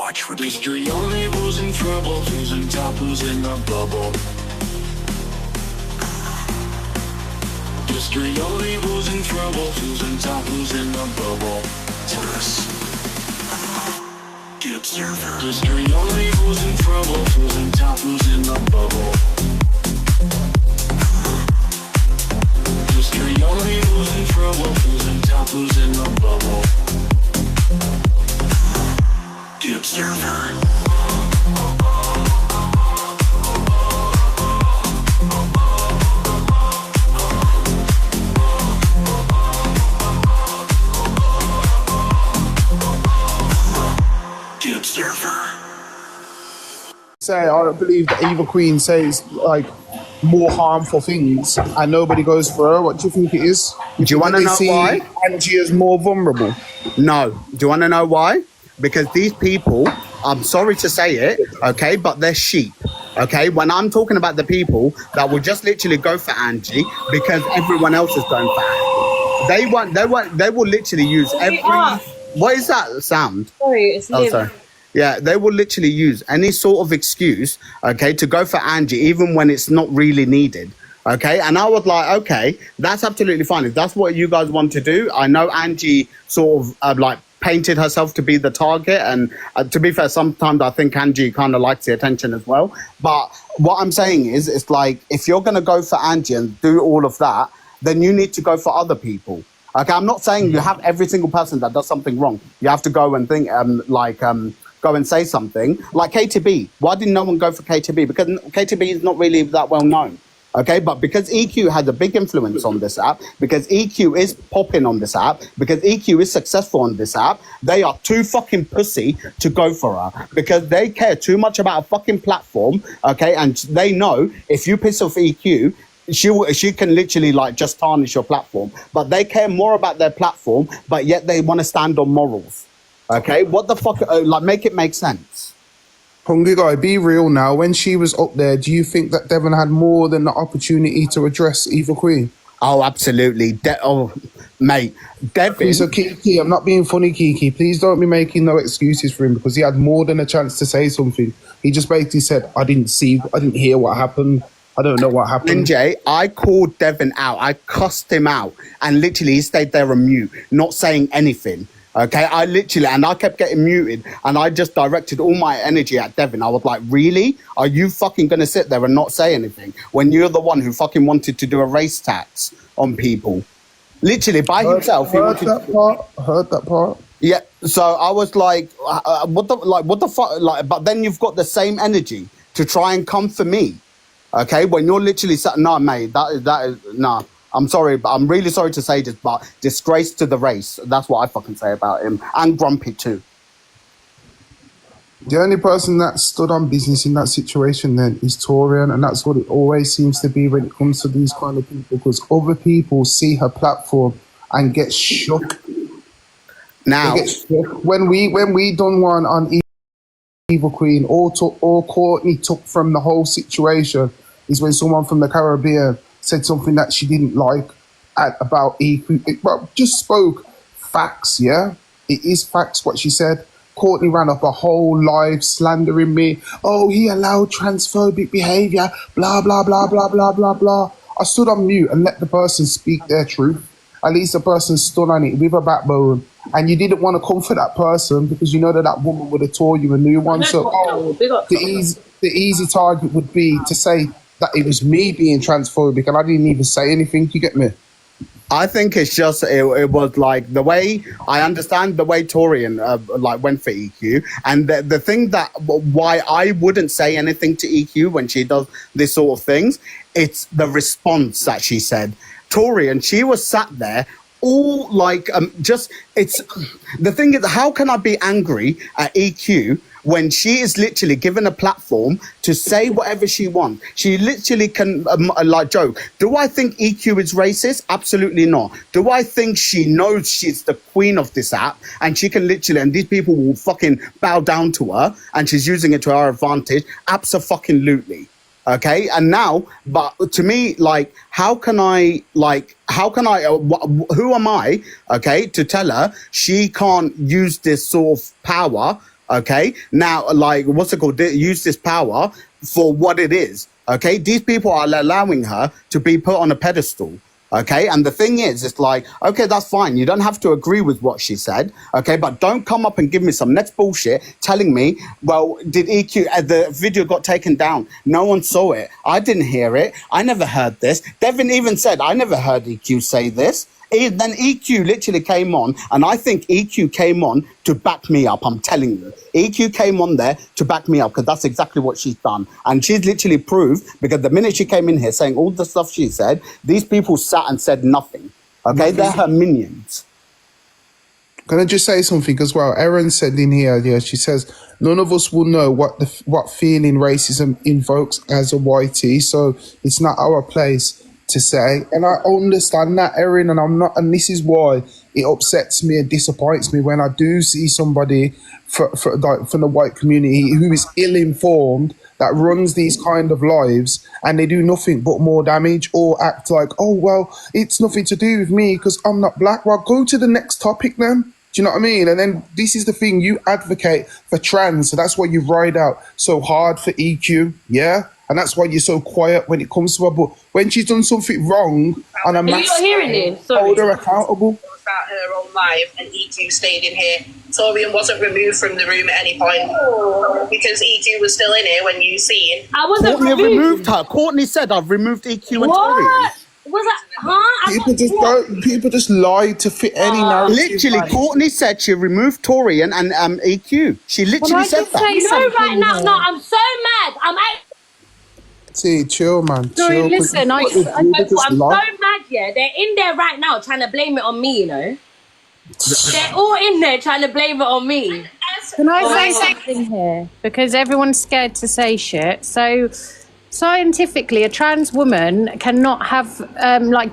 watch with history only who's in trouble, who's in top, who's in the bubble. History only who's in trouble, who's in top, who's in the bubble. Tourists. The observer. History only who's in trouble, who's in top, who's in the bubble. History only who's in trouble, who's in top, who's in the bubble. The observer. Say, I don't believe that Eva Queen says like more harmful things and nobody goes for her. What do you think it is? Do you want to know why? Angie is more vulnerable. No. Do you want to know why? Because these people, I'm sorry to say it, okay, but they're sheep, okay? When I'm talking about the people that will just literally go for Angie because everyone else is going for Angie. They will literally use every... What is that sound? Sorry, it's Liv. Oh, sorry. Yeah, they will literally use any sort of excuse, okay, to go for Angie, even when it's not really needed, okay? And I was like, okay, that's absolutely fine. If that's what you guys want to do, I know Angie sort of like painted herself to be the target. And to be fair, sometimes I think Angie kind of likes the attention as well. But what I'm saying is, it's like, if you're going to go for Angie and do all of that, then you need to go for other people. Okay, I'm not saying you have every single person that does something wrong. You have to go and think, go and say something. Like KTB. Why didn't no one go for KTB? Because KTB is not really that well known. Okay, but because EQ has a big influence on this app, because EQ is popping on this app, because EQ is successful on this app, they are too fucking pussy to go for her because they care too much about a fucking platform. Okay, and they know if you piss off EQ, she can literally like just tarnish your platform, but they care more about their platform, but yet they want to stand on morals. Okay, what the fuck? Like, make it make sense. Hungry guy, be real now. When she was up there, do you think that Devon had more than the opportunity to address Eva Queen? Oh, absolutely. Mate, Devin. So Kiki, I'm not being funny, Kiki. Please don't be making no excuses for him because he had more than a chance to say something. He just basically said, I didn't hear what happened. I don't know what happened. NJ, I called Devin out. I cussed him out. And literally, he stayed there on mute, not saying anything. Okay? And I kept getting muted. And I just directed all my energy at Devin. I was like, really? Are you fucking going to sit there and not say anything when you're the one who fucking wanted to do a race tax on people? Literally, by himself. Heard that part. Yeah. So I was like, what the fuck? Like, but then you've got the same energy to try and come for me. Okay, when you're literally saying, no, mate, that is, nah, I'm sorry, but I'm really sorry to say this, but disgrace to the race. That's what I fucking say about him. And grumpy too. The only person that stood on business in that situation then is Torian, and that's what it always seems to be when it comes to these kind of people, because other people see her platform and get shook. Now, when we done one on Eva Queen, all Courtney took from the whole situation is when someone from the Caribbean said something that she didn't like about EQ. Well, just spoke facts, yeah? It is facts what she said. Courtney ran up a whole live slandering me. Oh, he allowed transphobic behaviour, blah, blah, blah, blah, blah, blah, blah. I stood on mute and let the person speak their truth. At least the person stood on it with a backbone. And you didn't want to come for that person because you know that woman would have tore you a new one. So the easy target would be to say that it was me being transphobic and I didn't even say anything. You get me? I think it's just it was like the way I understand the way Torian like went for EQ, and the thing that why I wouldn't say anything to EQ when she does this sort of things, it's the response that she said. Torian, she was sat there all like it's the thing is, how can I be angry at EQ when she is literally given a platform to say whatever she wants? She literally can like joke. Do I think EQ is racist? Absolutely not. Do I think she knows she's the queen of this app and she can literally, and these people will fucking bow down to her and she's using it to her advantage? Abso-fucking-lutely. Okay, and now, but to me, like, who am I, okay, to tell her she can't use this sort of power, Okay, now, like, what's it called? Use this power for what it is. Okay, these people are allowing her to be put on a pedestal. Okay, and the thing is, it's like, okay, that's fine. You don't have to agree with what she said. Okay, but don't come up and give me some next bullshit telling me, well, did EQ, the video got taken down? No one saw it. I didn't hear it. I never heard this. Devin even said, I never heard EQ say this. Then EQ literally came on, and I think EQ came on to back me up. I'm telling you, EQ came on there to back me up because that's exactly what she's done, and she's literally proved, because the minute she came in here saying all the stuff she said, these people sat and said nothing. Okay, they're her minions. Can I just say something as well? Erin said in here, yeah, she says, none of us will know what feeling racism invokes as a whitey, so it's not our place to say. And I understand that, Erin, and this is why it upsets me and disappoints me when I do see somebody from the white community who is ill-informed, that runs these kind of lives, and they do nothing but more damage, or act like, oh, well, it's nothing to do with me because I'm not black. Well, go to the next topic then. Do you know what I mean? And then this is the thing, you advocate for trans, so that's why you ride out so hard for EQ, yeah? And that's why you're so quiet when it comes to her. But when she's done something wrong on a mass scale, hold her accountable. About her own life, and EQ stayed in here. Torian wasn't removed from the room at any point because EQ was still in here when you seen. I wasn't removed her. Courtney said, I've removed EQ and Torian. Was that? Huh? People just lie to fit any narrative. Literally, Courtney said she removed Torian and EQ. She literally said that. You know, right now, no, I'm so mad. See, chill, man. Sorry, chill, listen, I'm so mad, yeah. They're in there right now trying to blame it on me, you know. They're all in there trying to blame it on me. Can I say something here? Because everyone's scared to say shit. So, scientifically, a trans woman cannot have,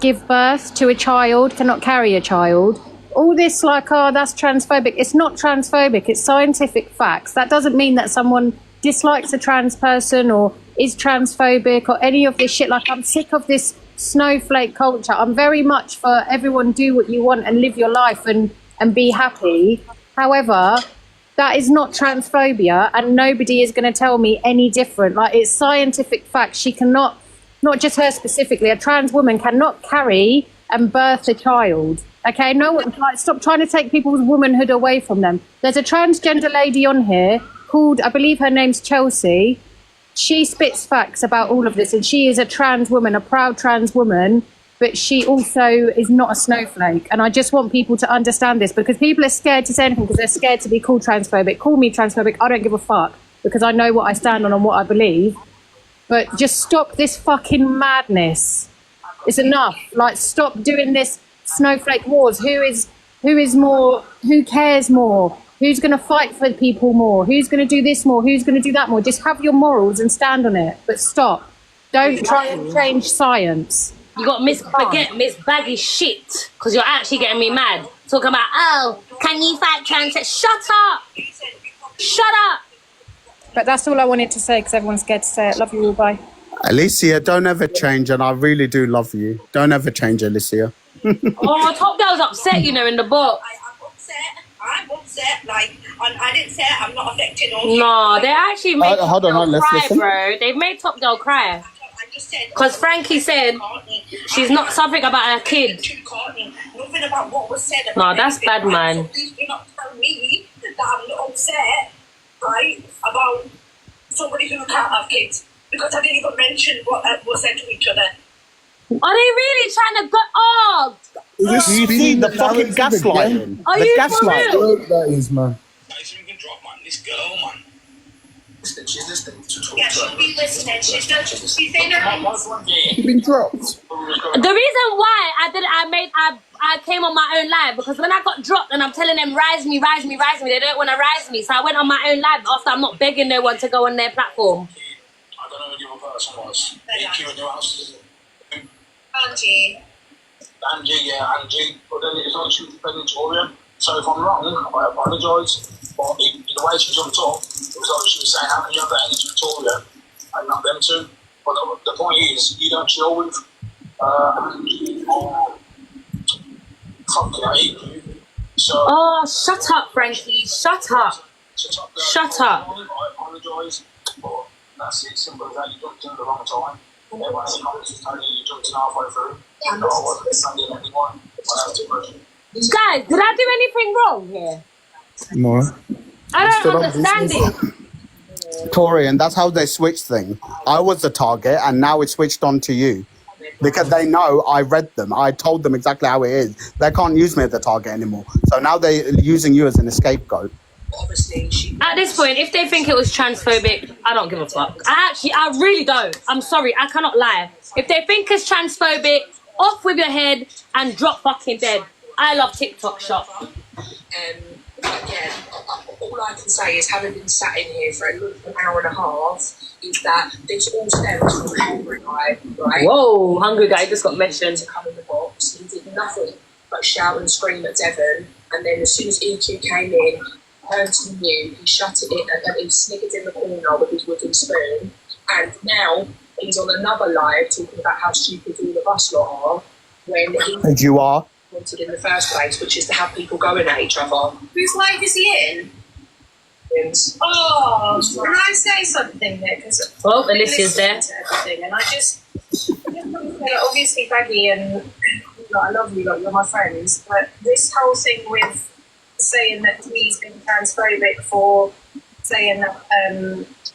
give birth to a child, cannot carry a child. All this, that's transphobic. It's not transphobic. It's scientific facts. That doesn't mean that someone dislikes a trans person or is transphobic or any of this shit. I'm sick of this snowflake culture. I'm very much for everyone do what you want and live your life and be happy. However, that is not transphobia, and nobody is going to tell me any different. It's scientific fact. She cannot, not just her specifically, a trans woman cannot carry and birth a child. Okay, no one, stop trying to take people's womanhood away from them. There's a transgender lady on here called, I believe her name's Chelsea. She spits facts about all of this, and she is a trans woman, a proud trans woman, but she also is not a snowflake. And I just want people to understand this, because people are scared to say anything because they're scared to be called transphobic. Call me transphobic, I don't give a fuck, because I know what I stand on and what I believe. But just stop this fucking madness. It's enough. Stop doing this snowflake wars. Who cares more? Who's going to fight for people more? Who's going to do this more? Who's going to do that more? Just have your morals and stand on it. But stop. Don't try and change science. You got forget Miss Baggy shit, because you're actually getting me mad. Talking about, oh, can you fight trans? Shut up! Shut up! But that's all I wanted to say, because everyone's scared to say it. Love you all, bye. Alicia, don't ever change, and I really do love you. Don't ever change, Alicia. Oh, Top Girl's upset, in the box. I'm upset. I didn't say I'm not affecting all. No, they actually made Top Girl let's cry, listen. bro. They've made Top Girl cry. Because Frankie said she's not something about her kid. Nothing about what was said about. No, that's bad, man. So please do not tell me that I'm not upset, right, about somebody who can't have kids, because I didn't even mention what was said to each other. Are they really trying to go? Oh, You see the fucking gaslighting. Are you for real? That is, man. Nice and drop, man. This girl, man. She's listening to talk. Yeah, she'll be listening. She's saying her. You've been dropped. The reason why I came on my own live, because when I got dropped and I'm telling them rise me, they don't want to rise me. So I went on my own live after I'm not begging no one to go on their platform. I don't know who your person was. EQ in your house. Angie. Angie, yeah, Angie. But then it's like she was defending Torian. So if I'm wrong, I apologise. But the way she jumped up, it was like she was saying, how can you have that energy with Torian and not them two? But the point is, you don't chill with Angie or fucking EQ. So, Oh, shut up, Frankie. Shut up. Shut up. I apologise, but that's it. Simple as that. You jumped in at the wrong time. Everyone in the comments was telling you jumped in halfway through. And I wasn't sending anyone. I have too much. Guys, did I do anything wrong here? No. I don't understand it. Tori, and that's how they switched things. I was the target, and now it's switched on to you. Because they know I read them. I told them exactly how it is. They can't use me as the target anymore. So now they're using you as an scapegoat. At this point, if they think it was transphobic, I don't give a fuck. I really don't. I'm sorry, I cannot lie. If they think it's transphobic, off with your head and drop fucking dead. I love TikTok shop. Again, all I can say is, having been sat in here for an hour and a half, is that this all stems from Hungry Guy, right? Whoa, Hungry Guy just got mentioned. To come in the box, he did nothing but shout and scream at Devon, and then as soon as EQ came in, heard to mute, he shut it in, and he sniggered in the corner with his wooden spoon, and now he's on another live talking about how stupid all of us lot are, when he... And you are? ...wanted in the first place, which is to have people going at each other. Whose live is he in? Oh, can I say something there? Because Alicia's there. And I just obviously Baggy and I love you, you're my friends, but this whole thing with saying that he's been transphobic for saying that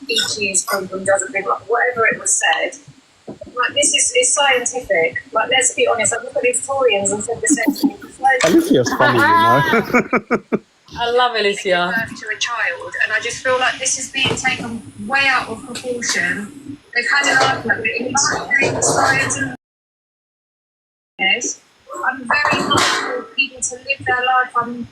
EQ's problem doesn't bring up whatever it was said. Like, this is scientific. Like, let's be honest, I've looked at historians and said the same thing. Alicia's funny, you know. I love Alicia. Birth to a child, and I just feel like this is being taken way out of proportion. They've had an argument, but it needs to be science and yes. I'm very much for people to live their life. I'm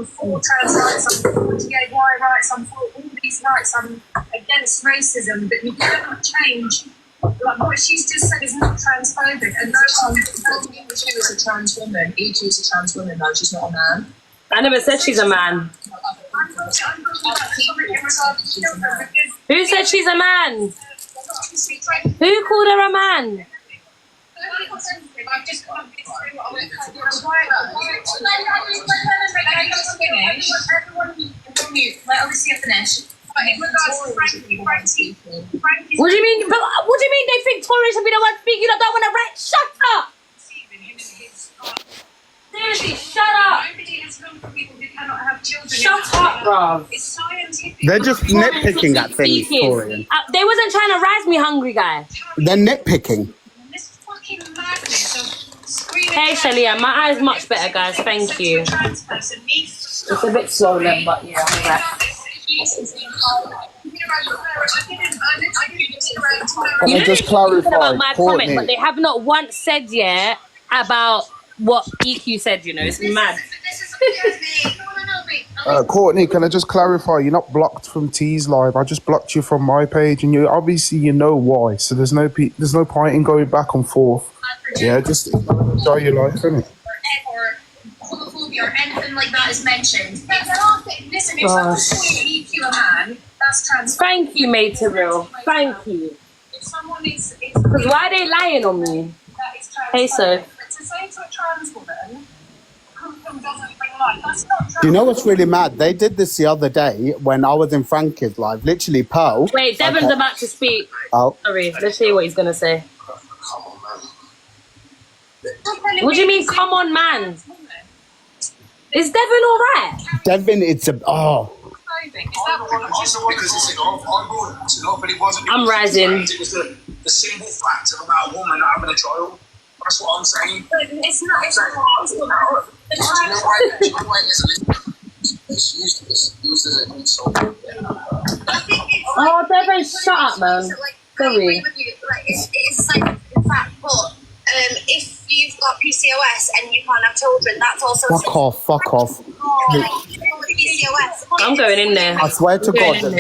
for trans rights, I'm for gay rights, I'm for all these rights, I'm against racism, but you cannot change. Like what she's just said is not transphobic, and no one EQ is a trans woman. EQ is a trans woman, though she's not a man. I never said she's a man. Who said she's a man? Who called her a man? I've just got to get through what I want to let Alicia finish. But in regards to Frankie, What do you mean? But what do you mean they think Tori should be the one speaking? I don't want to write. Shut up! Seriously, shut up! Nobody has come for people who cannot have children. Shut up, bruv. It's scientific. They're just nitpicking at things, Tori. They wasn't trying to rise me, Hungry Guy. They're nitpicking. This fucking madness of screaming. Hey, Shalia, my eye's much better, guys. Thank you. It's a bit swollen, but yeah, I'm back. Can I just clarify, About my Courtney? comment, but they have not once said yet about what EQ said. You know, it's mad. Courtney, can I just clarify? You're not blocked from T's live. I just blocked you from my page, and you obviously you know why. So there's no point in going back and forth. Yeah, just enjoy your life, innit? Or homophobia or anything like that is mentioned. Listen, if someone's calling EQ a man, that's trans. Thank you, mate, Real. Thank you. If someone is, Because why are they lying on me? that is trans. Hey, sir. But to say to a trans woman, "Confronting doesn't bring life," that's not trans. Do you know what's really mad? They did this the other day when I was in Frankie's live. Literally, Pearl. Wait, Devon's about to speak. Oh, Sorry, let's see what he's going to say. What do you mean, come on, man? Is Devon all right? Devin, it's a I'm rising. It was the simple fact of about a woman not having a child. That's what I'm saying. But it's not. It's not. It's used as an insult. Oh, Devon, shut up, man. Sorry. It's like in fact, but if you've got PCOS and you can't have children, that's also fuck off. PCOS. I'm going in there. I swear to God, I'm going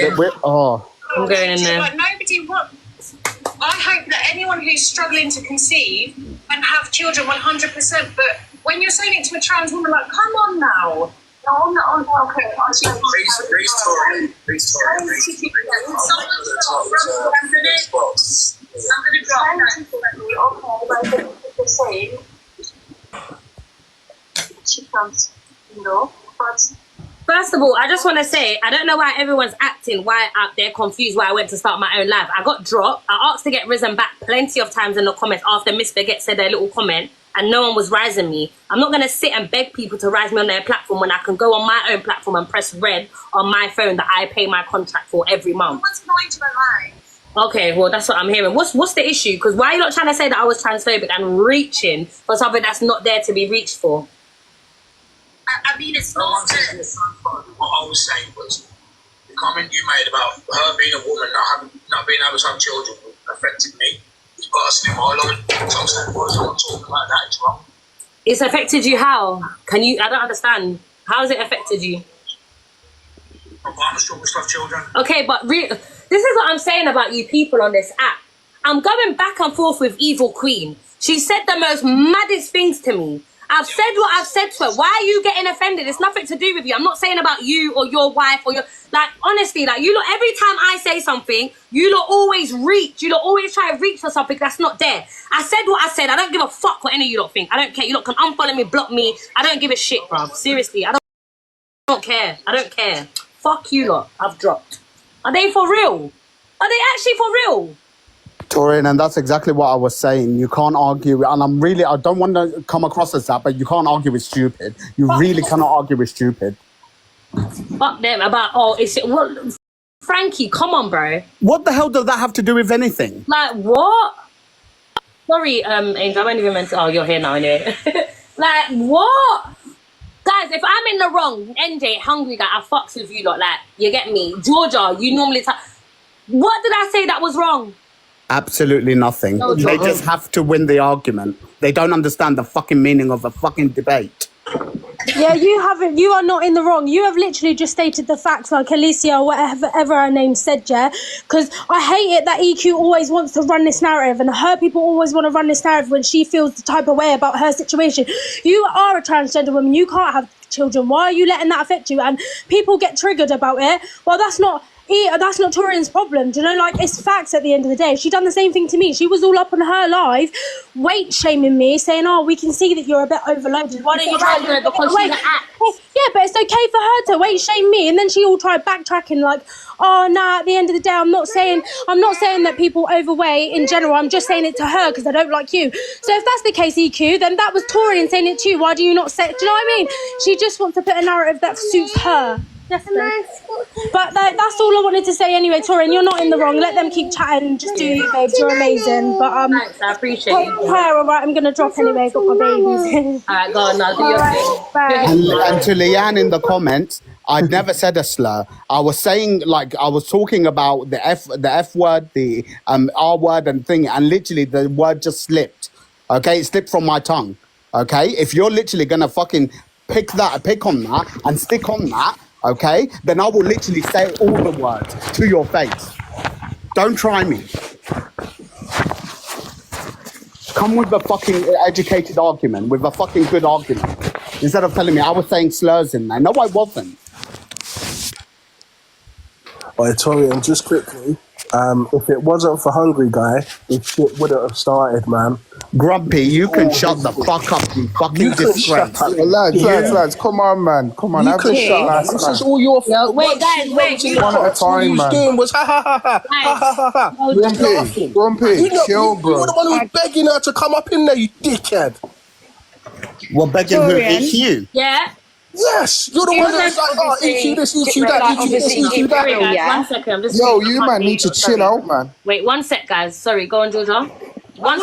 in there. But nobody wants. I hope that anyone who's struggling to conceive and have children 100%. But when you're saying it to a trans woman, like, come on now. No, okay. She can't, but First of all, I just want to say, I don't know why everyone's acting, why they're confused why I went to start my own live. I got dropped. I asked to get risen back plenty of times in the comments after Miss Forget said their little comment, and no one was rising me. I'm not going to sit and beg people to rise me on their platform when I can go on my own platform and press red on my phone that I pay my contract for every month. What's the point of a lie? Okay, well, that's what I'm hearing. What's the issue? Because why are you not trying to say that I was transphobic and reaching for something that's not there to be reached for? I mean, it's No not one says it's transphobic. What I was saying was the comment you made about her being a woman, not being able to have children, affected me. It's personally my life. So I'm saying, well, someone talking like that is wrong. It's affected you how? I don't understand. How has it affected you? My partner struggles to have children. Okay, but this is what I'm saying about you people on this app. I'm going back and forth with Evil Queen. She said the most maddest things to me. I've said what I've said to her. Why are you getting offended? It's nothing to do with you. I'm not saying about you or your wife or your... Like, honestly, like, you lot, every time I say something, you lot always reach. You lot always try to reach for something that's not there. I said what I said. I don't give a fuck what any of you lot think. I don't care. You lot can unfollow me, block me. I don't give a shit, bruv. Seriously, I don't care. I don't care. Fuck you lot. I've dropped. Are they for real? Are they actually for real? Torian, and that's exactly what I was saying. You can't argue, and I don't want to come across as that, but you can't argue with stupid. You really cannot argue with stupid. Fuck them about, Frankie, come on, bro. What the hell does that have to do with anything? Like, what? Sorry, Angel, I wasn't even meant to, you're here now anyway. Like, what? Guys, if I'm in the wrong, NJ, hungry guy, I fucks with you lot, like, you get me? Georgia, you normally what did I say that was wrong? Absolutely nothing. No, They just have to win the argument. They don't understand the fucking meaning of a fucking debate. Yeah, you are not in the wrong. You have literally just stated the facts like Alicia or whatever her name said, yeah? Because I hate it that EQ always wants to run this narrative, and her people always want to run this narrative when she feels the type of way about her situation. You are a transgender woman. You can't have children. Why are you letting that affect you? And people get triggered about it. Well, that's not Torian's problem. Do you know, like, it's facts at the end of the day. She done the same thing to me. She was all up on her live, weight shaming me, saying, we can see that you're a bit overloaded. Why don't you try to do it because she's an act? Yeah, but it's okay for her to weight shame me, and then she all tried backtracking like, at the end of the day, I'm not saying that people overweight in general. I'm just saying it to her because I don't like you. So if that's the case, EQ, then that was Torian saying it to you. Why do you not say it? Do you know what I mean? She just wants to put a narrative that suits her. Yes, but that's all I wanted to say anyway, Torian. You're not in the wrong. Let them keep chatting. Just do you, babes. You're amazing. But thanks, I appreciate it. All right, I'm gonna drop anyway. Got my babies. All right, go on now. Do your thing. Bye. And to Leanne in the comments, I never said a slur. I was saying, like, I was talking about the F word, the R word and thing, and literally the word just slipped. Okay, it slipped from my tongue. Okay, if you're literally gonna fucking pick on that and stick on that, okay, then I will literally say all the words to your face. Don't try me. Come with a fucking educated argument, with a fucking good argument, instead of telling me I was saying slurs in there. No, I wasn't. Torian, just quickly, if it wasn't for Hungry Guy, this shit wouldn't have started, man. Grumpy, you can shut the fuck up, you fucking disgrace. Lads, come on, man. Come on, You can shut up. This is all your fault. Wait, guys, wait. One at a All time, you was man. doing was ha ha ha ha ha ha ha ha. Grumpy, chill, bro. You're the one who was begging her to come up in there, you dickhead. Well, begging who? It's you. Yeah? Yes, you're the one that's like, EQ this, EQ that, EQ this, EQ that. Sorry, guys, 1 second. I'm just You man need to chill out, man. Wait, 1 sec, guys. Sorry, go on, Georgia. I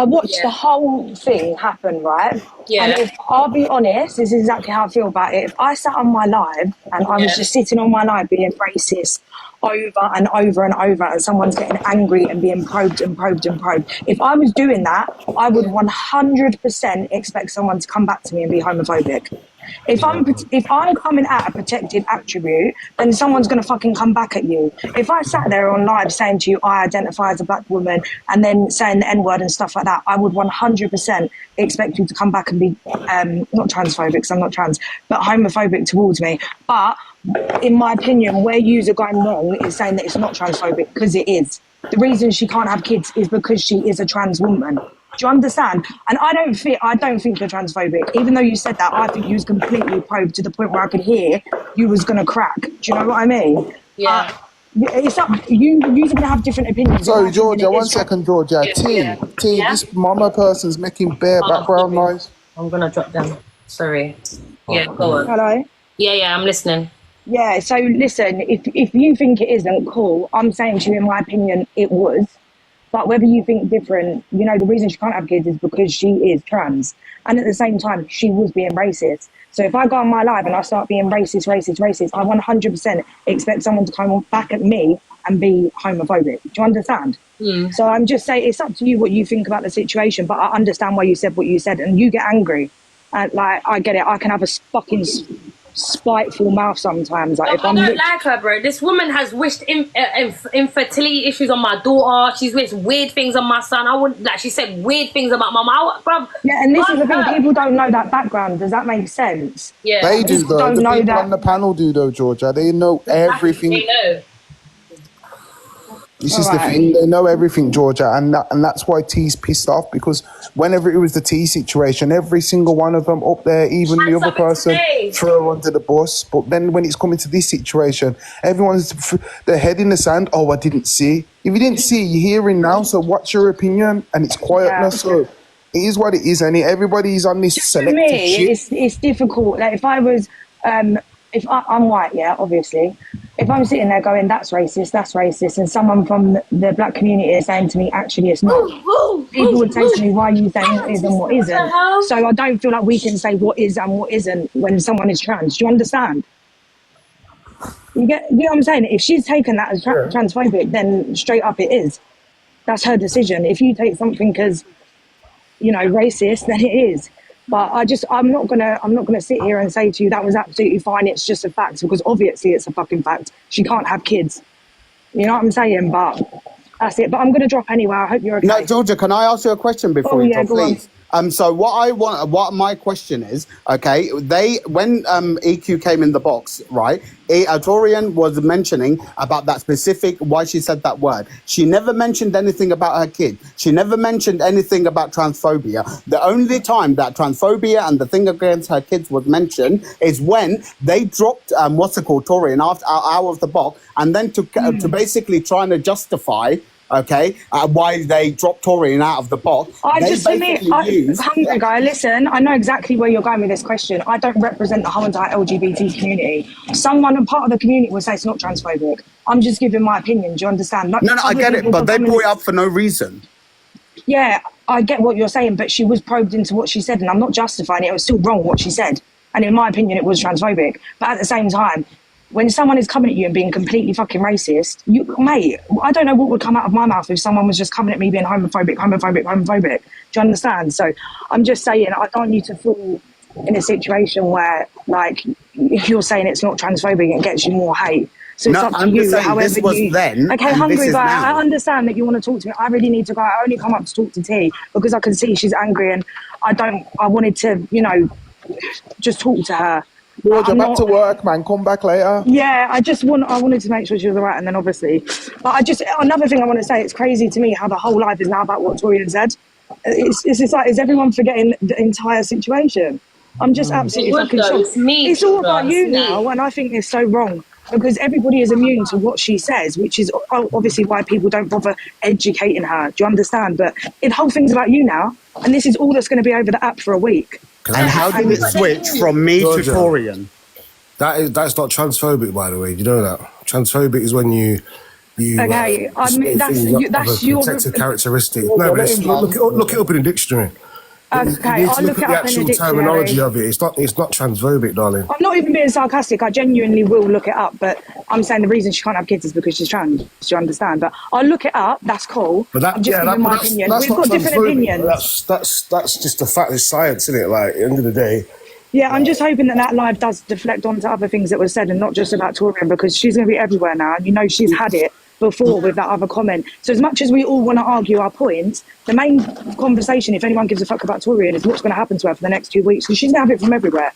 watched the whole thing happen, right? Yeah. And if I'll be honest, this is exactly how I feel about it. If I sat on my live and I was just sitting on my live being racist over and over and over, and someone's getting angry and being probed and probed and probed, if I was doing that, I would 100% expect someone to come back to me and be homophobic. If I'm coming at a protected attribute, then someone's going to fucking come back at you. If I sat there on live saying to you, I identify as a black woman, and then saying the N-word and stuff like that, I would 100% expect you to come back and be, not transphobic, because I'm not trans, but homophobic towards me. But in my opinion, where yous are going wrong is saying that it's not transphobic, because it is. The reason she can't have kids is because she is a trans woman. Do Do you understand? And I don't think you're transphobic. Even though you said that, I think you was completely probed to the point where I could hear you was gonna crack. Do you know what I mean? Yeah. It's up. You're gonna have different opinions. Sorry, Georgia, one second, Georgia. T, this mama person's making bare background noise. I'm gonna drop them. Sorry. Yeah, go on. Hello? Yeah, I'm listening. Yeah, so listen, if you think it isn't, cool. I'm saying to you, in my opinion, it was. But whether you think different, you know, the reason she can't have kids is because she is trans. And at the same time, she was being racist. So if I go on my live and I start being racist, I 100% expect someone to come back at me and be homophobic. Do you understand? So I'm just saying, it's up to you what you think about the situation, but I understand why you said what you said, and you get angry. And like, I get it. I can have a fucking spiteful mouth sometimes. Like, if I don't like her, bro. This woman has wished infertility issues on my daughter. She's wished weird things on my son. I wouldn't, like, she said weird things about my mum. Bro, yeah, and this is the thing. People don't know that background. Does that make sense? Yeah, they do though. Don't The know people that. on the panel do though, Georgia. They know everything. They know. This is the thing, they know everything, Georgia, and that's why T's pissed off, because whenever it was the T situation, every single one of them up there, even the other person, throw her under the bus. But then when it's coming to this situation, everyone's their head in the sand. Oh, I didn't see. If you didn't see, you're hearing now, so what's your opinion? And it's quietness, so it is what it is, and everybody's on this selective shit. It's difficult. Like, if I was, if I'm white, yeah, obviously. If I'm sitting there going, that's racist, and someone from the black community is saying to me, actually, it's not, people would say to me, why are you saying what is and what isn't? So I don't feel like we can say what is and what isn't when someone is trans. Do you understand? You know what I'm saying? If she's taken that as transphobic, then straight up it is. That's her decision. If you take something as, you know, racist, then it is. But I'm not gonna sit here and say to you that was absolutely fine. It's just a fact, because obviously it's a fucking fact. She can't have kids. You know what I'm saying? But that's it. But I'm gonna drop anyway. I hope you're okay. No, Georgia, can I ask you a question before you drop, please? So what my question is, okay, when EQ came in the box, right, Torian was mentioning about that specific, why she said that word. She never mentioned anything about her kid. She never mentioned anything about transphobia. The only time that transphobia and the thing against her kids was mentioned is when they dropped, Torian out of the box, and then to basically trying to justify, okay, why they dropped Torian out of the box. Hungry guy, listen, I know exactly where you're going with this question. I don't represent the whole entire LGBT community. Someone, a part of the community, will say it's not transphobic. I'm just giving my opinion. Do you understand? No, I get it, but they brought it up for no reason. Yeah, I get what you're saying, but she was probed into what she said, and I'm not justifying it. It was still wrong what she said. And in my opinion, it was transphobic. But at the same time, when someone is coming at you and being completely fucking racist, mate, I don't know what would come out of my mouth if someone was just coming at me being homophobic. Do you understand? So I'm just saying, I don't want you to fall in a situation where, like, if you're saying it's not transphobic, it gets you more hate. So it's up to you. However this was then, okay, Hungry guy, I understand that you want to talk to me. I really need to go. I only come up to talk to T because I can see she's angry, and I wanted to, you know, just talk to her. Georgia, back to work, man. Come back later. Yeah, I wanted to make sure she was all right, and then obviously. But another thing I want to say, it's crazy to me how the whole life is now about what Torian said. It's just like, is everyone forgetting the entire situation? I'm just absolutely fucking shocked. It's all about you now, and I think it's so wrong, because everybody is immune to what she says, which is obviously why people don't bother educating her. Do you understand? But the whole thing's about you now, and this is all that's going to be over the app for a week. And how did it switch from me to Torian? That's not transphobic, by the way. You know that transphobic is when you. Okay, I mean that's your protective characteristic. No, but look it up in the dictionary. Okay, I'll look it up in the dictionary. Terminology of it. It's not transphobic, darling. I'm not even being sarcastic. I genuinely will look it up, but I'm saying the reason she can't have kids is because she's trans. Do you understand? But I'll look it up. That's cool. But I'm just giving my opinion. We've got different opinions. That's just a fact. It's science, isn't it? Like, at the end of the day. Yeah, I'm just hoping that live does deflect onto other things that were said and not just about Torian, because she's going to be everywhere now. And you know she's had it before with that other comment. So as much as we all want to argue our points, the main conversation, if anyone gives a fuck about Torian, is what's going to happen to her for the next 2 weeks, because she's going to have it from everywhere.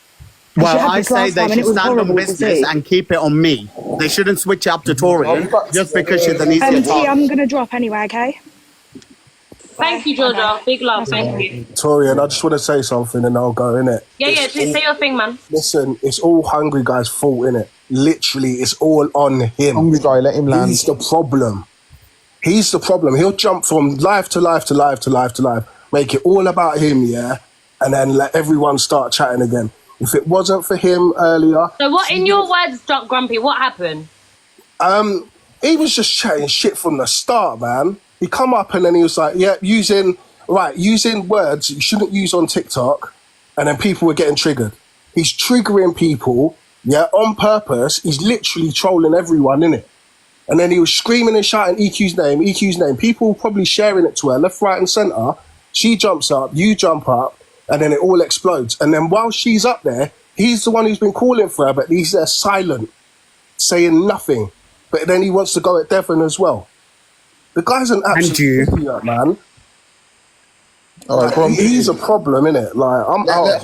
Well, I say they should stand on business and keep it on me. They shouldn't switch it up to Torian just because she's an easier T, I'm going to drop anyway, okay? Thank you, Georgia. Big love. Thank you. Tori, and I just want to say something, and I'll go, innit? Yeah, please say your thing, man. Listen, it's all Hungry Guy's fault, innit? Literally, it's all on him. Hungry Guy, let him land. He's the problem. He's the problem. He'll jump from life to life to life to life to life, make it all about him, yeah, and then let everyone start chatting again. If it wasn't for him earlier... So what, in your words, Grumpy, what happened? He was just chatting shit from the start, man. He come up and then he was like, yeah, using words you shouldn't use on TikTok, and then people were getting triggered. He's triggering people, yeah, on purpose. He's literally trolling everyone, innit? And then he was screaming and shouting EQ's name. People probably sharing it to her, left, right and centre. She jumps up, you jump up, and then it all explodes. And then while she's up there, he's the one who's been calling for her, but he's there silent, saying nothing. But then he wants to go at Devon as well. The guy's an absolute idiot, man. Like, he's a problem, innit? Like, let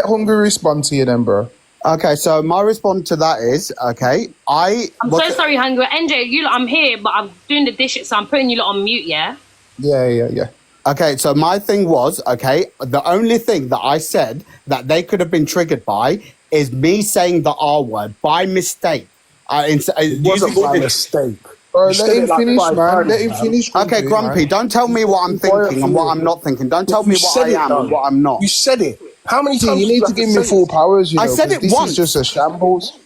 Hungry respond to you then, bro. Okay, so my response to that is, okay, I'm so sorry, Hungry. NJ, I'm here, but I'm doing the dishes, so I'm putting you lot on mute, yeah? Yeah. Okay, so my thing was, okay, the only thing that I said that they could have been triggered by is me saying the R word by mistake. It wasn't by mistake. Bro, let him finish, man. Let him finish. Okay, Grumpy, don't tell me what I'm thinking and what I'm not thinking. Don't tell me what I am and what I'm not. You said it. How many times you need to give me full powers, you know? I said it this once. This is just a shambles.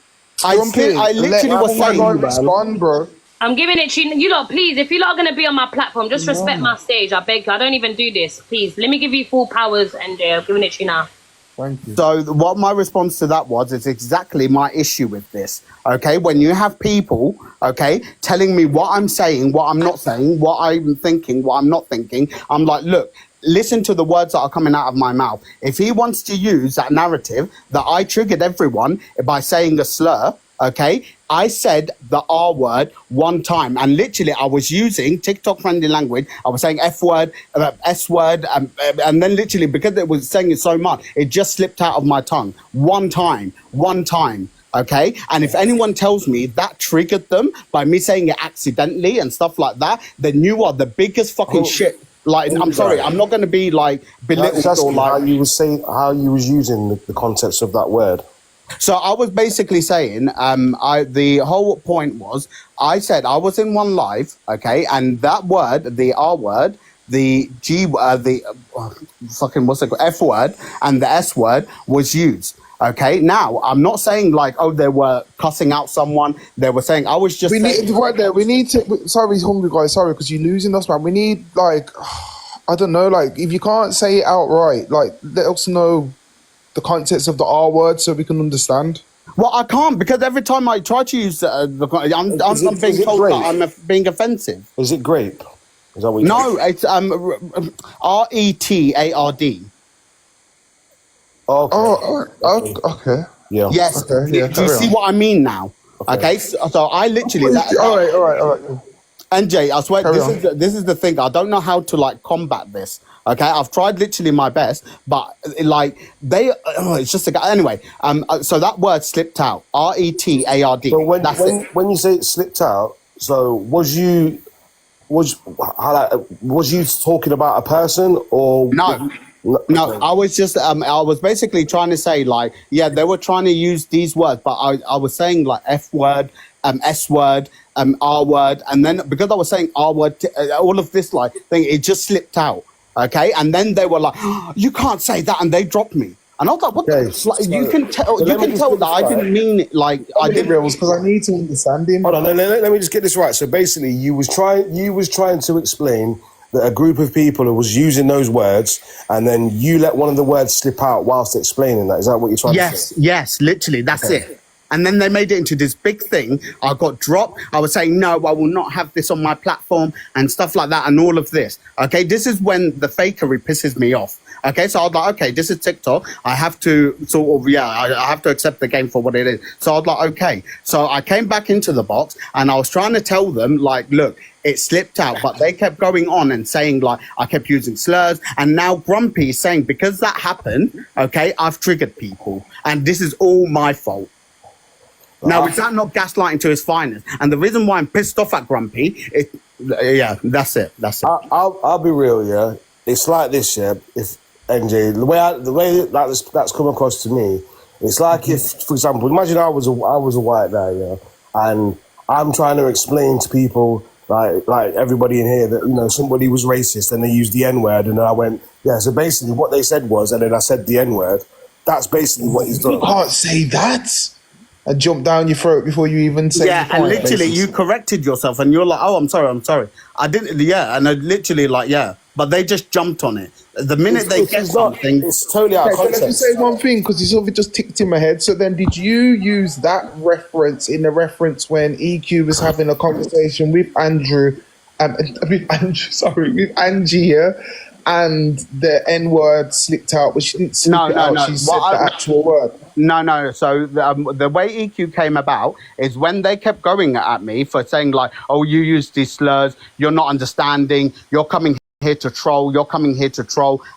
I literally was saying, respond, bro. I'm giving it to you. You lot, please, if you lot are going to be on my platform, just respect my stage. I beg you. I don't even do this. Please, let me give you full powers, and I'm giving it to you now. Thank you. So what my response to that was, is exactly my issue with this. Okay, when you have people, okay, telling me what I'm saying, what I'm not saying, what I'm thinking, what I'm not thinking, I'm like, look, listen to the words that are coming out of my mouth. If he wants to use that narrative that I triggered everyone by saying a slur, okay, I said the R word one time, and literally I was using TikTok friendly language. I was saying F word, S word, and then literally because it was saying it so much, it just slipped out of my tongue one time. Okay, and if anyone tells me that triggered them by me saying it accidentally and stuff like that, then you are the biggest fucking shit. Like, I'm sorry, I'm not going to be like belittled or like how you was using the context of that word. So I was basically saying, the whole point was, I said I was in one live, okay, and that word, the R word, the G, what's it called, F word, and the S word was used. Okay, now I'm not saying like, oh, they were cussing out someone. They were saying, I was just. We need to. Sorry, Hungry Guy. Sorry, because you're losing us, man. We need like, I don't know, like if you can't say it outright, like let us know the context of the R word so we can understand. Well, I can't, because every time I try to use I'm being told that I'm being offensive. Is it grape? Is that what you No, it's RETARD. Okay. Yeah. Yes. Okay, yeah, do you see what I mean now? Okay. So I literally. All right. NJ, I swear, this is the thing. I don't know how to like combat this. Okay, I've tried literally my best, but like it's just a guy. Anyway, so that word slipped out. RETARD. So when you say it slipped out, so was you talking about a person or no? No, I was just I was basically trying to say like, yeah, they were trying to use these words, but I was saying like F word, S word, R word, and then because I was saying R word, all of this like thing, it just slipped out. Okay, and then they were like, oh, you can't say that, and they dropped me. And I was like, what? Like, you can tell that I didn't mean it. Like I didn't, because I need to understand him. Hold on, let me just get this right. So basically, you was trying to explain that a group of people was using those words, and then you let one of the words slip out whilst explaining that. Is that what you're trying to say? Yes, literally, that's it. And then they made it into this big thing. I got dropped. I was saying, no, I will not have this on my platform and stuff like that and all of this. Okay, this is when the fakery pisses me off. Okay, so I was like, okay, this is TikTok. I have to I have to accept the game for what it is. So I was like, okay. So I came back into the box and I was trying to tell them, like, look, it slipped out, but they kept going on and saying like, I kept using slurs. And now Grumpy is saying, because that happened, okay, I've triggered people and this is all my fault. Now, is that not gaslighting to his finest? And the reason why I'm pissed off at Grumpy is Yeah, that's it. That's it. I'll be real, yeah. It's like this, yeah. If NJ, the way that's come across to me, it's like if, for example, imagine I was a white guy, yeah, and I'm trying to explain to people like everybody in here that, you know, somebody was racist and they used the N-word, and I went, yeah. So basically, what they said was, and then I said the N-word. That's basically what he's done. You can't say that. I jump down your throat before you even say Yeah, the point, and literally basically. you corrected yourself and you're like, oh, I'm sorry. I didn't, yeah, and I literally like, yeah, but they just jumped on it. The minute they get something. It's totally out of Okay, so let me context. say one thing, because it's something just ticked in my head. So then did you use that reference in the reference when EQ was having a conversation with with Angie here, and the N-word slipped out, but she didn't slip it out, she said the actual word. No. So the way EQ came about is when they kept going at me for saying like, oh, you use these slurs, you're not understanding, you're coming here to troll,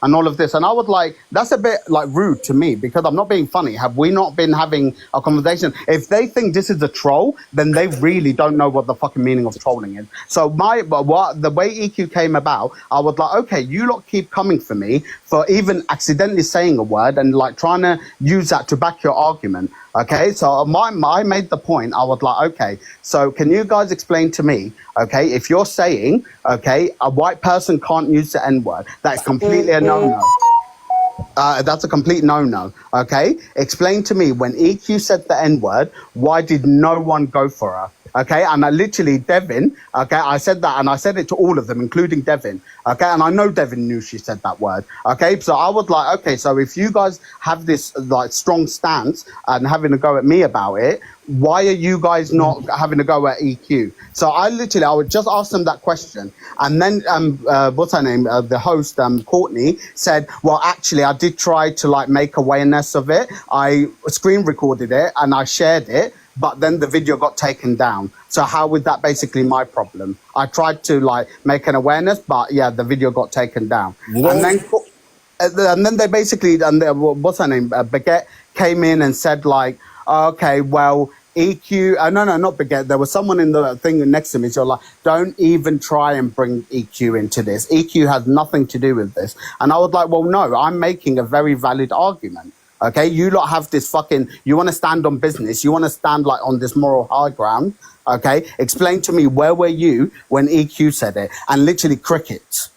and all of this. And I was like, that's a bit like rude to me, because I'm not being funny. Have we not been having a conversation? If they think this is a troll, then they really don't know what the fucking meaning of trolling is. So the way EQ came about, I was like, okay, you lot keep coming for me for even accidentally saying a word and like trying to use that to back your argument. Okay, so I made the point. I was like, okay, so can you guys explain to me, okay, if you're saying, okay, a white person can't use the N-word, that's completely a no-no. That's a complete no-no, okay? Explain to me, when EQ said the N-word, why did no one go for her? Okay, and I literally, Devin, okay, I said that, and I said it to all of them, including Devin, okay, and I know Devin knew she said that word, okay, so I was like, okay, so if you guys have this, like, strong stance and having a go at me about it, why are you guys not having a go at EQ? So I would just ask them that question, and then, what's her name, the host, Courtney, said, well, actually, I did try to, like, make awareness of it, I screen recorded it, and I shared it, but then the video got taken down. So how was that basically my problem? I tried to like make an awareness, but yeah, the video got taken down. You know, and then they basically, what's her name? Baguette came in and said like, okay, well, EQ, no, not Baguette. There was someone in the thing next to me. So like, don't even try and bring EQ into this. EQ has nothing to do with this. And I was like, well, no, I'm making a very valid argument. Okay, you lot have this you want to stand on business, you want to stand like on this moral high ground, okay? Explain to me, where were you when EQ said it? And literally cricket,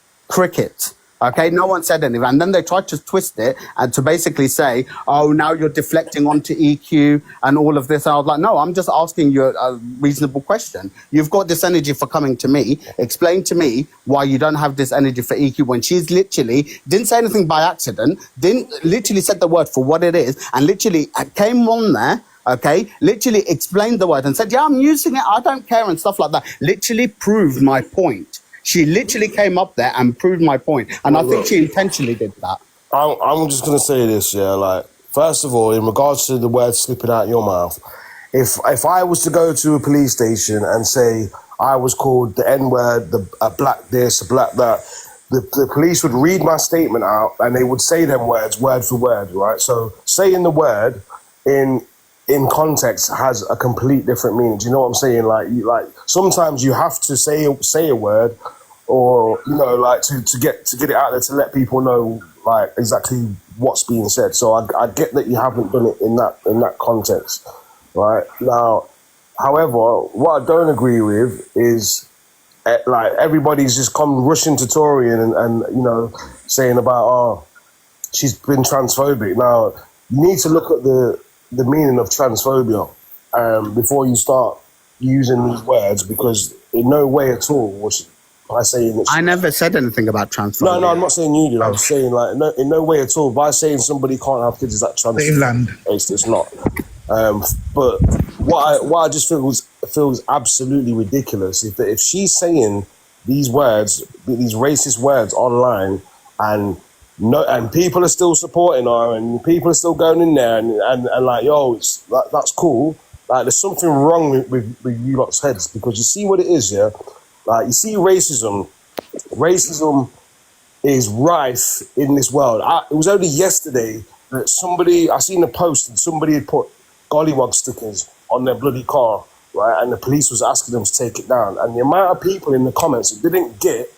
okay? No one said anything. And then they tried to twist it and to basically say, oh, now you're deflecting onto EQ and all of this. And I was like, no, I'm just asking you a reasonable question. You've got this energy for coming to me. Explain to me why you don't have this energy for EQ when she's literally didn't say anything by accident, didn't literally said the word for what it is, and literally came on there, okay, literally explained the word and said, yeah, I'm using it, I don't care, and stuff like that. Literally proved my point. She literally came up there and proved my point. And I think she intentionally did that. I'm just going to say this, yeah, like, first of all, in regards to the word slipping out your mouth, if I was to go to a police station and say I was called the N-word, a black this, a black that, the police would read my statement out and they would say them words word for word, right? So saying the word in context has a complete different meaning. Do you know what I'm saying? Like sometimes you have to say a word, or you know, like to get it out there to let people know like exactly what's being said. So I get that you haven't done it in that context, right? Now, however, what I don't agree with is like everybody's just come rushing to Tory and you know saying about she's been transphobic. Now you need to look at the meaning of transphobia before you start using these words, because in no way at all was by saying that. I never said anything about transphobia. No, I'm not saying you did. I'm saying like in no way at all. By saying somebody can't have kids is that transphobic? It's not. But what I just feels absolutely ridiculous is that if she's saying these words, these racist words online, and people are still supporting her, and people are still going in there, and like, yo, that's cool. Like, there's something wrong with you lot's heads, because you see what it is, yeah? Like, you see racism is rife in this world. It was only yesterday that I seen a post and somebody had put gollywog stickers on their bloody car, right? And the police was asking them to take it down. And the amount of people in the comments that didn't get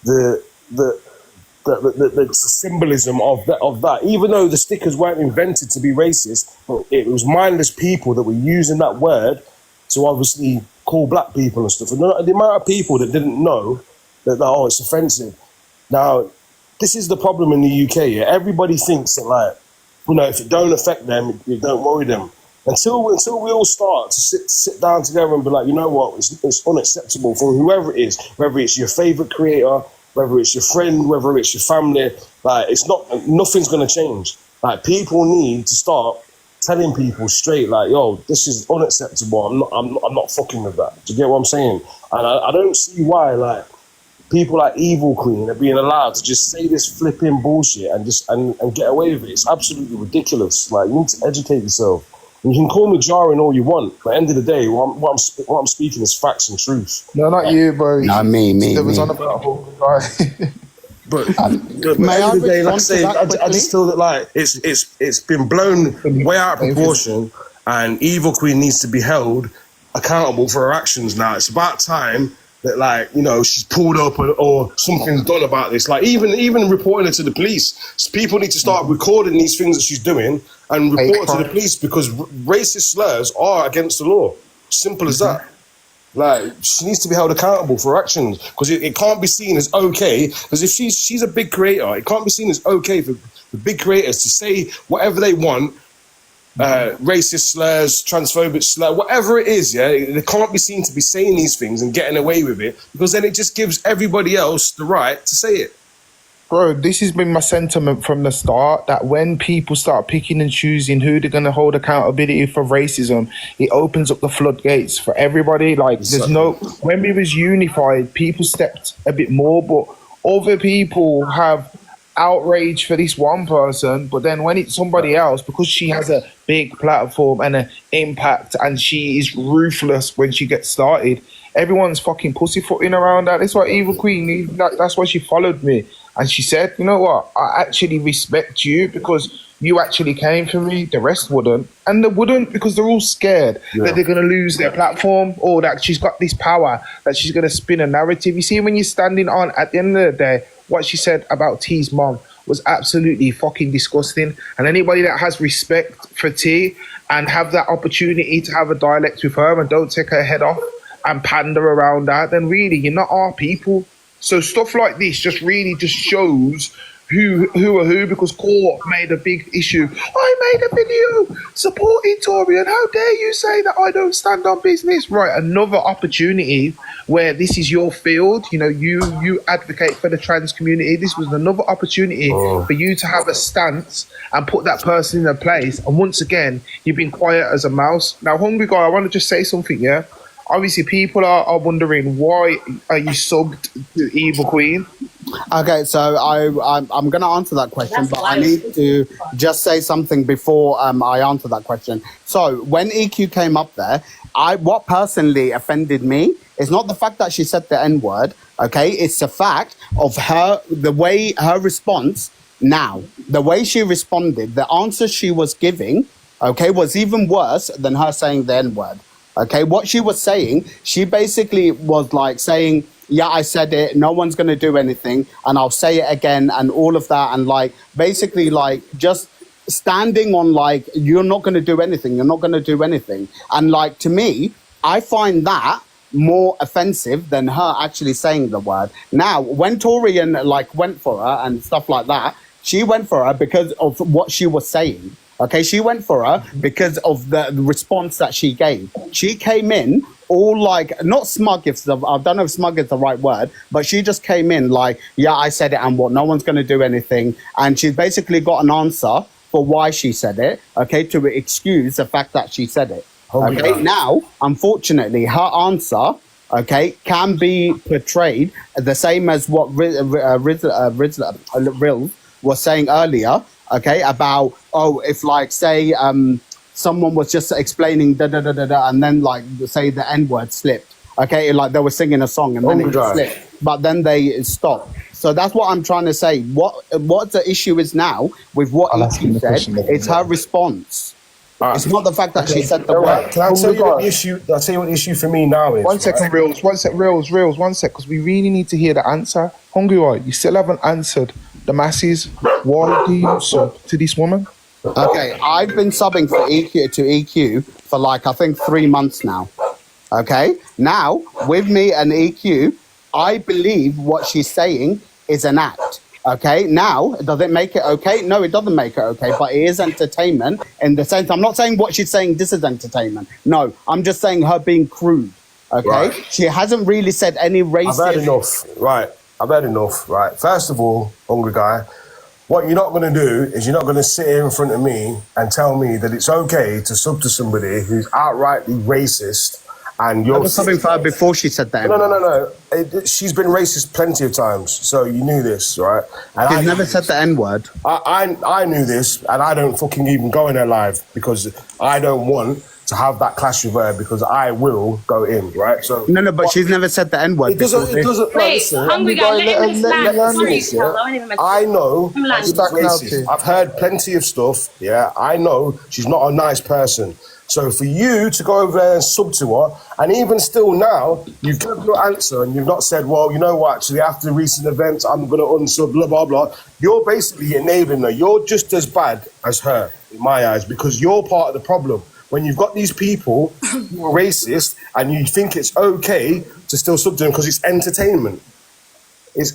the symbolism of that, even though the stickers weren't invented to be racist, but it was mindless people that were using that word to obviously call black people and stuff. And the amount of people that didn't know that, oh, it's offensive. Now, this is the problem in the UK. Yeah? Everybody thinks that, like, you know, if it don't affect them, it don't worry them. Until we all start to sit down together and be like, you know what, it's unacceptable for whoever it is, whether it's your favorite creator, whether it's your friend, whether it's your family, like, nothing's going to change. Like, people need to start telling people straight, like, yo, this is unacceptable. I'm not fucking with that. Do you get what I'm saying? And I don't see why, like, people like Evil Queen are being allowed to just say this flipping bullshit and get away with it. It's absolutely ridiculous. Like, you need to educate yourself. And you can call me jarring all you want, but at the end of the day, what I'm speaking is facts and truth. No, not you, bro. No, me. There was on about a whole guy. But at the end of the day, like I say, I just feel that, like, it's been blown way out of proportion, and Evil Queen needs to be held accountable for her actions now. It's about time that, like, you know, she's pulled up or something's done about this. Like, even reporting it to the police. So people need to start recording these things that she's doing and report it to the police, because racist slurs are against the law. Simple as that. Like, she needs to be held accountable for her actions, because it can't be seen as okay. Because if she's a big creator, it can't be seen as okay for big creators to say whatever they want, racist slurs, transphobic slur, whatever it is. Yeah, they can't be seen to be saying these things and getting away with it, because then it just gives everybody else the right to say it. Bro, this has been my sentiment from the start, that when people start picking and choosing who they're going to hold accountability for racism, it opens up the floodgates for everybody. Like, there's no... When we was unified, people stepped a bit more, but other people have outrage for this one person, but then when it's somebody else, because she has a big platform and an impact and she is ruthless when she gets started, everyone's fucking pussyfooting around that. That's why Evil Queen, that's why she followed me. And she said, you know what, I actually respect you because you actually came for me, the rest wouldn't. And they wouldn't, because they're all scared that they're going to lose their platform, or that she's got this power, that she's going to spin a narrative. You see, when you're standing on, at the end of the day, what she said about T's mom was absolutely fucking disgusting. And anybody that has respect for T and have that opportunity to have a dialect with her and don't take her head off and pander around that, then really, you're not our people. So stuff like this just really just shows who are who, because Court made a big issue. I made a video supporting Tory, and how dare you say that I don't stand on business? Right, another opportunity where this is your field. You know, you advocate for the trans community. This was another opportunity for you to have a stance and put that person in a place. And once again, you've been quiet as a mouse. Now, Hungry Guy, I want to just say something, yeah? Obviously, people are wondering, why are you subbed to Evil Queen? Okay, so I'm going to answer that question, but I need to just say something before I answer that question. So when EQ came up there, what personally offended me is not the fact that she said the N-word, okay? It's the fact of the way her response now, the way she responded, the answer she was giving, okay, was even worse than her saying the N-word. Okay, what she was saying, she basically was like saying, yeah, I said it, no one's going to do anything, and I'll say it again, and all of that, and like, basically like just standing on like, you're not going to do anything, you're not going to do anything. And like, to me, I find that more offensive than her actually saying the word. Now, when Torian like went for her and stuff like that, she went for her because of what she was saying. Okay, she went for her because of the response that she gave. She came in all like, not smug, I don't know if smug is the right word, but she just came in like, yeah, I said it, and what, no one's going to do anything. And she's basically got an answer for why she said it, okay, to excuse the fact that she said it. Okay, now, unfortunately, her answer, okay, can be portrayed the same as what Riz was saying earlier, okay, about, oh, if like, say, someone was just explaining da-da-da-da-da, and then like, say the N-word slipped, okay, like they were singing a song and then it slipped, but then they stopped. So that's what I'm trying to say. What the issue is now with what he said, it's her response. It's not the fact that she said the All word. right. Can I tell you what the issue? I'll tell you what the issue for me now is. One second, Reels. One sec, Reels. One sec, because we really need to hear the answer. Hungry Boy, you still haven't answered the masses. Why do you sub to this woman? Okay, I've been subbing for EQ for like, I think 3 months now. Okay, now with me and EQ, I believe what she's saying is an act. Okay, now, does it make it okay? No, it doesn't make it okay, but it is entertainment in the sense, I'm not saying what she's saying, this is entertainment. No, I'm just saying her being crude. Okay, right. She hasn't really said any racist. I've had enough, right? I've had enough, right? First of all, Hungry Guy, what you're not going to do is you're not going to sit here in front of me and tell me that it's okay to sub to somebody who's outrightly racist. And you're subbing for her before she said that. No. She's been racist plenty of times, so you knew this, right? And she's never said the N-word. I knew this, and I don't fucking even go in her live because I don't want to have that clash with her because I will go in, right? So no, but she's never said the N-word. It doesn't. Wait, Hungry Guy, let him land. I know she's racist. I've heard plenty of stuff. Yeah, I know she's not a nice person. So for you to go over there and sub to her, and even still now, you've given your answer and you've not said, well, you know what, actually, after recent events, I'm going to unsub, blah, blah, blah. You're basically enabling her. You're just as bad as her, in my eyes, because you're part of the problem. When you've got these people who are racist and you think it's okay to still sub to them because it's entertainment. It's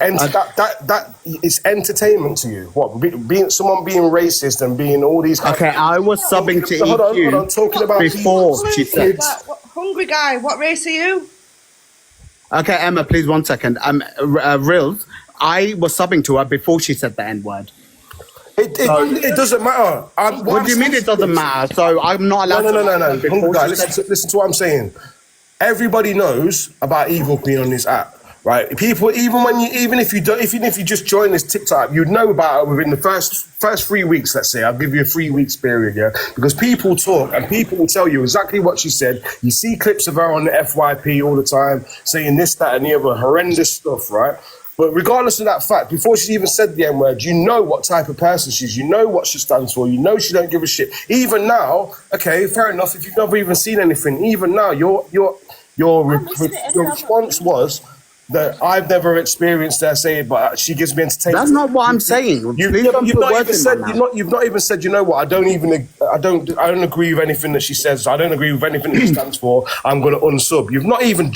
it's entertainment to you. What, being someone being racist and being all these. Okay, I was subbing to EQ. Hold on, talking about before she said. Hungry Guy, what race are you? Okay, Emma, please 1 second. Rills, I was subbing to her before she said the N-word. It doesn't matter. What do you mean it doesn't matter? So I'm not allowed No. Hungry Guy, listen to what I'm saying. Everybody knows about Evil Queen on this app. Right, people. Even if you just join this TikTok, you'd know about it within the first 3 weeks. Let's say I'll give you a 3 weeks period, yeah, because people talk and people will tell you exactly what she said. You see clips of her on the FYP all the time saying this, that, and the other horrendous stuff, right? But regardless of that fact, before she even said the N-word, you know what type of person she is. You know what she stands for. You know she don't give a shit. Even now, okay, fair enough. If you've never even seen anything, even now, your response was that I've never experienced her say it, but she gives me entertainment. That's not what I'm saying. You've not even said, you know what, I don't agree with anything that she says. I don't agree with anything that she stands for. I'm going to unsub. You've not even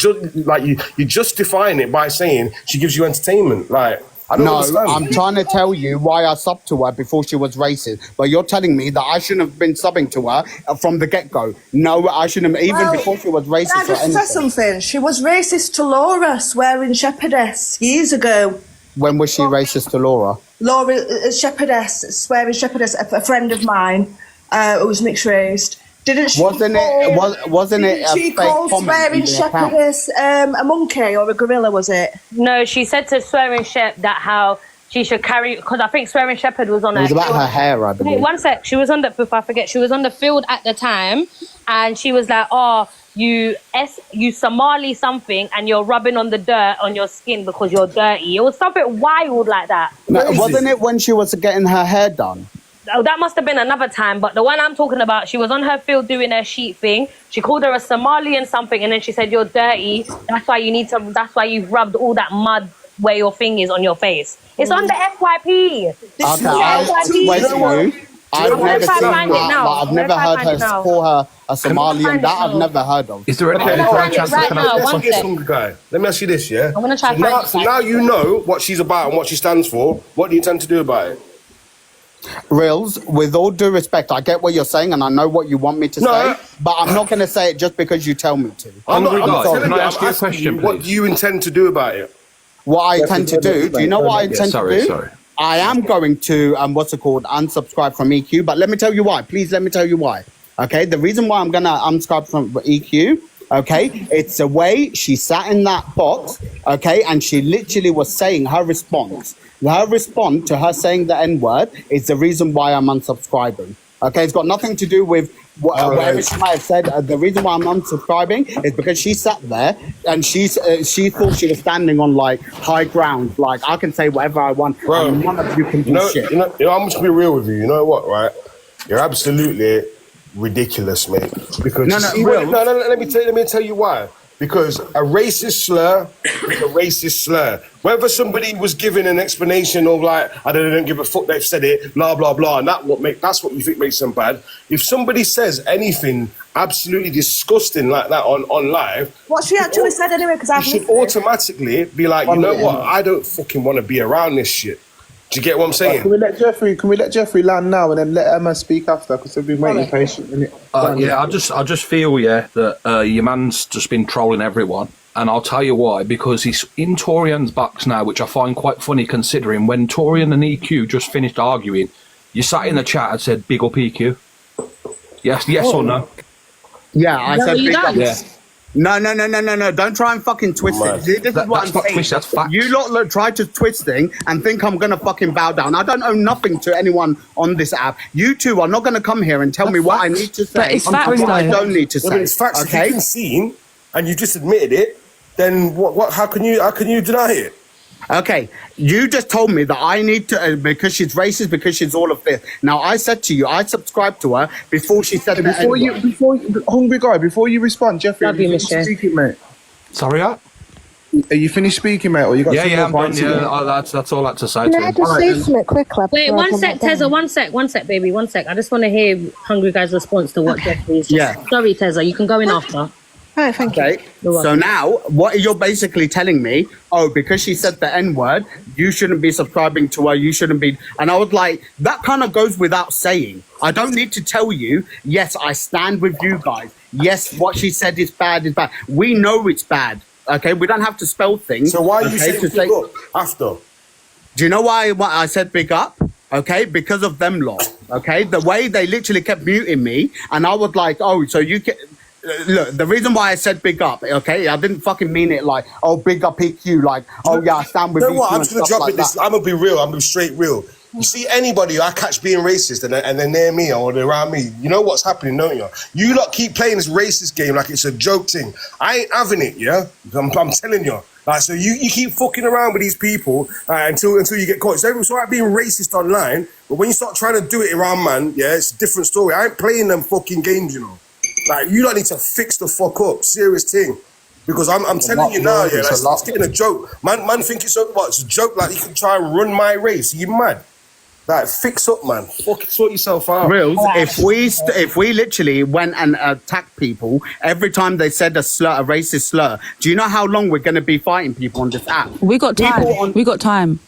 you're justifying it by saying she gives you entertainment. Like, I don't understand. I'm trying to tell you why I subbed to her before she was racist, but you're telling me that I shouldn't have been subbing to her from the get-go. No, I shouldn't have, even before she was racist. Can I just say something? She was racist to Laura, swearing shepherdess, years ago. When was she racist to Laura? Laura, shepherdess, swearing shepherdess, a friend of mine who was mixed-race. Didn't she? Wasn't it? She called swearing shepherdess a monkey or a gorilla? Was it? No, she said to swearing shep that how she should carry, because I think swearing shepherd was on. It was about her hair, I believe. Wait, 1 sec. She was on the. Before I forget, she was on the field at the time, and she was like, "Oh, you Somali something, and you're rubbing on the dirt on your skin because you're dirty." It was something wild like that. No, wasn't it when she was getting her hair done? Oh, that must have been another time, but the one I'm talking about, she was on her field doing her sheet thing. She called her a Somalian something, and then she said, "You're dirty. That's why you've rubbed all that mud where your thing is on your face." It's on the FYP. I've never heard her call her a Somalian. That I've never heard of. Is there any chance I can ask Let me ask you this, yeah? I'm gonna try. So now you know what she's about and what she stands for. What do you intend to do about it? Rills, with all due respect, I get what you're saying and I know what you want me to say, but I'm not going to say it just because you tell me to. Can I ask you a question, please? What do you intend to do about it? What I intend to do? Do you know what I intend to do? I am going to, unsubscribe from EQ, but let me tell you why. Please let me tell you why. Okay, the reason why I'm going to unsubscribe from EQ, okay, it's the way she sat in that box, okay, and she literally was saying her response. Her response to her saying the N-word is the reason why I'm unsubscribing. Okay, it's got nothing to do with whatever she might have said. The reason why I'm unsubscribing is because she sat there and she thought she was standing on like high ground. Like, I can say whatever I want, bro. And none of you can do shit. I'm just gonna be real with you. You know what, right? You're absolutely ridiculous, mate. Because No, let me tell you why. Because a racist slur is a racist slur. Whether somebody was giving an explanation of like, I don't give a fuck, they've said it, blah blah blah, and that's what you think makes them bad. If somebody says anything absolutely disgusting like that on live, what she actually said anyway? Because I should automatically be like, you know what? I don't fucking want to be around this shit. Do you get what I'm saying? Can we let Jeffrey land now and then let Emma speak after? Because they've been waiting patiently. Yeah, I just feel that your man's just been trolling everyone, and I'll tell you why. Because he's in Torian's backs now, which I find quite funny considering when Torian and EQ just finished arguing, you sat in the chat and said big up EQ. Yes or no? Yeah, I said big up. Yeah. No. Don't try and fucking twist it. This is what I'm saying. Twist, that's fact. You lot try to twist thing and think I'm going to fucking bow down. I don't owe nothing to anyone on this app. You two are not going to come here and tell me what I need to say. But it's facts, what I don't need to say. But it's facts. Okay? If you can see and you just admitted it, then what? How can you deny it? Okay, you just told me that I need to, because she's racist, because she's all of this. Now, I said to you, I subscribed to her before she said that. Hungry guy, before you respond, Jeffrey, are you finished speaking, mate? Sorry, Are you finished speaking, mate? Or you got I'm done. Yeah, that's all I had to say. Can I just say something quickly? Wait, one sec, Tezza, one sec, baby, one sec. I just want to hear Hungry Guy's response to what Jeffrey's just... Sorry, Tezza, you can go in after. Oh, thank you. So now, what you're basically telling me, because she said the N-word, you shouldn't be subscribing to her, you shouldn't be... And I was like, that kind of goes without saying. I don't need to tell you, yes, I stand with you guys. Yes, what she said is bad. We know it's bad, okay? We don't have to spell things. So why are you saying big up after? Do you know why I said big up? Okay, because of them lot, okay? The way they literally kept muting me, and I was like, so you can... Look, the reason why I said big up, okay, I didn't fucking mean it like, big up EQ, like, I stand with EQ. You know what, I'm just going to drop it this, I'm going to be real, I'm going to be straight real. You see anybody I catch being racist and they're near me or they're around me, you know what's happening, don't you? You lot keep playing this racist game like it's a joke thing. I ain't having it, yeah? I'm telling you. Like, so you keep fucking around with these people until you get caught. It's all right being racist online, but when you start trying to do it around, man, yeah, it's a different story. I ain't playing them fucking games, you know. Like, you don't need to fix the fuck up. Serious thing. Because I'm telling you now, yeah, like, it's getting a joke. Man think it's a joke, like you can try and run my race. Are you mad? Like, fix up, man. Fucking sort yourself out. Real, if we literally went and attacked people every time they said a racist slur, do you know how long we're going to be fighting people on this app? We got time. We got time.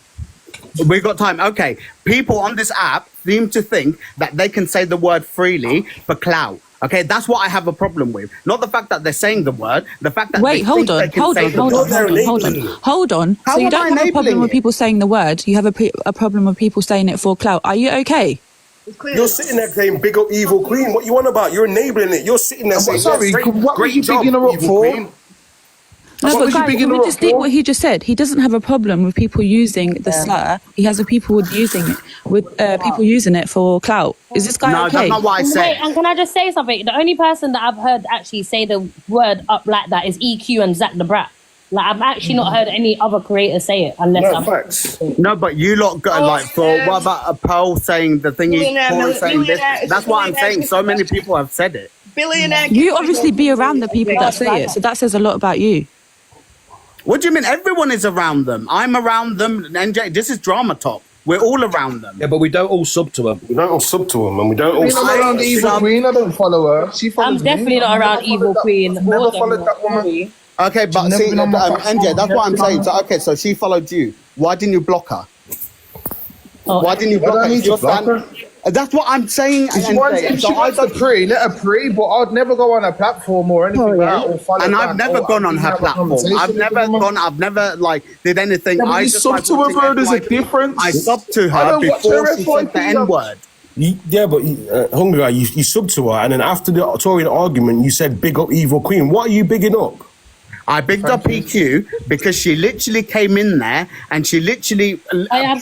We got time. Okay. People on this app seem to think that they can say the word freely for clout. Okay, that's what I have a problem with. Not the fact that they're saying the word, the fact that hold on. How so you am I don't have a problem enabling with people saying the word. You have a problem with people saying it for clout. Are you okay? You're sitting there saying big up evil queen. What you want about? You're enabling it. You're sitting there saying, sorry, what were you bigging her up for? Queen. No, but guys, can we just think what he just said? He doesn't have a problem with people using the slur. He has a people with people using it for clout. Is this guy okay? That's not what I said. Wait, and can I just say something? The only person that I've heard actually say the word up like that is EQ and Zach the Brat. Like, I've actually not heard any other creator say it unless facts. No, but you lot got what about a Pearl saying the thing he's saying this? That's what I'm saying. So many people have said it. Billionaire. You obviously be around the people that say it, so that says a lot about you. What do you mean? Everyone is around them. I'm around them. NJ, this is drama talk. We're all around them. Yeah, but we don't all sub to them. We don't all sub to them, and we don't all. I'm around Evil Queen. I don't follow her. She follows me. I'm definitely not around Evil Queen. Never followed that woman. Okay, but see, NJ, that's what I'm saying. So, okay, so she followed you. Why didn't you block her? Why didn't you block her? That's what I'm saying. If she wants to pray, let her pray, but I'd never go on a platform or anything like that. Or follow and I've never gone on her platform. I've never did anything. I just sub to her. There's a difference. I subbed to her before she said the N-word. Yeah, but Hungry Guy, you subbed to her, and then after the Torian argument, you said big up Evil Queen. What are you bigging up? I bigged up EQ because she literally came in there and she literally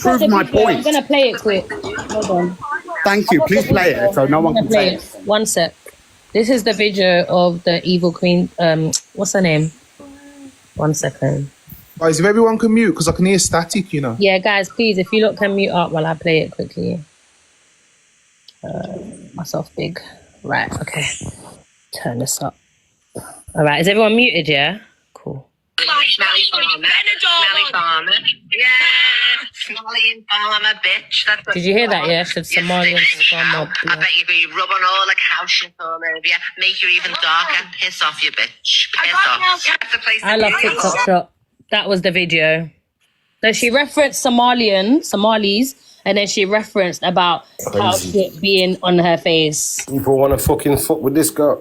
proved my point. I'm going to play it quick. Hold on. Thank you. Please play it so no one can play it. 1 sec. This is the video of the Evil Queen. What's her name? 1 second. Guys, if everyone can mute, because I can hear static, you know. Yeah, guys, please, if you lot can mute up while I play it quickly. Myself big. Right, okay. Turn this up. All right, is everyone muted, yeah? Cool. Smelly farmer. Yeah. Smelly farmer, bitch. That's what Did you hear that, yeah? Said Somalian farmer. I bet you be rubbing all the cow shit all over you. Make you even darker. Piss off, you bitch. Piss off. That's the place I love TikTok Shop. That was the video. So she referenced Somalis, and then she referenced about cow shit being on her face. People want to fucking fuck with this girl.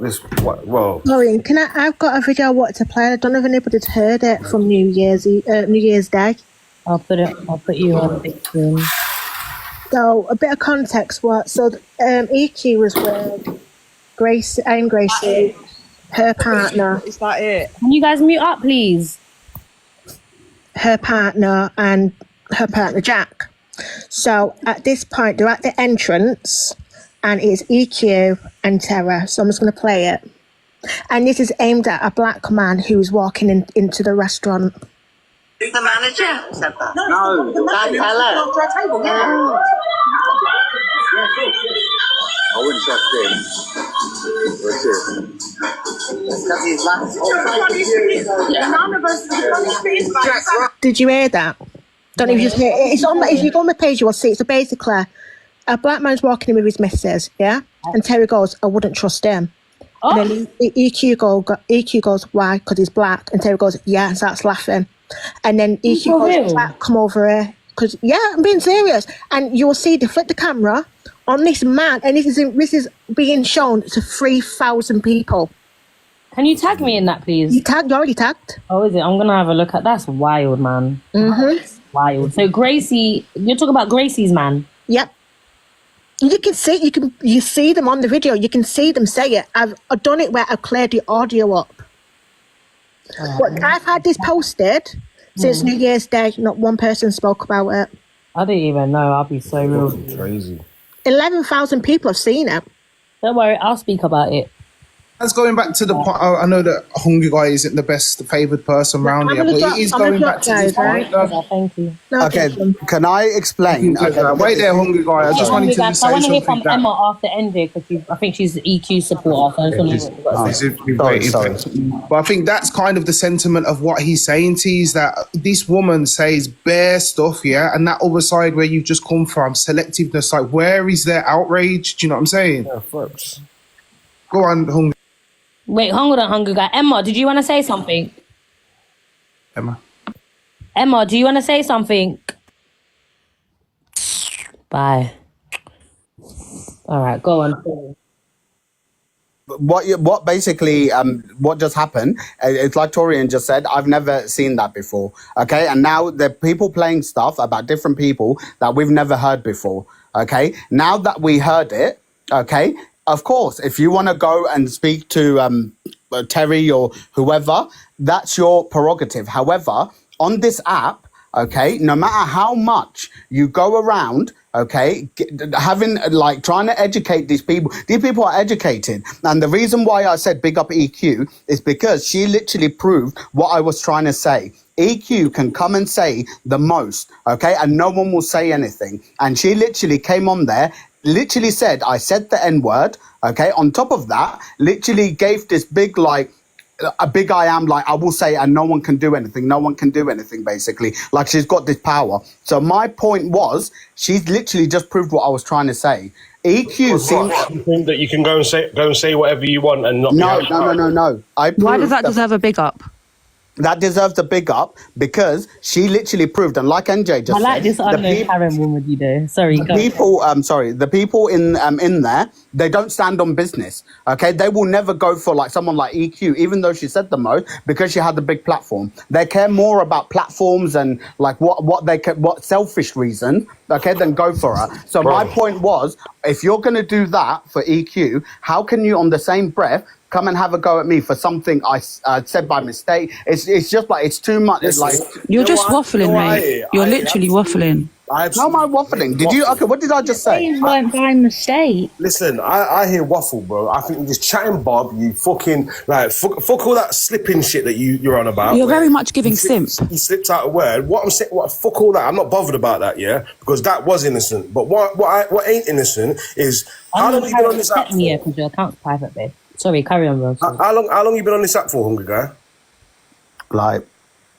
Well. Maureen, I've got a video I wanted to play. I don't know if anybody's heard it from New Year's Day. I'll put you on the big screen. So a bit of context. EQ was with Gracie, her partner. Is that it? Can you guys mute up, please? Her partner and her partner Jack. So at this point, they're at the entrance, and it's EQ and Terra. So I'm just going to play it. And this is aimed at a black man who's walking into the restaurant. The manager said that. No. That fella. After our table, yeah. I wouldn't trust him. Because he's Did you hear that? Don't know if you hear it. It's on. If you go on the page, you will see it. So basically, a black man's walking in with his missus, yeah, and Terry goes, "I wouldn't trust him." Oh. And then EQ goes, "Why? Because he's black." And Terry goes, "Yeah," and starts laughing. And then EQ goes, "Jack, come over here." Because I'm being serious. And you will see they flip the camera on this man, and this is being shown to 3,000 people. Can you tag me in that, please? You already tagged. Oh, is it? I'm gonna have a look at. That's wild, man. Mm-hmm. That's wild. So Gracie, you're talking about Gracie's man. Yep. You can see you see them on the video. You can see them say it. I've done it where I've cleared the audio up. But I've had this posted since New Year's Day. Not one person spoke about it. I didn't even know. I'll be so real. Crazy. 11,000 people have seen it. Don't worry, I'll speak about it. That's going back to the point. I know that Hungry Guy isn't the best favoured person around here, but it is going back to this point. Thank you. Okay, can I explain? Wait there, Hungry Guy. I just wanted to say I want to hear something. from Emma after NJ because I think she's the EQ supporter. But I think that's kind of the sentiment of what he's saying to you, is that this woman says bare stuff, yeah, and that other side where you've just come from, selectiveness, like where is their outrage? Do you know what I'm saying? Yeah, folks. Go on, Hungry. Wait, hold on, Hungry Guy. Emma, did you want to say something? Emma, do you want to say something? Bye. All right, go on. What basically what just happened, it's like Torian just said, I've never seen that before, okay? And now there are people playing stuff about different people that we've never heard before, okay? Now that we heard it, okay, of course, if you want to go and speak to Terry or whoever, that's your prerogative. However, on this app, okay, no matter how much you go around, okay, having like trying to educate these people are educated. And the reason why I said big up EQ is because she literally proved what I was trying to say. EQ can come and say the most, okay, and no one will say anything. And she literally came on there, literally said, I said the N-word, okay? On top of that, literally gave this big, like, a big I am, like, I will say, and no one can do anything. No one can do anything, basically. Like, she's got this power. So my point was, she's literally just proved what I was trying to say. EQ seems... You think that you can go and say whatever you want and not... No. Why does that deserve a big up? That deserves a big up because she literally proved, and like NJ just said, I like this unknown Karen woman, you know. Sorry, the people in there, they don't stand on business. Okay, they will never go for like someone like EQ, even though she said the most, because she had the big platform. They care more about platforms and like what selfish reason, okay, than go for her. So my point was, if you're gonna do that for EQ, how can you on the same breath come and have a go at me for something I said by mistake? It's just like, it's too much. It's like, you're just waffling, mate. You're literally waffling. How am I waffling? Did you? Okay, what did I just say? These weren't by mistake. Listen, I hear waffle, bro. I think you're just chatting Bob. You fucking like fuck all that slipping shit that you're on about. You're very much giving simp. You slipped out a word. What I'm saying, fuck all that. I'm not bothered about that, yeah, because that was innocent. But what ain't innocent is how long you been on this app for? Yeah, because your account's private, babe. Sorry, carry on, bro. How long you been on this app for, Hungry Guy? Like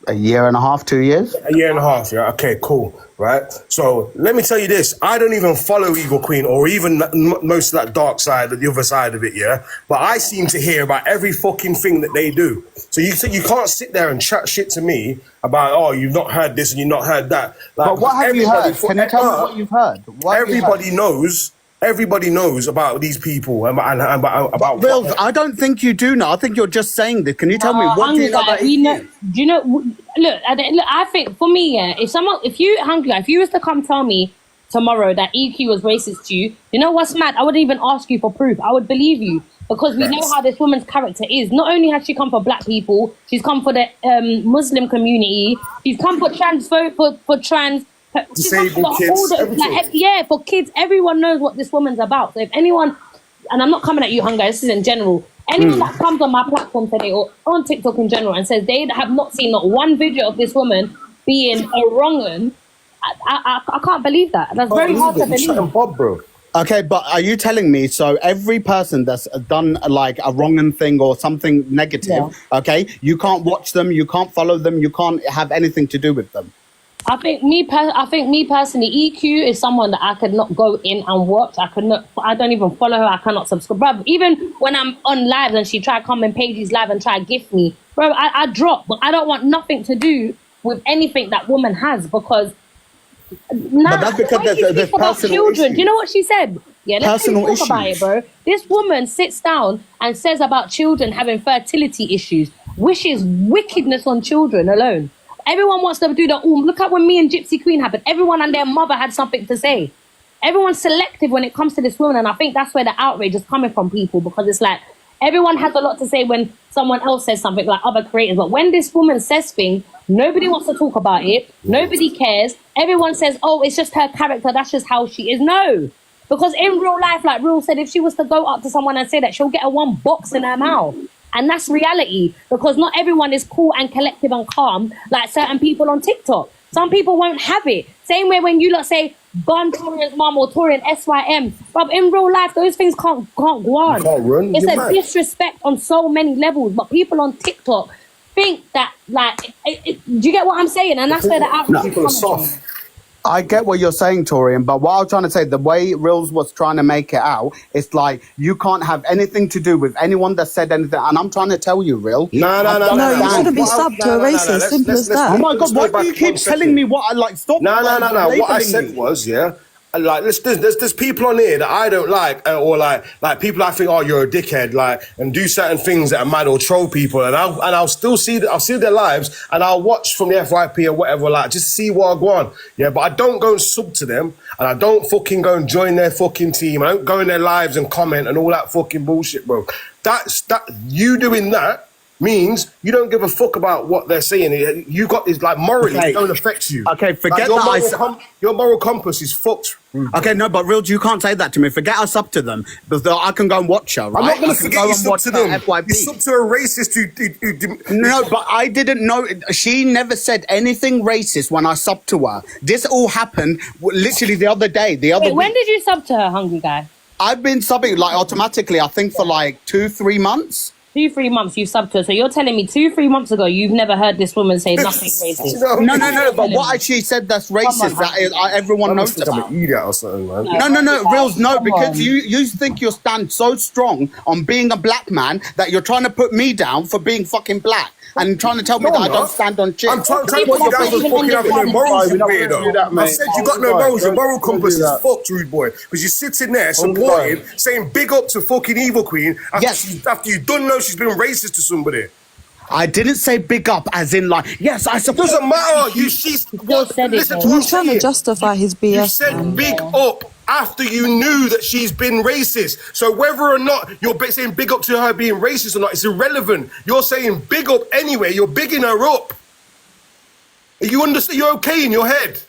a year and a half, 2 years. A year and a half, yeah. Okay, cool. Right. So let me tell you this: I don't even follow Eagle Queen or even most of that dark side, the other side of it, yeah. But I seem to hear about every fucking thing that they do. So you can't sit there and chat shit to me about, oh, you've not heard this and you've not heard that. Like, but what have you heard? Can you tell me what you've heard? Everybody knows. Everybody knows about these people and about. Real, I don't think you do know. I think you're just saying this. Can you tell me what do you know about EQ? Do you know? Look, I think for me, yeah. If you was to come tell me tomorrow that EQ was racist to you, you know what's mad? I wouldn't even ask you for proof. I would believe you because we know how this woman's character is. Not only has she come for black people, she's come for the Muslim community. She's come for for trans. Disabled kids, for kids, everyone knows what this woman's about. So if anyone, and I'm not coming at you, Hunger, this is in general, anyone that comes on my platform today or on TikTok in general and says they have not seen not one video of this woman being a wrong one, I can't believe that. That's very hard to believe. Bob, bro. Okay, but are you telling me, so every person that's done like a wrong thing or something negative, okay, you can't watch them, you can't follow them, you can't have anything to do with them? I think me personally, EQ is someone that I could not go in and watch. I don't even follow her. I cannot subscribe. Bro, even when I'm on live and she try to come in Paige's live and try to gift me, bro, I drop. But I don't want nothing to do with anything that woman has because. But that's because there's personal children. issues. Do you know what she said? Yeah, let's talk about it, bro. This woman sits down and says about children having fertility issues, wishes wickedness on children alone. Everyone wants to do the, look at when me and Gypsy Queen happened. Everyone and their mother had something to say. Everyone's selective when it comes to this woman. And I think that's where the outrage is coming from people. Because it's like, everyone has a lot to say when someone else says something, like other creators. But when this woman says things, nobody wants to talk about it. Nobody cares. Everyone says, oh, it's just her character. That's just how she is. No. Because in real life, like Rule said, if she was to go up to someone and say that, she'll get a one box in her mouth. And that's reality, because not everyone is cool and collective and calm like certain people on TikTok. Some people won't have it. Same way when you lot say, "Gun Torian's mom" or Torian SYM. But in real life, those things can't go on. It's a disrespect on so many levels. But people on TikTok think that, like, do you get what I'm saying? And that's where the outrage is coming from. I get what you're saying, Torian, but what I was trying to say, the way Reels was trying to make it out, it's like you can't have anything to do with anyone that said anything. And I'm trying to tell you, Real. No, you shouldn't be subbed to a racist. Simple as that. Oh my God, why do you keep telling me what I like? Stop. No. What I said was, like, there's people on here that I don't like, or like people I think, oh, you're a dickhead, like, and do certain things that are mad or troll people, and I'll still see their lives, and I'll watch from the FYP or whatever, like, just see what I go on, but I don't go and sub to them, and I don't fucking go and join their fucking team. I don't go in their lives and comment and all that fucking bullshit, bro. That you doing that means you don't give a fuck about what they're saying. You got is like morally, it don't affect you. Okay, forget like, your moral compass is fucked. Okay, no, but Real, you can't say that to me. Forget I sub to them, because I can go and watch her, right? I'm not going to forget you sub to them. FYP. You sub to a racist who No, but I didn't know. She never said anything racist when I subbed to her. This all happened literally the other day. Wait, when did you sub to her, Hungry Guy? I've been subbing like automatically, I think, for like 2-3 months. 2-3 months you've subbed to her. So you're telling me 2-3 months ago you've never heard this woman say nothing racist? No. But what she said that's racist, everyone knows about. I'm an idiot or something, man. No, Reels, no, because you think you stand so strong on being a black man that you're trying to put me down for being fucking black. And trying to tell me that I don't stand on shit. I'm trying to put you down for fucking having no morals, you weirdo. I said you got no morals. Your moral compass is fucked, rude boy. Because you're sitting there supporting, saying big up to fucking Evil Queen after you don't know she's been racist to somebody. I didn't say big up as in like, yes, I suppose. Doesn't matter. She's trying to justify his BS. You said big up after you knew that she's been racist. So whether or not you're saying big up to her being racist or not, it's irrelevant. You're saying big up anyway. You're bigging her up. You understand? You're okay in your head.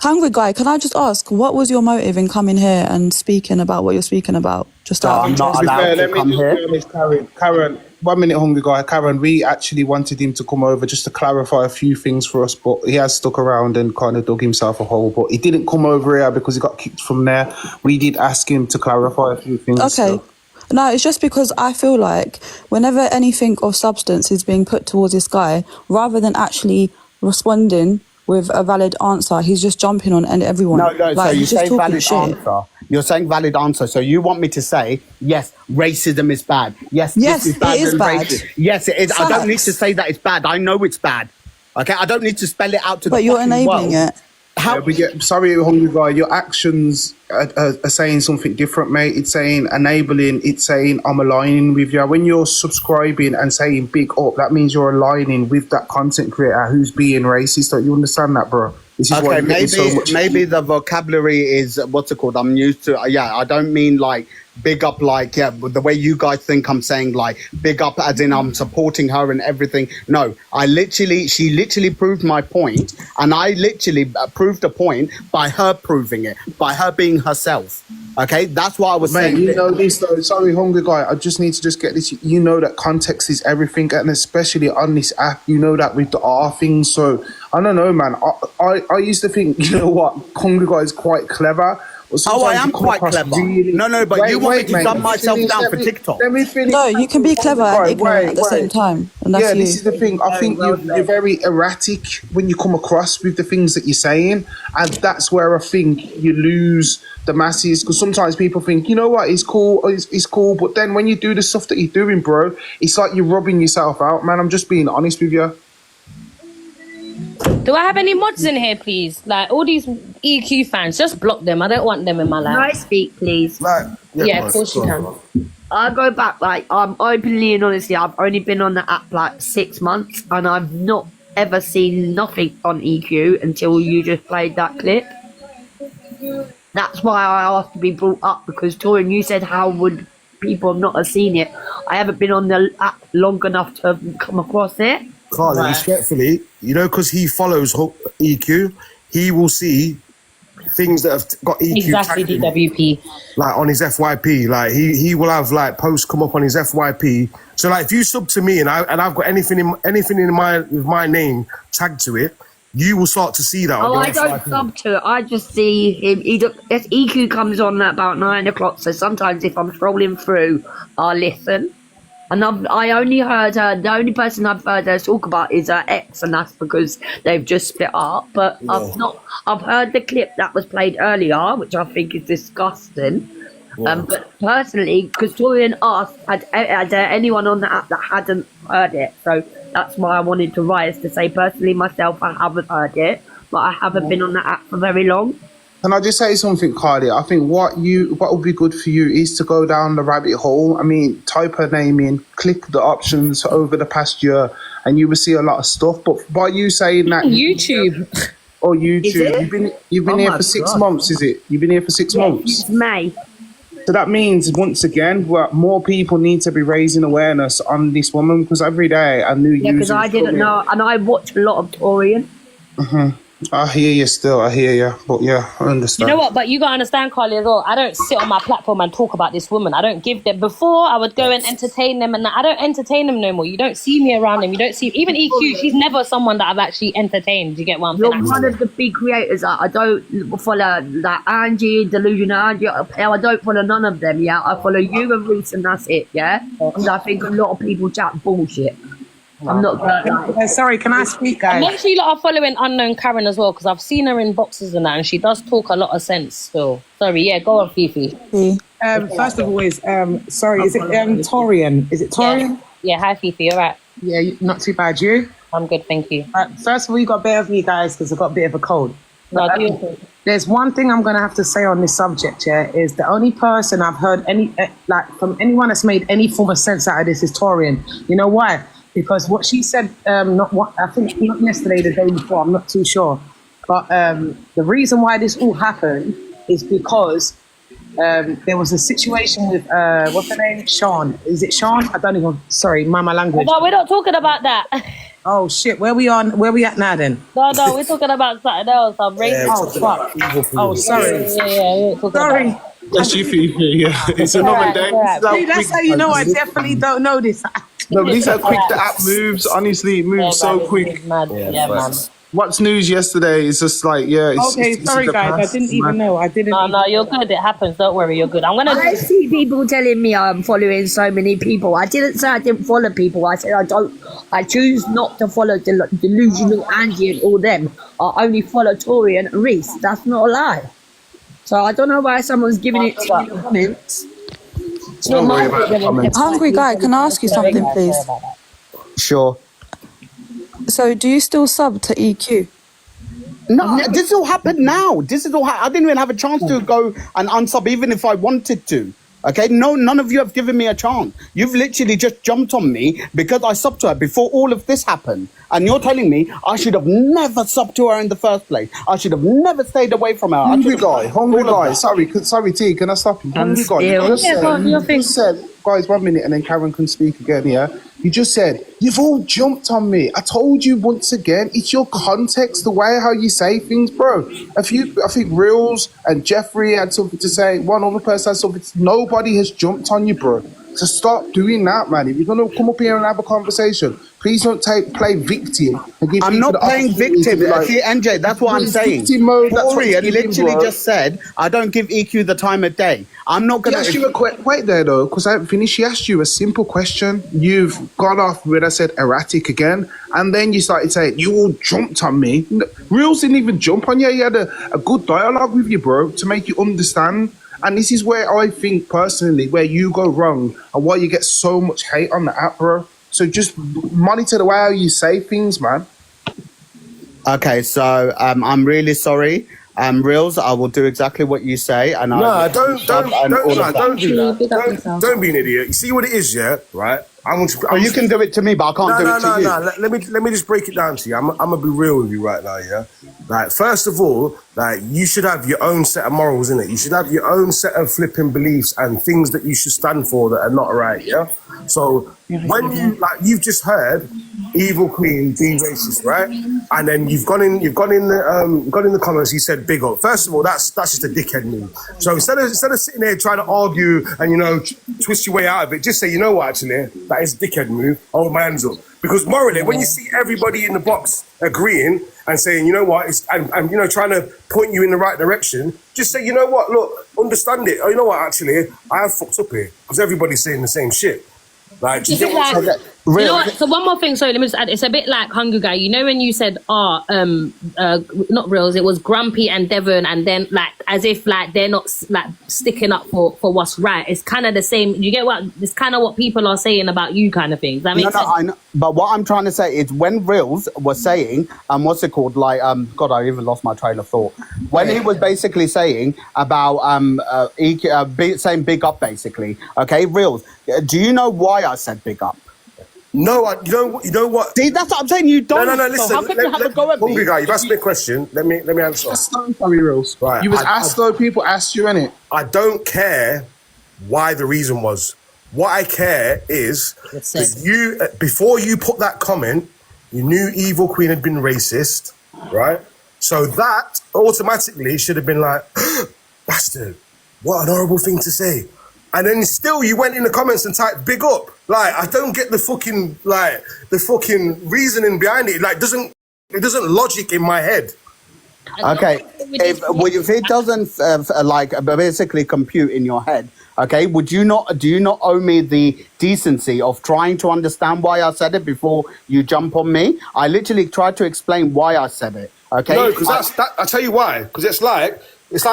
Hungry guy, can I just ask, what was your motive in coming here and speaking about what you're speaking about? Just out of interest. Let me just be honest, Karen. 1 minute, hungry guy. Karen, we actually wanted him to come over just to clarify a few things for us, but he has stuck around and kind of dug himself a hole. But he didn't come over here because he got kicked from there. We did ask him to clarify a few things. Okay. So. No, it's just because I feel like whenever anything of substance is being put towards this guy, rather than actually responding with a valid answer, he's just jumping on everyone. No, like, so you say valid shit. answer. You're saying valid answer. So you want me to say, yes, racism is bad. Yes, yes, this is bad. It is bad. Yes, it is. Facts. I don't need to say that it's bad. I know it's bad. Okay, I don't need to spell it out to the But you're fucking enabling world. it. Sorry, hungry guy. Your actions are saying something different, mate. It's saying enabling. It's saying I'm aligning with you. When you're subscribing and saying big up, that means you're aligning with that content creator who's being racist. Don't you understand that, bro? This is why Okay, you're getting so much. maybe the vocabulary is what's it called? I'm used to. Yeah, I don't mean like big up, like but the way you guys think I'm saying like big up, as in I'm supporting her and everything. No, she literally proved my point, and I literally proved the point by her proving it, by her being herself. Okay, that's what I was saying. You know this though. Sorry, hungry guy. I just need to just get this. You know that context is everything, and especially on this app, you know that with the R thing. So I don't know, man. I used to think, you know what, hungry guy is quite clever. Oh, I am quite clever. Really... No, but you want me to dumb myself down for TikTok? No, you can be clever and ignorant at the same time. And that's this is the thing. I think you're very erratic when you come across with the things that you're saying, and that's where I think you lose the masses. Because sometimes people think, you know what, it's cool, it's cool, but then when you do the stuff that you're doing, bro, it's like you're rubbing yourself out, man. I'm just being honest with you. Do I have any mods in here, please? Like, all these EQ fans, just block them. I don't want them in my life. Can I speak, please? Yeah, of course you can. I go back, like, openly and honestly, I've only been on the app, like, 6 months, and I've not ever seen nothing on EQ until you just played that clip. That's why I asked to be brought up, because, Torian, you said how would people not have seen it. I haven't been on the app long enough to have come across it. Carly, respectfully, you know, because he follows EQ, he will see things that have got EQ exactly DWP, like on his FYP. Like he will have like posts come up on his FYP. So like if you sub to me and I've got anything in my name tagged to it, you will start to see that. Oh, I don't sub to it. I just see him. EQ comes on at about 9 o'clock. So sometimes if I'm scrolling through, I'll listen. And I only heard her, the only person I've heard her talk about is her ex, and that's because they've just split up. But I've heard the clip that was played earlier, which I think is disgusting. But personally, because Torian asked, had there anyone on the app that hadn't heard it? So that's why I wanted to rise to say, personally, myself, I haven't heard it, but I haven't been on the app for very long. Can I just say something, Carly? I think what would be good for you is to go down the rabbit hole. I mean, type her name in, click the options over the past year, and you will see a lot of stuff. But by you saying that... YouTube. Oh, YouTube. You've been here for 6 months, is it? You've been here for 6 months? May. So that means, once again, more people need to be raising awareness on this woman, because every day a new user... Yeah, because I didn't know, and I watch a lot of Torian. I hear you still, I hear you, but yeah, I understand. You know what, but you gotta understand, Carly, as well, I don't sit on my platform and talk about this woman. I don't give them, before I would go and entertain them, and I don't entertain them no more. You don't see me around them, you don't see, even EQ, she's never someone that I've actually entertained. Do you get what I'm saying? You're one of the big creators that I don't follow, like Angie, Delusional Angie, I don't follow none of them, yeah? I follow you and Reese, and that's it, yeah? Because I think a lot of people chat bullshit. I'm not sorry, can I speak, guys? And make sure you lot are following Unknown Karen as well, because I've seen her in boxes and that, and she does talk a lot of sense still. Sorry, yeah, go on, Fifi. First of all, sorry, is it Torian? Is it Torian? Yeah, hi, Fifi, all right? Yeah, not too bad. You? I'm good, thank you. First of all, you got bear of me, guys, because I've got a bit of a cold. There's one thing I'm going to have to say on this subject, yeah, is the only person I've heard from anyone that's made any form of sense out of this is Torian. You know why? Because what she said, I think not yesterday, the day before, I'm not too sure. But the reason why this all happened is because there was a situation with, what's her name? Sean. Is it Sean? I don't even, sorry, my language. No, we're not talking about that. Oh shit, where we at now then? No, we're talking about something else. I'm racist. Oh fuck. Oh sorry. Sorry. That's you, Fifi. Yeah, it's another day. See, that's how you know I definitely don't know this. No, but these how quick the app moves. Honestly, it moves so quick. Yeah, man. What's news yesterday is just like, yeah. Okay, sorry guys, I didn't even know. I didn't. No, you're good. It happens. Don't worry, you're good. I see people telling me I'm following so many people. I didn't say I didn't follow people. I said I don't. I choose not to follow delusional Angie and all them. I only follow Tori and Reese. That's not a lie. So I don't know why someone's giving it to the comments. Don't worry about the comments. Hungry guy, can I ask you something, please? Sure. So, do you still sub to EQ? No, this all happened now. I didn't even have a chance to go and unsub, even if I wanted to. Okay, no, none of you have given me a chance. You've literally just jumped on me because I subbed to her before all of this happened. And you're telling me I should have never subbed to her in the first place. I should have never stayed away from her. Hungry guy. Sorry, T, can I stop you? Hungry guy. You just said, guys, 1 minute, and then Karen can speak again, yeah? You just said, you've all jumped on me. I told you once again, it's your context, the way how you say things, bro. I think Reels and Jeffrey had something to say. One other person had something. Nobody has jumped on you, bro. So stop doing that, man. If you're going to come up here and have a conversation, please don't play victim. And I'm not playing victim. Like, see, NJ, that's what I'm saying. Corey literally just said, I don't give EQ the time of day. I'm not going to... ask you a wait there, though, because I haven't finished. She asked you a simple question. You've gone off when I said erratic again, and then you started saying, you all jumped on me. Reels didn't even jump on you. He had a good dialogue with you, bro, to make you understand. And this is where I think, personally, where you go wrong and why you get so much hate on the app, bro. So just monitor the way how you say things, man. Okay, so I'm really sorry. Reels, I will do exactly what you say. And don't do that. Don't be an idiot. You see what it is, yeah? Right? You can do it to me, but I can't do it to you. No. Let me just break it down to you. I'm gonna be real with you right now, yeah. Like, first of all, like, you should have your own set of morals, innit? You should have your own set of flipping beliefs and things that you should stand for that are not right, yeah. So when you've just heard Evil Queen being racist, right? And then you've gone in the comments. You said big up. First of all, that's just a dickhead move. So instead of sitting there trying to argue and twist your way out of it, just say, you know what, actually, that is a dickhead move. Hold my hands up. Because morally, when you see everybody in the box agreeing and saying, you know what, and trying to point you in the right direction, just say, you know what, look, understand it. Oh, you know what, actually, I have fucked up here because everybody's saying the same shit. Like, do you get what I'm saying? You know what? So one more thing, sorry, let me just add. It's a bit like Hunger Guy. You know when you said, not Reels, it was Grumpy and Devon, and then like as if like they're not like sticking up for what's right. It's kind of the same. You get what? It's kind of what people are saying about you, kind of thing. Does that make sense? I know. But what I'm trying to say is when Reels was saying, what's it called? Like, God, I even lost my train of thought. When he was basically saying about saying big up, basically. Okay, Reels. Do you know why I said big up? No, you know what? See, that's what I'm saying. You don't. No. Listen. So how can you have a go at me? Hungry guy, you've asked me a question. Let me answer. Sorry, Reels. Right. You was asked though. People asked you, innit? I don't care why the reason was. What I care is that you, before you put that comment, you knew Evil Queen had been racist, right? So that automatically should have been like, bastard, what an horrible thing to say. And then still you went in the comments and typed big up. Like, I don't get the fucking reasoning behind it. Like, it doesn't logic in my head. Okay, if it doesn't basically compute in your head, okay, do you not owe me the decency of trying to understand why I said it before you jump on me? I literally tried to explain why I said it. Okay, no, because I'll tell you why. Because it's like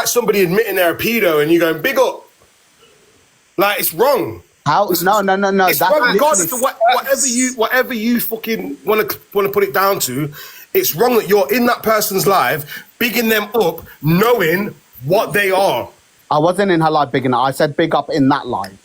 somebody admitting they're a pedo and you going big up. Like, it's wrong. How? No. It's wrong regardless of whatever you fucking want to put it down to. It's wrong that you're in that person's life, bigging them up, knowing what they are. I wasn't in her life bigging up. I said big up in that life.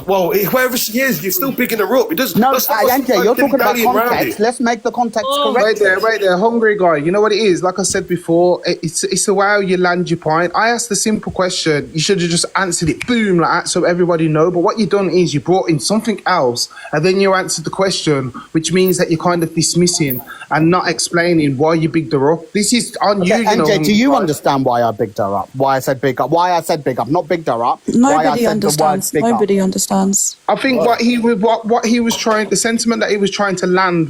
Well, wherever she is, you're still picking her up. It doesn't. No, Anjay, you're talking about context. Let's make the context correct. Wait there, hungry guy. You know what it is? Like I said before, it's the way how you land your point. I asked a simple question. You should have just answered it, boom, like that, so everybody know. But what you done is you brought in something else, and then you answered the question, which means that you're kind of dismissing and not explaining why you bigged her up. This is on you. Anjay, do you understand why I bigged her up? Why I said big up? Why I said big up? Not bigged her up. Nobody understands. Nobody understands. I think what he was trying, the sentiment that he was trying to land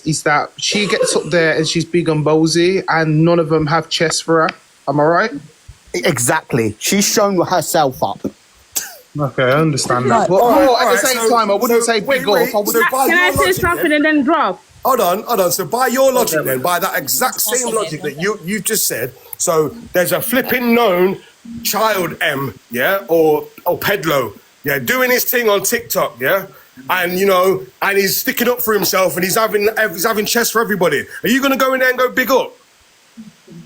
is that she gets up there and she's big and ballsy, and none of them have chests for her. Am I right? Exactly. She's shown herself up. Okay, I understand that. But at the same time, I wouldn't say big up. Can I say something and then drop? Hold on. So by your logic then, by that exact same logic that you just said, so there's a flipping known child M, yeah, or pedlo, yeah, doing his thing on TikTok, yeah, and and he's sticking up for himself and he's having chest for everybody. Are you gonna go in there and go big up?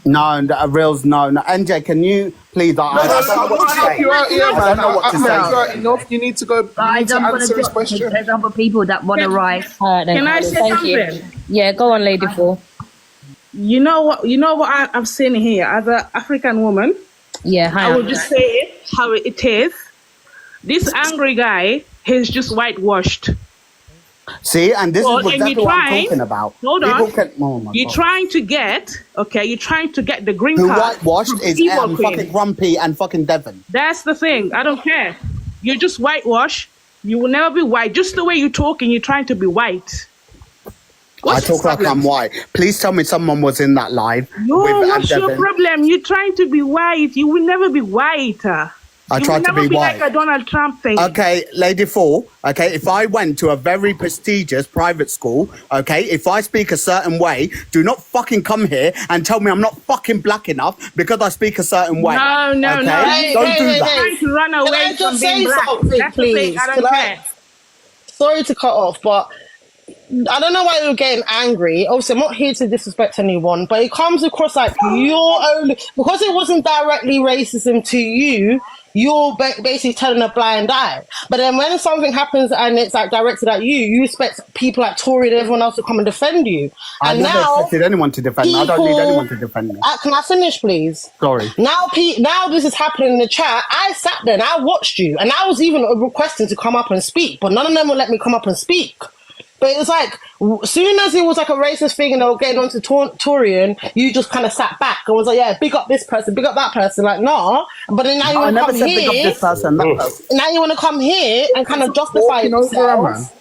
No, Reels, no. NJ, can you please? I don't know what to say. I don't know what to say. Enough. You need to go. I don't want to drop because there's other people that want to rise. Can I say something? Yeah, go on, Lady Four. You know what I'm saying here as an African woman. Yeah, I will just say it how it is. This angry guy, he's just whitewashed. See, and this is exactly what I'm talking about. Hold on. You're trying to get the green card. Who whitewashed is fucking Grumpy and fucking Devon. That's the thing. I don't care. You're just whitewashed. You will never be white. Just the way you're talking, you're trying to be white. I talk like I'm white. Please tell me someone was in that live. No, what's your problem? You're trying to be white. You will never be white. I tried to be white. Like a Donald Trump thing. Okay, Lady Four. Okay, if I went to a very prestigious private school, okay, if I speak a certain way, do not fucking come here and tell me I'm not fucking black enough because I speak a certain way. No. Don't do that. Trying to run away Can I just from being say black. something, That's please? the thing. I don't care. Sorry to cut off, but I don't know why you're getting angry. Obviously, I'm not here to disrespect anyone, but it comes across like you're only because it wasn't directly racism to you. You're basically telling a blind eye. But then when something happens and it's like directed at you, you expect people like Tory and everyone else to come and defend you. I never expected anyone to defend me. I don't need anyone to defend me. Can I finish, please? Sorry. Now this is happening in the chat. I sat there and I watched you, and I was even requesting to come up and speak, but none of them will let me come up and speak. But it was like, as soon as it was like a racist thing and they were getting onto Torian, you just kind of sat back and was like, yeah, big up this person, big up that person. Like, nah. But then now you want to come here. Big up this person, that person. Now you want to come here and kind of justify yourself.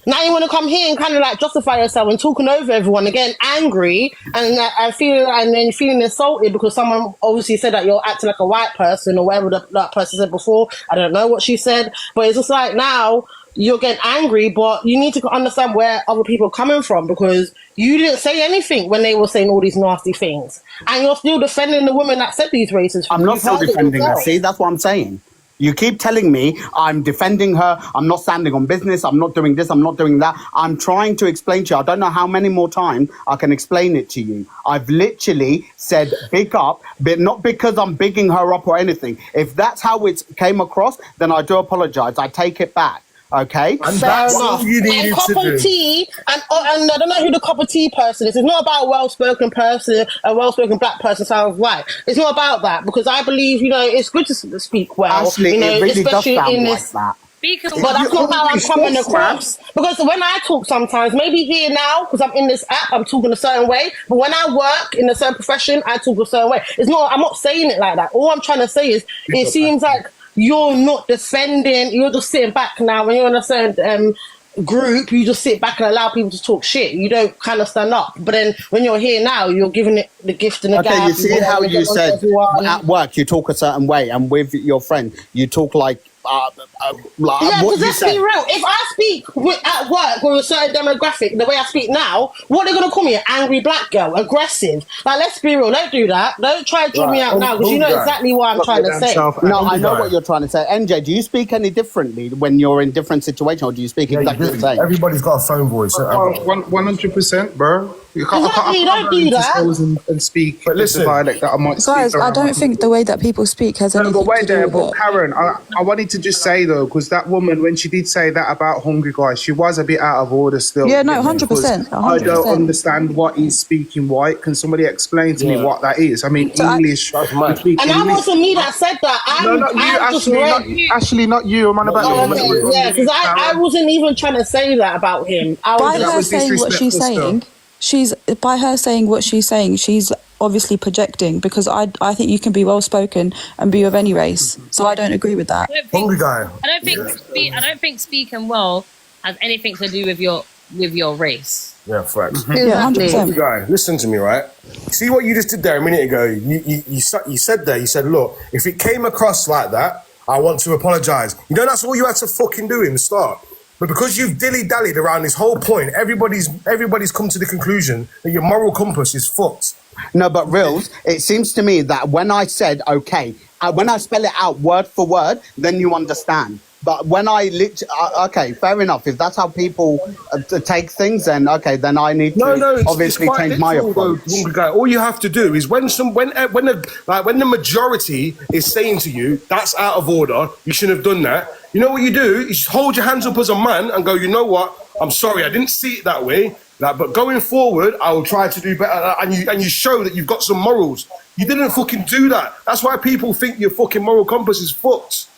Now you want to come here and kind of like justify yourself and talking over everyone again, angry and feeling insulted because someone obviously said that you're acting like a white person or whatever that person said before. I don't know what she said, but it's just like now you're getting angry, but you need to understand where other people are coming from because you didn't say anything when they were saying all these nasty things. And you're still defending the woman that said these racist things. I'm not still defending her. See, that's what I'm saying. You keep telling me I'm defending her. I'm not standing on business. I'm not doing this. I'm not doing that. I'm trying to explain to you. I don't know how many more times I can explain it to you. I've literally said big up, but not because I'm bigging her up or anything. If that's how it came across, then I do apologize. I take it back. Okay, and that's all you needed to do. Cup of tea, and I don't know who the cup of tea person is. It's not about a well-spoken person, a well-spoken black person sounds white. It's not about that because I believe it's good to speak well. Actually, it really especially does sound in this. Like that. But that's not how I'm coming across. Because when I talk sometimes, maybe here now, because I'm in this app, I'm talking a certain way. But when I work in a certain profession, I talk a certain way. I'm not saying it like that. All I'm trying to say is, it seems like you're not defending, you're just sitting back now. When you're in a certain group, you just sit back and allow people to talk shit. You don't kind of stand up. But then when you're here now, you're giving it the gift and the gab. Okay, you see how you said at work you talk a certain way, and with your friend you talk like because let's be real. If I speak at work with a certain demographic, the way I speak now, what are they going to call me? An angry black girl, aggressive. Like, let's be real. Don't do that. Don't try to draw me out now because you know exactly what I'm trying to say. No, I know what you're trying to say. NJ, do you speak any differently when you're in different situations, or do you speak exactly the same? Everybody's got a phone voice. 100%, bro. Exactly, you don't do that. And speak but listen, the dialect that I might Guys, speak I around. don't think the way that people speak has No, anything but wait to do there, with but it. Karen, I wanted to just say though, because that woman, when she did say that about Hungry Guy, she was a bit out of order still. Yeah, no, because 100%. I don't 100%. understand what is speaking white. Can somebody explain to me what that is? I mean, So English. that's mad. And that wasn't me that said that. No, not you, I just Ashley. read. Ashley, not you. I'm on about Oh, the okay, yeah, because I wasn't even trying to say that about him. I was By her saying what she's saying, she's obviously projecting, because I think you can be well spoken and be of any race. So I don't agree with that. Hungry Guy. I don't think speaking well has anything to do with your race. Yeah, facts. Yeah, 100%. Hungry Guy, listen to me, right? See what you just did there a minute ago? You said, look, if it came across like that, I want to apologise. You know, that's all you had to fucking do in the start. But because you've dilly-dallied around this whole point, everybody's come to the conclusion that your moral compass is fucked. No, but Reels, it seems to me that when I said, okay, when I spell it out word for word, then you understand. But when I okay, fair enough. If that's how people take things, then okay, then I need to obviously change my approach. All you have to do is when the majority is saying to you that's out of order, you shouldn't have done that. You know what you do? You just hold your hands up as a man and go, you know what? I'm sorry, I didn't see it that way. But going forward, I will try to do better. And you show that you've got some morals. You didn't fucking do that. That's why people think your fucking moral compass is fucked.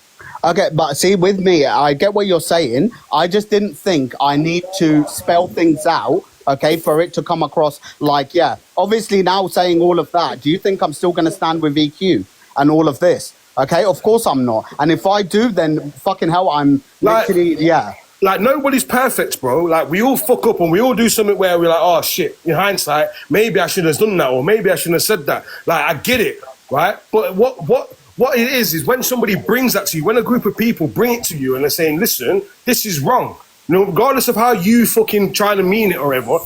Okay, but see, with me, I get what you're saying. I just didn't think I need to spell things out, okay, for it to come across like, yeah. Obviously, now saying all of that, do you think I'm still going to stand with EQ and all of this? Okay, of course I'm not. And if I do, then fucking hell, I'm literally, yeah. Like, nobody's perfect, bro. Like, we all fuck up and we all do something where we're like, oh, shit, in hindsight, maybe I shouldn't have done that or maybe I shouldn't have said that. Like, I get it, right? But what it is when somebody brings that to you, when a group of people bring it to you and they're saying, listen, this is wrong. You know, regardless of how you fucking trying to mean it or whatever,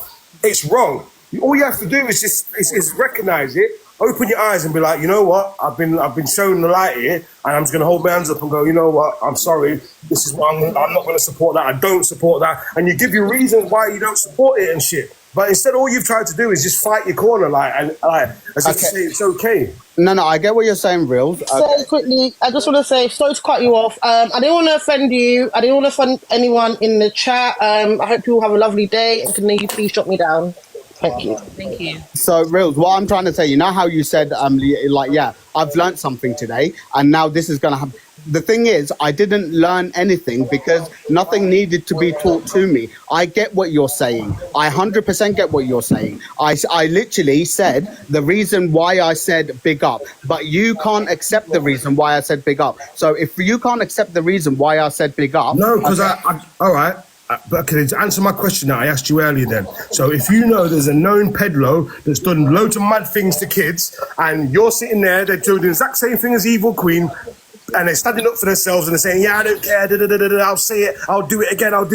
it's wrong. All you have to do is just recognize it, open your eyes and be like, you know what, I've been shown the light here, and I'm just gonna hold my hands up and go, you know what, I'm sorry, this is what I'm not gonna support that, I don't support that, and you give your reasons why you don't support it and shit. But instead, all you've tried to do is just fight your corner, as if to say it's okay. No, I get what you're saying, Reels. So quickly, I just want to say, sorry to cut you off. I didn't want to offend you. I didn't want to offend anyone in the chat. I hope you all have a lovely day, and can you please shut me down? Thank you. Thank you. So, Reels, what I'm trying to say, you know how you said, yeah, I've learned something today, and now this is going to happen. The thing is, I didn't learn anything because nothing needed to be taught to me. I get what you're saying. I 100% get what you're saying. I literally said the reason why I said big up, but you can't accept the reason why I said big up. So if you can't accept the reason why I said big up... No, because all right. But okay, to answer my question that I asked you earlier then. So if you know there's a known peddler that's done loads of mad things to kids and you're sitting there, they're doing the exact same thing as Evil Queen and they're standing up for themselves and they're saying, yeah, I don't care, I'll say it, I'll do it again. Are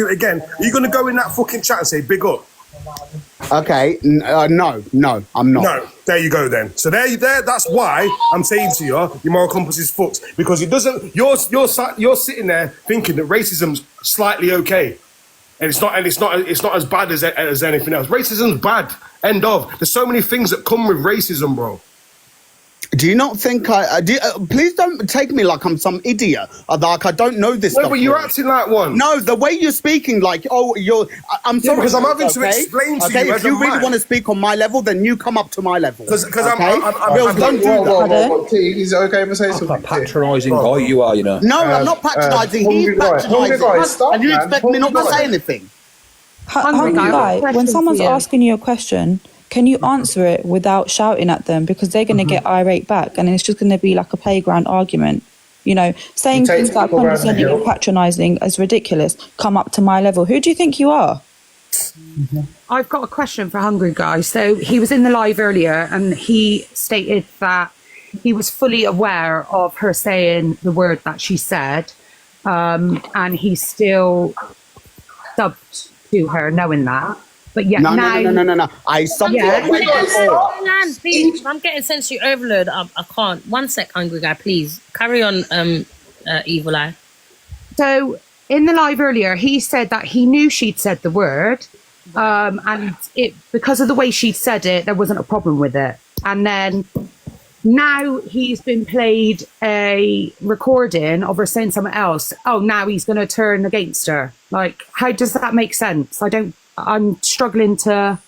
you going to go in that fucking chat and say, big up? Okay, no, I'm not. No, there you go then. So there, that's why I'm saying to you, your moral compass is fucked. Because it doesn't, you're sitting there thinking that racism's slightly okay. And it's not as bad as anything else. Racism's bad. End of. There's so many things that come with racism, bro. Do you not think please don't take me like I'm some idiot. Like I don't know this stuff. No, but you're acting like one. No, the way you're speaking, like, I'm sorry. Because I'm having to explain to you. If you really want to speak on my level, then you come up to my level. Because Bill, don't do that. Is it okay if I say something? Patronising guy you are, you know. No, I'm not patronising. He's patronising. And you expect me not to say anything? Hungry guy, when someone's asking you a question, can you answer it without shouting at them? Because they're going to get irate back and it's just going to be like a playground argument. You know, saying things like condescending and patronising is ridiculous. Come up to my level. Who do you think you are? I've got a question for Hungry Guy. So he was in the live earlier and he stated that he was fully aware of her saying the word that she said, and he still subbed to her knowing that. But yeah, no. I subbed it. Please, I'm getting sensory overload. I can't. 1 sec, Hungry Guy, please. Carry on, Evil Eye. So in the live earlier, he said that he knew she'd said the word, And it, because of the way she said it, there wasn't a problem with it. And then now he's been played a recording of her saying something else. Oh, now he's going to turn against her. Like, how does that make sense? I'm struggling to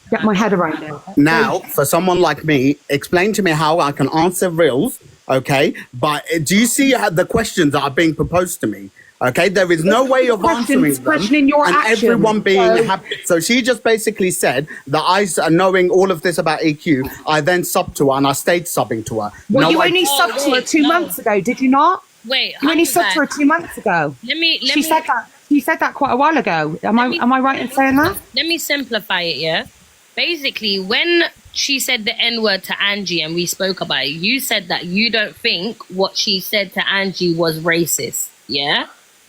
get my head around it. Now, for someone like me, explain to me how I can answer reels, okay? But do you see the questions that are being proposed to me? Okay, there is no way of answering them, questioning your and actions. everyone being happy. So she just basically said that knowing all of this about EQ, I then subbed to her and I stayed subbing to her. Well, you only subbed to her 2 months ago, did you not? Wait, you only subbed to her 2 months ago. She said that. She said that quite a while ago. Am I right in saying that? Let me simplify it. Yeah, basically, when she said the N-word to Angie and we spoke about it, you said that you don't think what she said to Angie was racist. Yeah.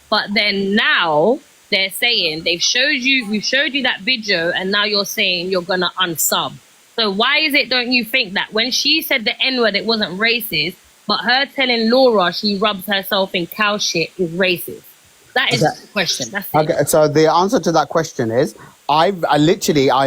But then now they're saying we've showed you that video, and now you're saying you're gonna unsub. So why is it, don't you think, that when she said the N-word it wasn't racist, but her telling Laura she rubs herself in cow shit is racist? That is the question. That's it. Okay, so the answer to that question is I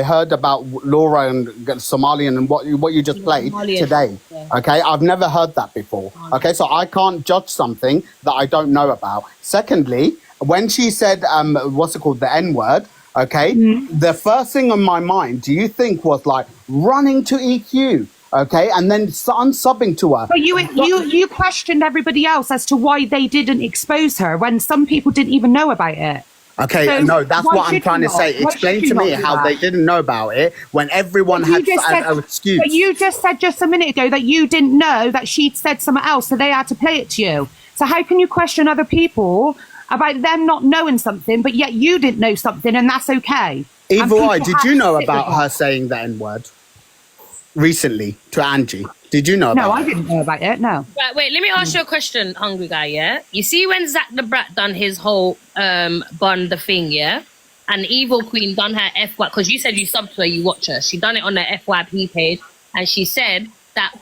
heard about Laura and Somalian and what you just played today. Yeah. Okay, I've never heard that before. Okay, so I can't judge something that I don't know about. Secondly, when she said the N-word, okay, the first thing on my mind, do you think, was like running to EQ? Okay, and then unsubbing to her. But you questioned everybody else as to why they didn't expose her when some people didn't even know about it. Okay, so no, that's what I'm trying to say. Explain to me how they didn't know about it when everyone had an excuse. But you just said just a minute ago that you didn't know that she'd said something else, so they had to play it to you. So how can you question other people about them not knowing something, but yet you didn't know something, and that's okay? Evil Eye, did you know about her saying the N-word recently to Angie? Did you know about it? No, I didn't know about it, no. Right, wait, let me ask you a question, Hungry Guy, yeah? You see when Zach the Brat done his whole bun the thing, yeah? And Evil Queen done her FY, because you said you subbed to her, you watch her. She done it on her FYP page, and she said that,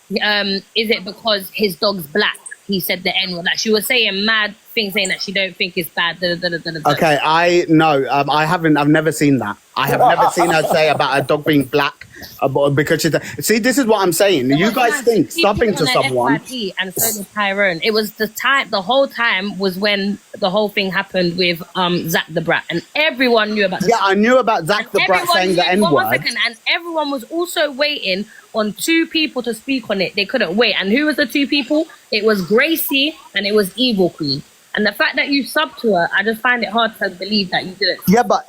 is it because his dog's black? He said the N-word. Like, she was saying mad things, saying that she don't think it's bad. Okay, I've never seen that. I have never seen her say about a dog being black because see, this is what I'm saying. You guys think subbing to someone, FYP, and so did Tyrone. It was the whole time was when the whole thing happened with Zach the Brat, and everyone knew about. I knew about Zach the Brat saying the N-word, and everyone was also waiting on two people to speak on it. They couldn't wait, and who was the two people? It was Gracie and it was Evil Queen. And the fact that you subbed to her, I just find it hard to believe that you didn't. Yeah, but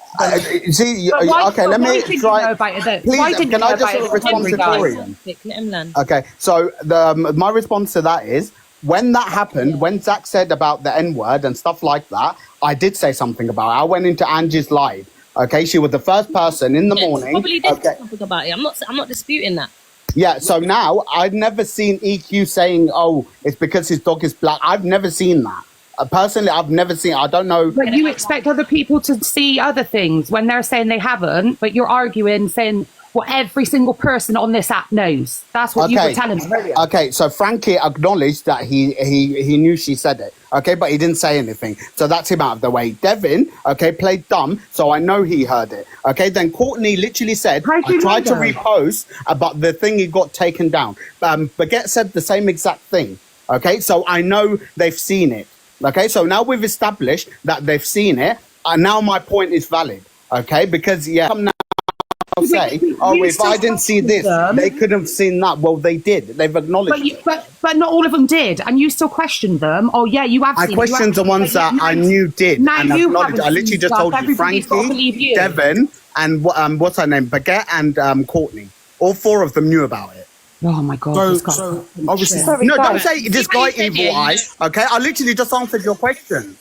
see, okay, let me try. Please, can I just respond to Torian? Let him learn. Okay, so my response to that is, when that happened, when Zach said about the N-word and stuff like that, I did say something about it. I went into Angie's live. Okay, she was the first person in the morning. Probably did say something about it. I'm not disputing that. Yeah, so now I've never seen EQ saying, "Oh, it's because his dog is black." I've never seen that. Personally, I've never seen. I don't know. But you expect other people to see other things when they're saying they haven't, but you're arguing, saying what every single person on this app knows. That's what you were telling me earlier. Okay, so Frankie acknowledged that he knew she said it. Okay, but he didn't say anything. So that's him out of the way. Devin, okay, played dumb, so I know he heard it. Okay, then Courtney literally said, I tried to repost about the thing he got taken down. Baguette said the same exact thing. Okay, so I know they've seen it. Okay, so now we've established that they've seen it, and now my point is valid. Okay, because come now say, if I didn't see this, they could have seen that. Well, they did. They've acknowledged. But not all of them did, and you still questioned them. Oh yeah, you have. I questioned the ones that I knew did, and acknowledged. I literally just told you, Frankie, Devin, and what's her name, Baguette, and Courtney. All four of them knew about it. Oh my God! So obviously, no, don't say this guy Evil Eye. Okay, I literally just answered your question.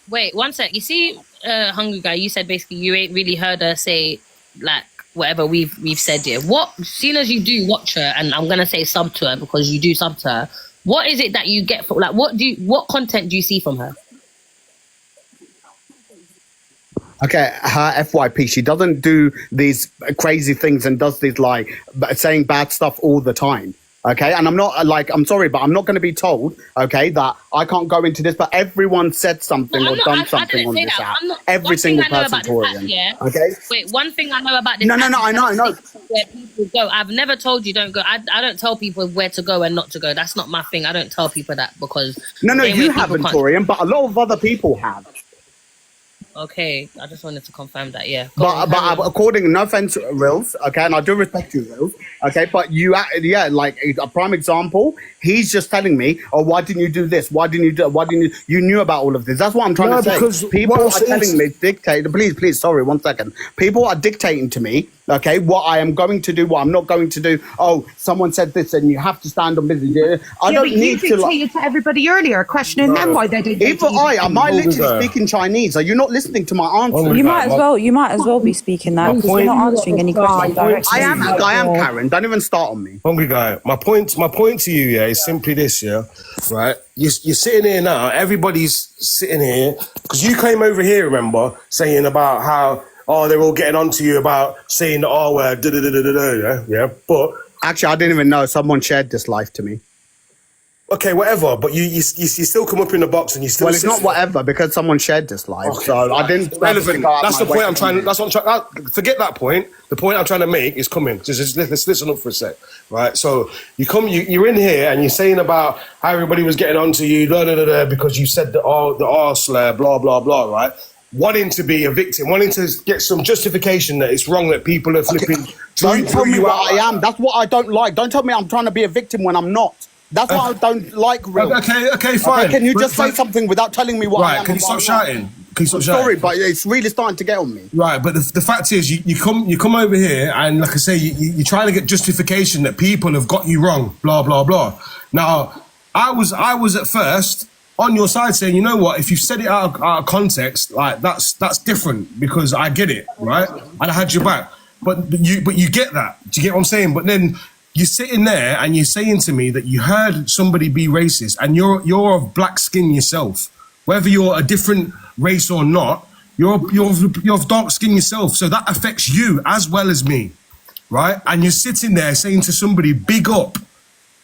Wait, one sec. You see, Hungry Guy, you said basically you ain't really heard her say like whatever we've said here. What, seeing as you do watch her, and I'm gonna say sub to her because you do sub to her. What is it that you get from what content do you see from her? Okay, her FYP, she doesn't do these crazy things and does these like saying bad stuff all the time. Okay, and I'm not I'm sorry, but I'm not going to be told, okay, that I can't go into this. But everyone said something or done something on this app. Every single person, Torian. Okay. Wait, one thing I know about this. No, I know. Where people go, I've never told you don't go. I don't tell people where to go and not to go. That's not my thing. I don't tell people that because no, you haven't, Torian, but a lot of other people have. Okay, I just wanted to confirm that. Yeah, but according, no offense, Rills, okay, and I do respect you, Rills, okay, but like a prime example, he's just telling me, oh, why didn't you do this? Why didn't you do? Why didn't you knew about all of this? That's what I'm trying to say. Because people are telling me, please, sorry, 1 second. People are dictating to me, okay, what I am going to do, what I'm not going to do. Oh, someone said this, and you have to stand on business. I don't need to. You to everybody earlier, questioning them why they didn't. Even am I literally speaking Chinese? Are you not listening to my answer? You might as well be speaking that because you're not answering any questions directly. I am Karen. Don't even start on me. Hungry guy. My point to you, yeah, is simply this, yeah, right? You're sitting here now. Everybody's sitting here because you came over here, remember, saying about how they're all getting onto you about saying the R word, yeah. But actually, I didn't even know someone shared this live to me. Okay, whatever, but you still come up in the box and you still. Well, it's not whatever because someone shared this live, so I didn't. Relevant. That's the point I'm trying. That's what I'm trying. Forget that point. The point I'm trying to make is coming. Just let's listen up for a sec, right? So you're in here and you're saying about how everybody was getting onto you, because you said the R slur, blah blah blah, right? Wanting to be a victim, wanting to get some justification that it's wrong that people are flipping. Don't tell me what I am. That's what I don't like. Don't tell me I'm trying to be a victim when I'm not. That's what I don't like, Real. Okay, fine. Can you just say something without telling me what I am? Right, can you stop shouting? Sorry, but it's really starting to get on me. Right, but the fact is, you come over here and, like I say, you're trying to get justification that people have got you wrong, blah, blah, blah. Now, I was at first on your side saying, you know what, if you said it out of context, like that's different because I get it, right? And I had your back. But you get that. Do you get what I'm saying? But then you're sitting there and you're saying to me that you heard somebody be racist and you're of black skin yourself. Whether you're a different race or not, you're of dark skin yourself. So that affects you as well as me, right? And you're sitting there saying to somebody, big up.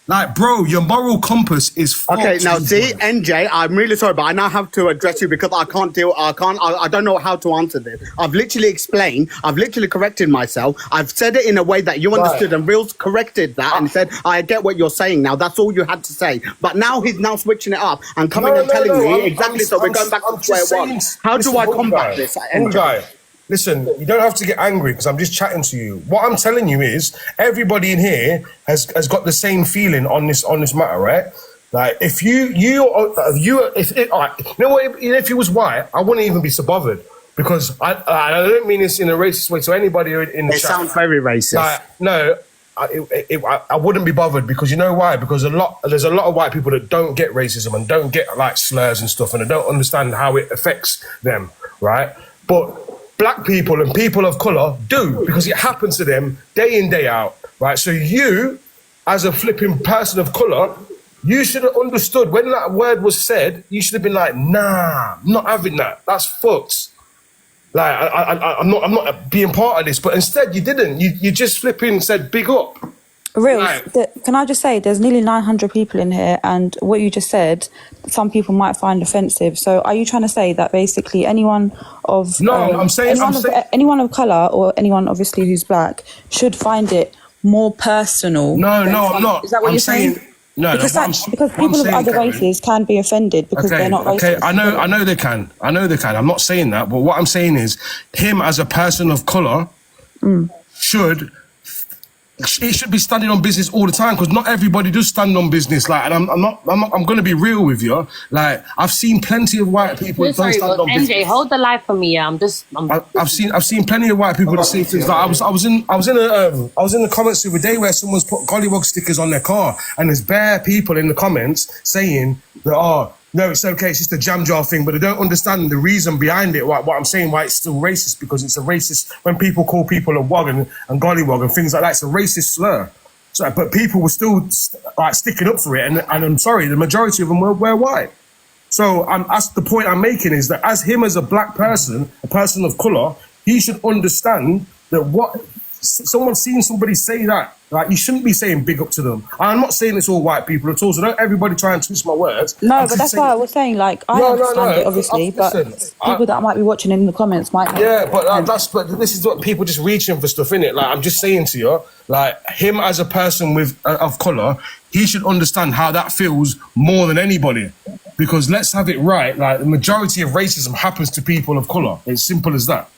Like, bro, your moral compass is fucked. Okay, now see, NJ, I'm really sorry, but I now have to address you because I don't know how to answer this. I've literally explained, I've literally corrected myself. I've said it in a way that you understood, and Reels corrected that and said, I get what you're saying now. That's all you had to say. But now he's now switching it up and coming and telling me exactly, so we're going back to square one. How do I combat this, NJ? Listen, you don't have to get angry because I'm just chatting to you. What I'm telling you is everybody in here has got the same feeling on this matter, right? Like if you know what, if he was white, I wouldn't even be so bothered because I don't mean this in a racist way to anybody in the chat. It sounds very racist. Like, no, I wouldn't be bothered because you know why? Because there's a lot of white people that don't get racism and don't get like slurs and stuff and they don't understand how it affects them, right? But black people and people of colour do because it happens to them day in, day out, right? So you, as a flipping person of colour, you should have understood when that word was said, you should have been like, nah, I'm not having that. That's fucked. Like, I'm not being part of this. But instead, you didn't. You just flipping said, big up. Real, can I just say, there's nearly 900 people in here, and what you just said, some people might find offensive. So, are you trying to say that basically anyone of anyone of colour or anyone obviously who's black should find it more personal? No, I'm not. Is that what you're saying? No, because people of other races can be offended because they're not racist. Okay, I know they can. I'm not saying that, but what I'm saying is, him as a person of colour it should be standing on business all the time because not everybody does stand on business. Like, and I'm going to be real with you. Like, I've seen plenty of white people that don't stand on business. NJ, hold the light for me. Yeah, I've seen plenty of white people that say things like I was in the comments the other day where someone's put gollywog stickers on their car and there's bare people in the comments saying that no, it's okay, it's just a jam jar thing, but they don't understand the reason behind it, what I'm saying, why it's still racist, because it's a racist, when people call people a wog and gollywog and things like that, it's a racist slur. So, but people were still like sticking up for it, and I'm sorry, the majority of them were white. So that's the point I'm making, is that as him as a black person, a person of colour, he should understand that someone's seen somebody say that. Like, you shouldn't be saying big up to them. I'm not saying it's all white people at all, so don't everybody try and twist my words. No, but that's why I was saying, like, I understand it, obviously, but people that might be watching in the comments might... Yeah, but this is what people just reaching for stuff, innit? Like, I'm just saying to you, like, him as a person of colour, he should understand how that feels more than anybody. Because let's have it right, like, the majority of racism happens to people of colour. It's simple as that.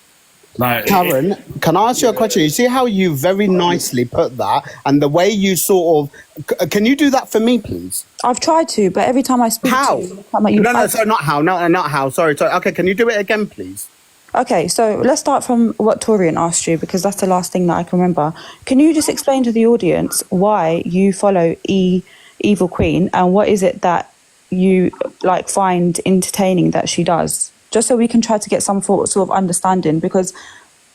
Like, Karen, can I ask you a question? You see how you very nicely put that, and the way you sort of... Can you do that for me, please? I've tried to, but every time I speak how? to you... No, sorry, not how. No, not how. Sorry. Okay, can you do it again, please? Okay, so let's start from what Torian asked you, because that's the last thing that I can remember. Can you just explain to the audience why you follow Evil Queen, and what is it that you like find entertaining that she does? Just so we can try to get some sort of understanding, because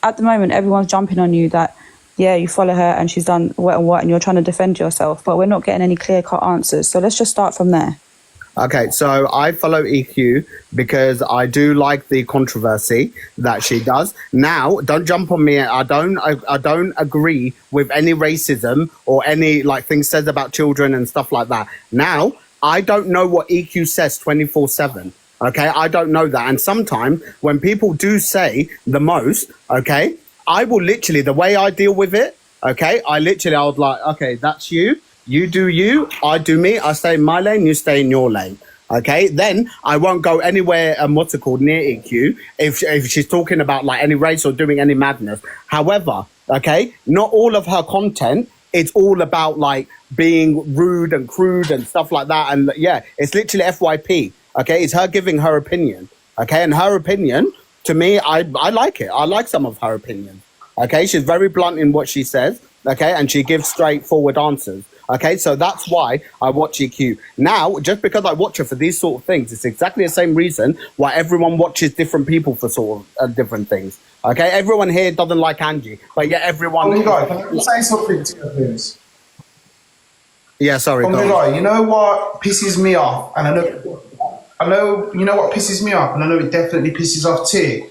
at the moment everyone's jumping on you that, yeah, you follow her and she's done what and what, and you're trying to defend yourself, but we're not getting any clear-cut answers. So let's just start from there. Okay, so I follow EQ because I do like the controversy that she does. Now, don't jump on me. I don't agree with any racism or any like things said about children and stuff like that. Now, I don't know what EQ says 24/7. Okay, I don't know that. And sometimes when people do say the most, okay, I will literally, the way I deal with it, okay, I would like, okay, that's you. You do you, I do me. I stay in my lane, you stay in your lane. Okay, then I won't go anywhere, what's it called, near EQ if she's talking about like any race or doing any madness. However, okay, not all of her content, it's all about like being rude and crude and stuff like that. And yeah, it's literally FYP. Okay, it's her giving her opinion. Okay, and her opinion, to me, I like it. I like some of her opinion. Okay, she's very blunt in what she says. Okay, and she gives straightforward answers. Okay, so that's why I watch EQ. Now, just because I watch her for these sort of things, it's exactly the same reason why everyone watches different people for sort of different things. Okay, everyone here doesn't like Angie, but yet everyone... Can I say something to you, please? Yeah, sorry, go on. You know what pisses me off? And I know, you know what pisses me off, and I know it definitely pisses off T.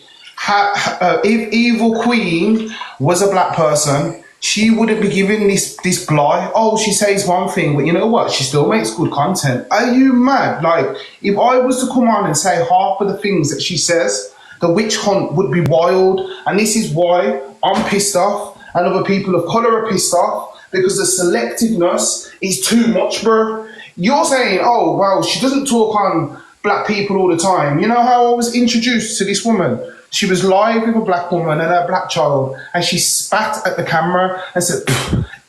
If Evil Queen was a black person, she wouldn't be giving this blight. Oh, she says one thing, but you know what? She still makes good content. Are you mad? Like, if I was to come on and say half of the things that she says, the witch hunt would be wild. And this is why I'm pissed off, and other people of colour are pissed off, because the selectiveness is too much, bro. You're saying, oh, well, she doesn't talk on black people all the time. You know how I was introduced to this woman? She was live with a black woman and her black child, and she spat at the camera and said,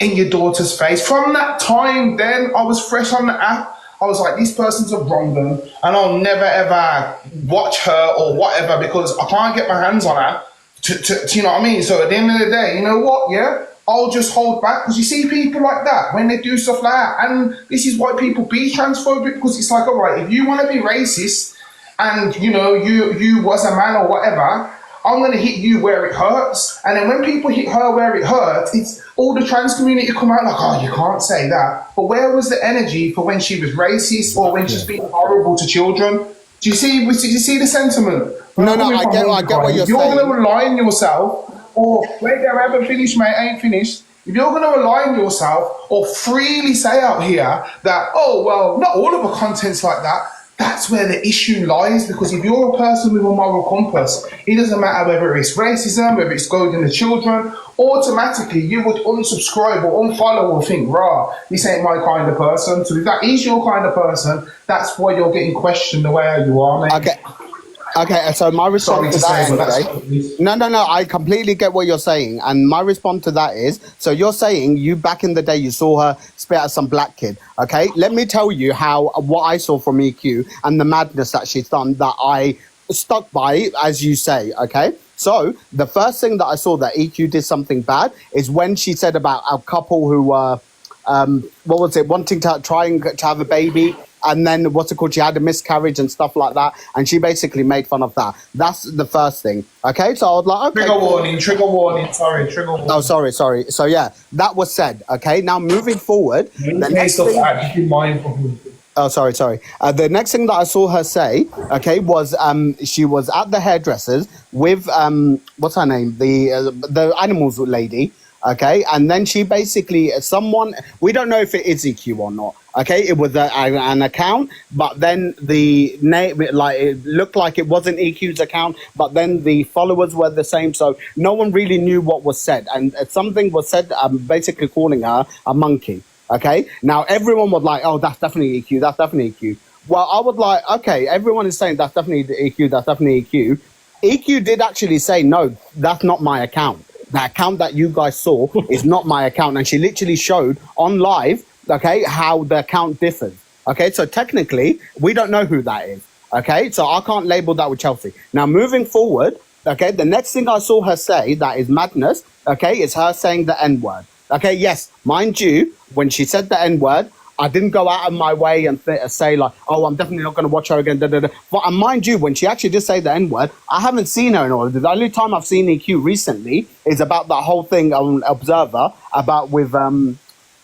in your daughter's face. From that time then, I was fresh on the app. I was like, this person's a wrong one, and I'll never ever watch her or whatever, because I can't get my hands on her, you know what I mean? So at the end of the day, you know what, yeah? I'll just hold back, because you see people like that, when they do stuff like that, and this is why people be transphobic, because it's like, all right, if you want to be racist, and you know, you was a man or whatever, I'm going to hit you where it hurts. And then when people hit her where it hurts, it's all the trans community come out like, oh, you can't say that. But where was the energy for when she was racist or when she's being horrible to children? Do you see the sentiment? No, I get what you're saying. If you're going to rely on yourself, or wait there, I haven't finished, mate, I ain't finished. If you're going to rely on yourself or freely say out here that, oh, well, not all of her content's like that, that's where the issue lies, because if you're a person with a moral compass, it doesn't matter whether it's racism, whether it's goading the children, automatically you would unsubscribe or unfollow or think, rah, this ain't my kind of person. So if that is your kind of person, that's why you're getting questioned the way you are, mate. Okay, so my response to that is, no, I completely get what you're saying, and my response to that is, so you're saying you back in the day you saw her spit at some black kid, okay? Let me tell you what I saw from EQ and the madness that she's done that I stuck by, as you say, okay? So the first thing that I saw that EQ did something bad is when she said about a couple who were, wanting to to have a baby. And then, she had a miscarriage and stuff like that. And she basically made fun of that. That's the first thing. Okay, so I was like, okay. Trigger warning, sorry, trigger warning. Oh, sorry. So, yeah, that was said. Okay, now moving forward. The next thing... Oh, sorry. The next thing that I saw her say, okay, was she was at the hairdressers with, what's her name? The animals lady. Okay, and then she basically, someone, we don't know if it is EQ or not. Okay, it was an account, but then the name, like, it looked like it wasn't EQ's account, but then the followers were the same, so no one really knew what was said, and something was said, basically calling her a monkey. Okay, now everyone was like, oh, that's definitely EQ, that's definitely EQ. Well, I was like, okay, everyone is saying that's definitely EQ, that's definitely EQ. EQ did actually say, no, that's not my account. The account that you guys saw is not my account. And she literally showed on live, okay, how the account differs. Okay, so technically, we don't know who that is. Okay, so I can't label that with Chelsea. Now, moving forward, okay, the next thing I saw her say that is madness, okay, is her saying the N-word. Okay, yes, mind you, when she said the N-word, I didn't go out of my way and say like, oh, I'm definitely not going to watch her again. But mind you, when she actually did say the N-word, I haven't seen her in all of this. The only time I've seen EQ recently is about that whole thing on Observer about with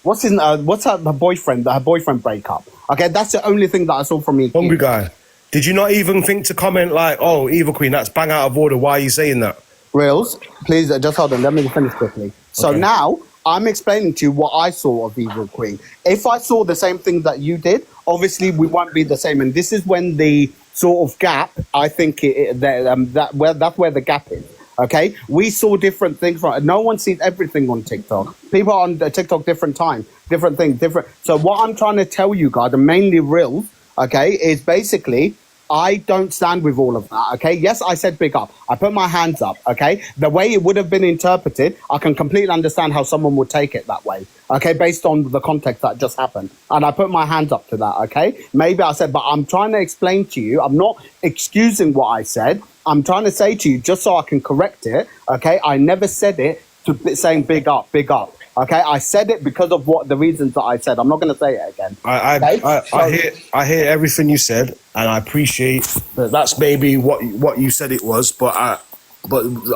what's her boyfriend breakup. Okay, that's the only thing that I saw from EQ. Hungry guy. Did you not even think to comment like, oh, Evil Queen, that's bang out of order. Why are you saying that? Reels, please just hold on. Let me finish quickly. So Okay. now I'm explaining to you what I saw of Evil Queen. If I saw the same thing that you did, obviously we won't be the same. And this is when the sort of gap, I think that's where the gap is. Okay, we saw different things. No one sees everything on TikTok. People are on TikTok different times, different things, different. So what I'm trying to tell you guys, and mainly Reels, okay, is basically I don't stand with all of that, okay? Yes, I said big up. I put my hands up, okay? The way it would have been interpreted, I can completely understand how someone would take it that way, okay? Based on the context that just happened. And I put my hands up to that, okay? Maybe I said, but I'm trying to explain to you, I'm not excusing what I said. I'm trying to say to you, just so I can correct it, okay? I never said it to saying big up, big up. Okay, I said it because of what the reasons that I said. I'm not going to say it again. I hear everything you said, and I appreciate that. That's maybe what you said it was, but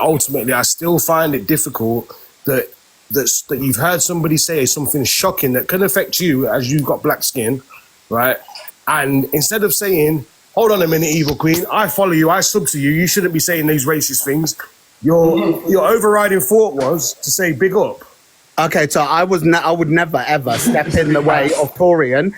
ultimately, I still find it difficult that you've heard somebody say something shocking that can affect you as you've got black skin, right? And instead of saying, "Hold on a minute, Evil Queen, I follow you, I sub to you. You shouldn't be saying these racist things." Your overriding thought was to say big up. Okay, so I would never ever step in the way of Torian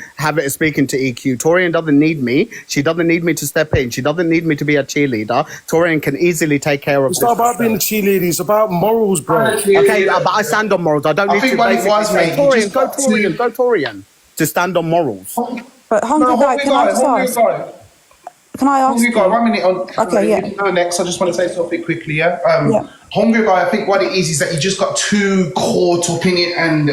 speaking to EQ. Torian doesn't need me. She doesn't need me to step in. She doesn't need me to be a cheerleader. Torian can easily take care of. It's not about being a cheerleader. It's about morals, bro. Okay, but I stand on morals. I don't need to basically say Torian, go Torian, to stand on morals. But Hungry Guy, can I just ask? Can I ask? Hungry Guy, 1 minute on. Okay, yeah. If you go next, I just want to say something quickly, yeah? Hungry Guy, I think what it is that you just got too caught up in it and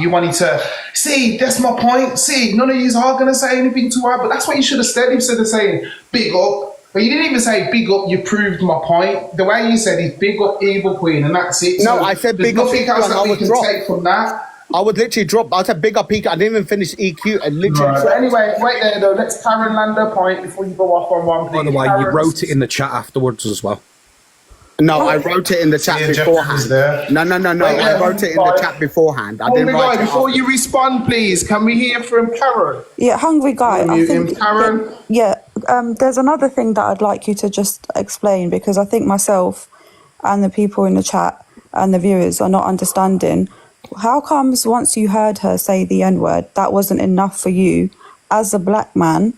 you wanted to, see, that's my point, see, none of you are going to say anything to her, but that's what you should have said instead of saying big up. But you didn't even say big up, you proved my point. The way you said is big up Evil Queen and that's it. No, so I said big up nothing else that we can take from that. I would literally drop. I said big up EQ. I didn't even finish EQ. I literally. So anyway, wait there though. Let's Karen land her point before you go off on one. By the way, you wrote it in the chat afterwards as well. No, I wrote it in the chat beforehand. No. I wrote it in the chat beforehand. I didn't write it. Before you respond, please, can we hear from Karen? Yeah, Hungry Guy. I think, Karen. There's another thing that I'd like you to just explain because I think myself and the people in the chat and the viewers are not understanding. How comes once you heard her say the N-word, that wasn't enough for you as a black man,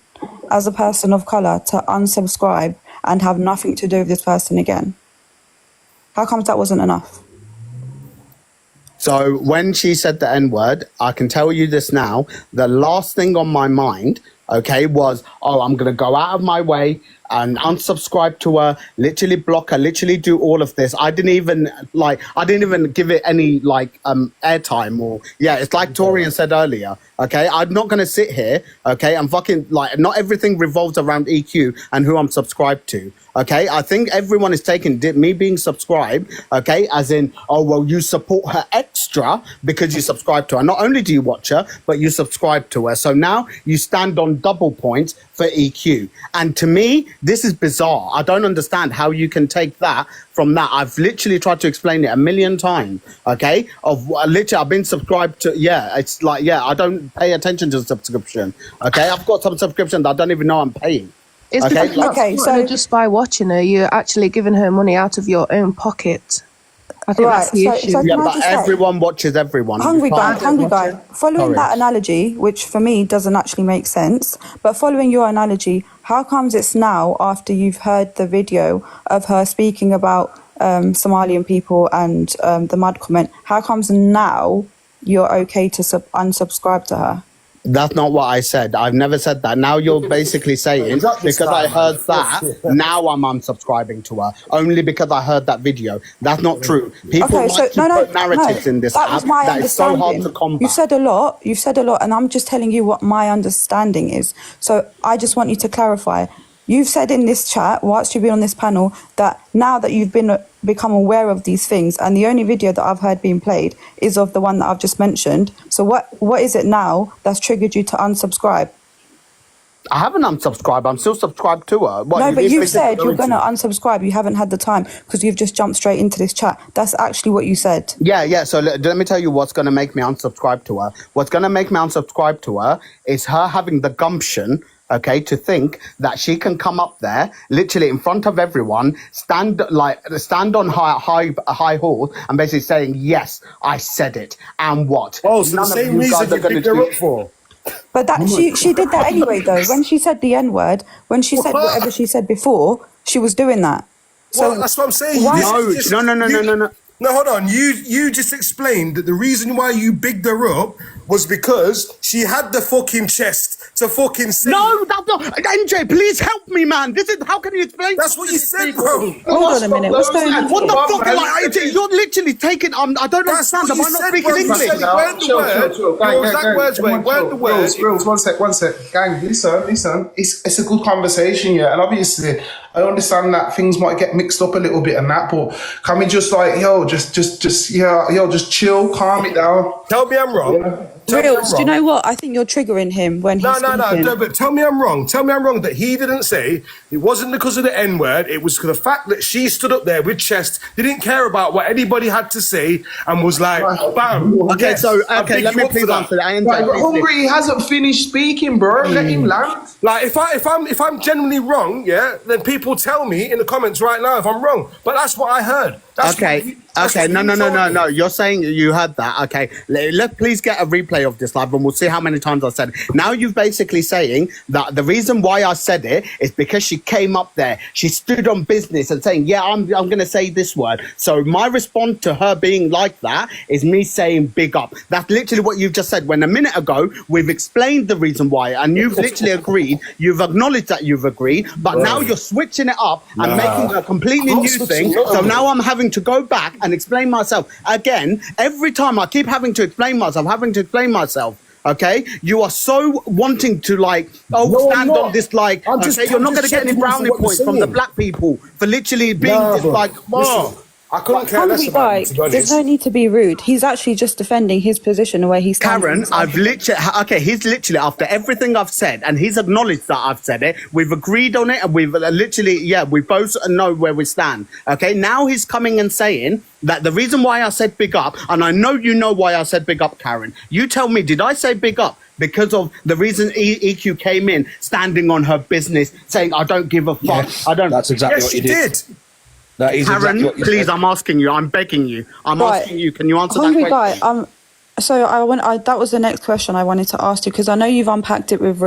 as a person of colour, to unsubscribe and have nothing to do with this person again? How comes that wasn't enough? So when she said the N-word, I can tell you this now, the last thing on my mind, okay, was, oh, I'm going to go out of my way and unsubscribe to her, literally block her, literally do all of this. I didn't even give it any airtime or, it's like Torian said earlier, okay? I'm not going to sit here, okay, and fucking, not everything revolves around EQ and who I'm subscribed to, okay? I think everyone is taking me being subscribed, okay, as in, oh, well, you support her extra because you subscribe to her. Not only do you watch her, but you subscribe to her. So now you stand on double points for EQ. And to me, this is bizarre. I don't understand how you can take that from that. I've literally tried to explain it a million times, okay? I've been subscribed to, it's like, I don't pay attention to the subscription, okay? I've got some subscriptions that I don't even know I'm paying. It's okay, so just by watching her, you're actually giving her money out of your own pocket. I think that's the issue. So Yeah, can I but just say, everyone watches everyone. hungry You guy, can't- following Sorry. that analogy, which for me doesn't actually make sense, but following your analogy, how comes it's now, after you've heard the video of her speaking about Somalian people and the mud comment, how comes now you're okay to unsubscribe to her? That's not what I said. I've never said that. Now you're basically saying, because I heard that, now I'm unsubscribing to her. Only because I heard that video. That's not true. People Okay, like to put narratives in this that app was my that is so hard understanding. to combat. You've said a lot, and I'm just telling you what my understanding is. So I just want you to clarify. You've said in this chat, whilst you've been on this panel, that now that you've become aware of these things, and the only video that I've heard being played is of the one that I've just mentioned. So what is it now that's triggered you to unsubscribe? I haven't unsubscribed. I'm still subscribed to her. What, No, but you've said you're going to into? unsubscribe. You haven't had the time because you've just jumped straight into this chat. That's actually what you said. Yeah. So let me tell you what's going to make me unsubscribe to her. What's going to make me unsubscribe to her is her having the gumption, okay, to think that she can come up there, literally in front of everyone, stand on high horse, and basically saying, "Yes, I said it," and what? Oh, so None the of same you reason guys are you gonna picked her do- up for. But that she did that anyway, though. When she said the N-word, when she said whatever she said before, she was doing that. So Well, that's what I'm saying. why- No. No, hold on. You just explained that the reason why you bigged her up was because she had the fucking chest to fucking say. No, that's not. NJ, please help me, man. How can you explain? That's what you said, bro. Hold on a minute. What's going on? What the fuck? You're literally taking. I don't understand. Am I not speaking English? Grills, one sec. Gang, listen. It's a good conversation, yeah. And obviously, I understand that things might get mixed up a little bit and that, but can we just just chill, calm it down. Tell me I'm wrong. Reels, do you know what? I think you're triggering him when he's speaking. No, but tell me I'm wrong. Tell me I'm wrong that he didn't say it wasn't because of the N-word. It was for the fact that she stood up there with chest, didn't care about what anybody had to say, and was like, bam. Okay, yes, let me please answer that. Right, but Hungry hasn't finished speaking, bro. Let him land. Like if I'm genuinely wrong, yeah, then people tell me in the comments right now if I'm wrong. But that's what I heard. Okay. No. You're saying you heard that. Okay. Let's please get a replay of this live and we'll see how many times I said it. Now you're basically saying that the reason why I said it is because she came up there. She stood on business and saying, yeah, I'm going to say this word. So my response to her being like that is me saying big up. That's literally what you've just said. When a minute ago, we've explained the reason why and you've literally agreed. You've acknowledged that you've agreed. But now you're switching it up and making a completely new thing. So now I'm having to go back and explain myself again. Every time I keep having to explain myself. Okay, you are so wanting to stand on this you're not going to get any brownie points from the black people for literally being I couldn't care less about him, to be honest. There's no need to be rude. He's actually just defending his position where he's Karen, he's literally, after everything I've said, and he's acknowledged that I've said it, we've agreed on it, and we've we both know where we stand. Okay, now he's coming and saying that the reason why I said big up, and I know you know why I said big up, Karen. You tell me, did I say big up because of the reason EQ came in, standing on her business, saying, I don't give a fuck. Yes, that's exactly what you did. That is Karen, exactly what you please, said. I'm asking you. I'm begging you. I'm asking you. Can you answer Hungry that question? guy, so that was the next question I wanted to ask you, because I know you've unpacked it with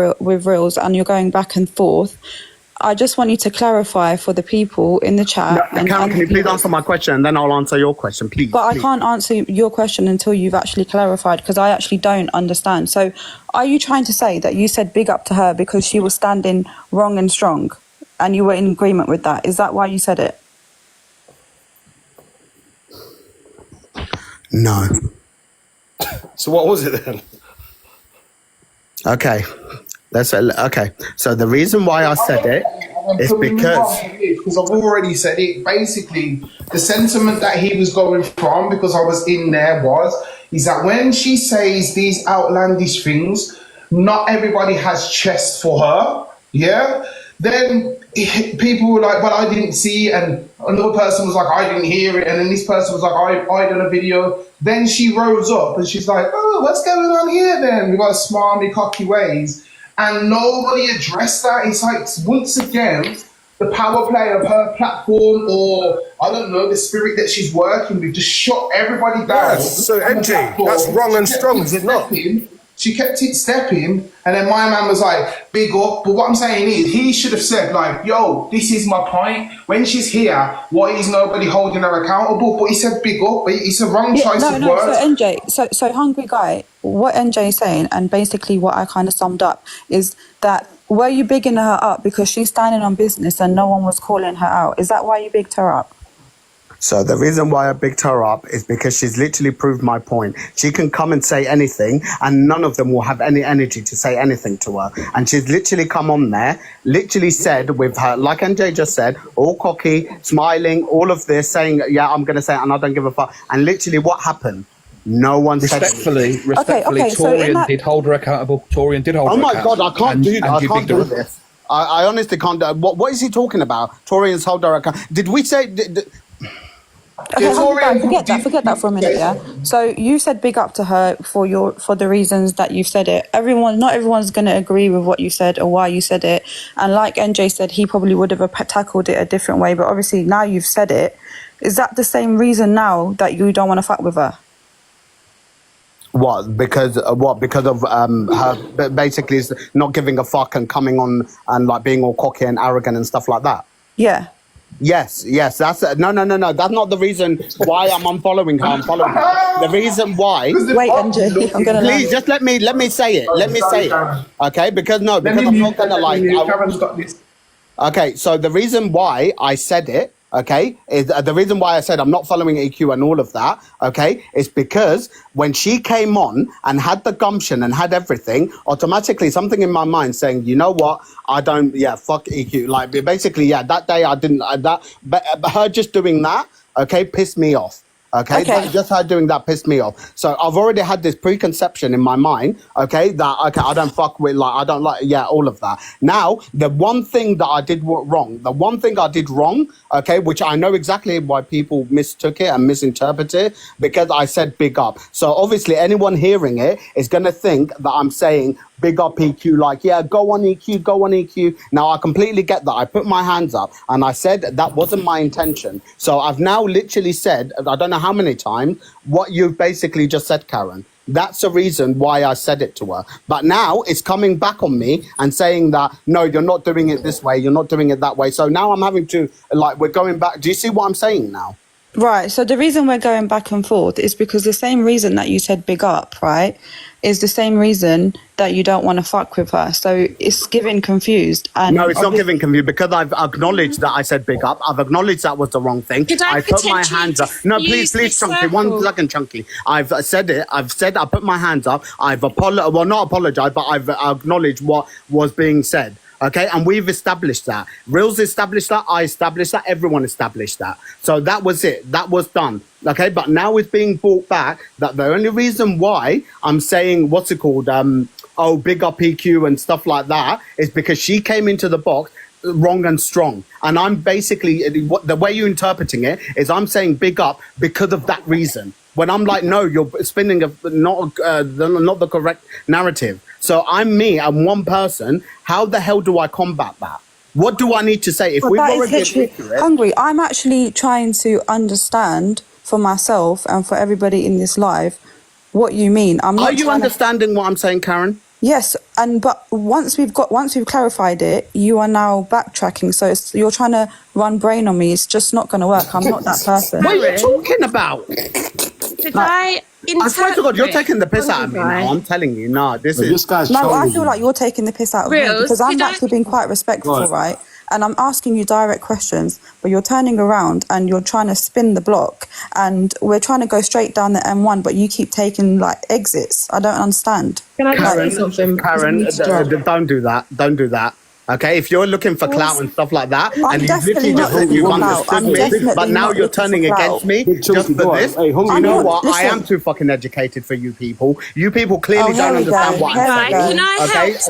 Reels and you're going back and forth. I just want you to clarify for the people in the chat. Karen, can you please answer my question and then I'll answer your question, please? But I can't answer your question until you've actually clarified, because I actually don't understand. So are you trying to say that you said big up to her because she was standing wrong and strong and you were in agreement with that? Is that why you said it? No. So what was it then? Okay. So the reason why I said it is because I've already said it. Basically, the sentiment that he was going from, because I was in there, is that when she says these outlandish things, not everybody has chest for her. Yeah. Then people were like, well, I didn't see it, and another person was like, I didn't hear it, and then this person was like, I done a video. Then she rose up and she's like, oh, what's going on here then? We got smarmy, cocky ways. And nobody addressed that. It's like, once again, the power play of her platform, or I don't know, the spirit that she's working with, just shut everybody down. Yes, so MJ, that's wrong and strong, is it not? She kept it stepping, and then my man was like, big up. But what I'm saying is, he should have said, like, yo, this is my point. When she's here, why is nobody holding her accountable? But he said big up. It's a wrong choice of words. So NJ, so Hungry Guy, what NJ is saying, and basically what I kind of summed up, is that were you bigging her up because she's standing on business and no one was calling her out? Is that why you bigged her up? So the reason why I bigged her up is because she's literally proved my point. She can come and say anything and none of them will have any energy to say anything to her. And she's literally come on there, literally said with her, like NJ just said, all cocky, smiling, all of this, saying, yeah, I'm going to say it and I don't give a fuck. And literally what happened? No one said Respectfully, Okay, so Torian did hold her accountable. Torian did hold her my accountable. God, I can't do that. I can't do this. I honestly can't do what is he talking about? Torian's hold her account. Did we say... Okay, forget that for a minute, yeah. So you said big up to her for the reasons that you've said it. Not everyone's going to agree with what you said or why you said it. And like NJ said, he probably would have tackled it a different way. But obviously now you've said it. Is that the same reason now that you don't want to fuck with her? What? Because of her basically not giving a fuck and coming on and like being all cocky and arrogant and stuff like that. Yeah. Yes. That's no. That's not the reason why I'm unfollowing her. I'm following her. The reason why. Wait, MJ, I'm gonna. Please, just let me say it. Let me say it. Okay, because I'm not gonna like. Okay, so the reason why I said it, okay, is the reason why I said I'm not following EQ and all of that, okay, is because when she came on and had the gumption and had everything, automatically something in my mind saying, you know what, fuck EQ. Like, basically, that day I didn't, but her just doing that, okay, pissed me off. Okay. Just her doing that pissed me off. So I've already had this preconception in my mind, okay, that, okay, I don't fuck with, like, I don't like, all of that. Now, the one thing that I did wrong, okay, which I know exactly why people mistook it and misinterpreted it, because I said big up. So obviously anyone hearing it is going to think that I'm saying big up EQ, like, yeah, go on EQ. Now, I completely get that. I put my hands up and I said that wasn't my intention. So I've now literally said, I don't know how many times, what you've basically just said, Karen. That's the reason why I said it to her. But now it's coming back on me and saying that, no, you're not doing it this way, you're not doing it that way. So now I'm having to, like, we're going back. Do you see what I'm saying now? Right. So the reason we're going back and forth is because the same reason that you said big up, right, is the same reason that you don't want to fuck with her. So it's giving confused. And no, it's not giving confused because I've acknowledged that I said big up. I've acknowledged that was the wrong thing. I put my hands up. No, please, Chunky. 1 second, Chunky. I've said it. I put my hands up. I've not apologized, but I've acknowledged what was being said. Okay, and we've established that. Reels established that, I established that, everyone established that. So that was it. That was done. Okay, but now it's being brought back that the only reason why I'm saying, big up EQ and stuff like that is because she came into the box wrong and strong. And I'm basically, the way you're interpreting it is I'm saying big up because of that reason. When I'm like, no, you're spinning not the correct narrative. So I'm one person. How the hell do I combat that? What do I need to say? If we've already agreed to it? Hungry, I'm actually trying to understand for myself and for everybody in this live what you mean. Are you understanding what I'm saying, Karen? Yes, but once we've clarified it, you are now backtracking. So you're trying to run brain on me. It's just not going to work. I'm not that person. What are you talking about? I swear to God, you're taking the piss out of me now. I'm telling you, this guy's no, I feel like you're taking the piss out of me because I'm actually being quite respectful, right? And I'm asking you direct questions, but you're turning around and you're trying to spin the block, and we're trying to go straight down the M1, but you keep taking like exits. I don't understand. Can I say something? Karen, don't do that. Don't do that. Okay, if you're looking for clout and stuff like that, and you literally you've understood me, but now you're turning against me just for this. Hey, you know what? I am too fucking educated for you people. You people clearly don't understand what I'm saying.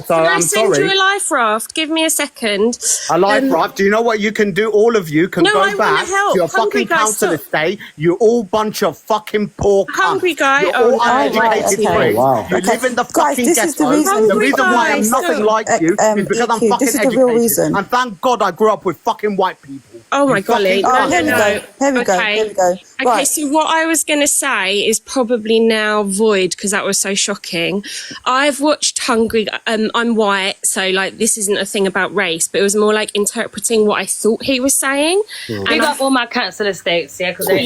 Can I send you a life raft? Give me a second. A life raft? Do you know what you can do? All of you can go back to your fucking council estate. You all bunch of fucking poor cunts. Hungry guy. You're all uneducated pricks. You live in the fucking ghetto. The reason why I'm nothing like you is because I'm fucking fucking this is the real educated. reason. And thank God I grew up with fucking white people. Oh my golly. No. Here we go. Okay, Right. so what I was going to say is probably now void because that was so shocking. I've watched Hungry, I'm white, so like this isn't a thing about race, but it was more like interpreting what I thought he was saying. And I got all my cancer states, yeah, because I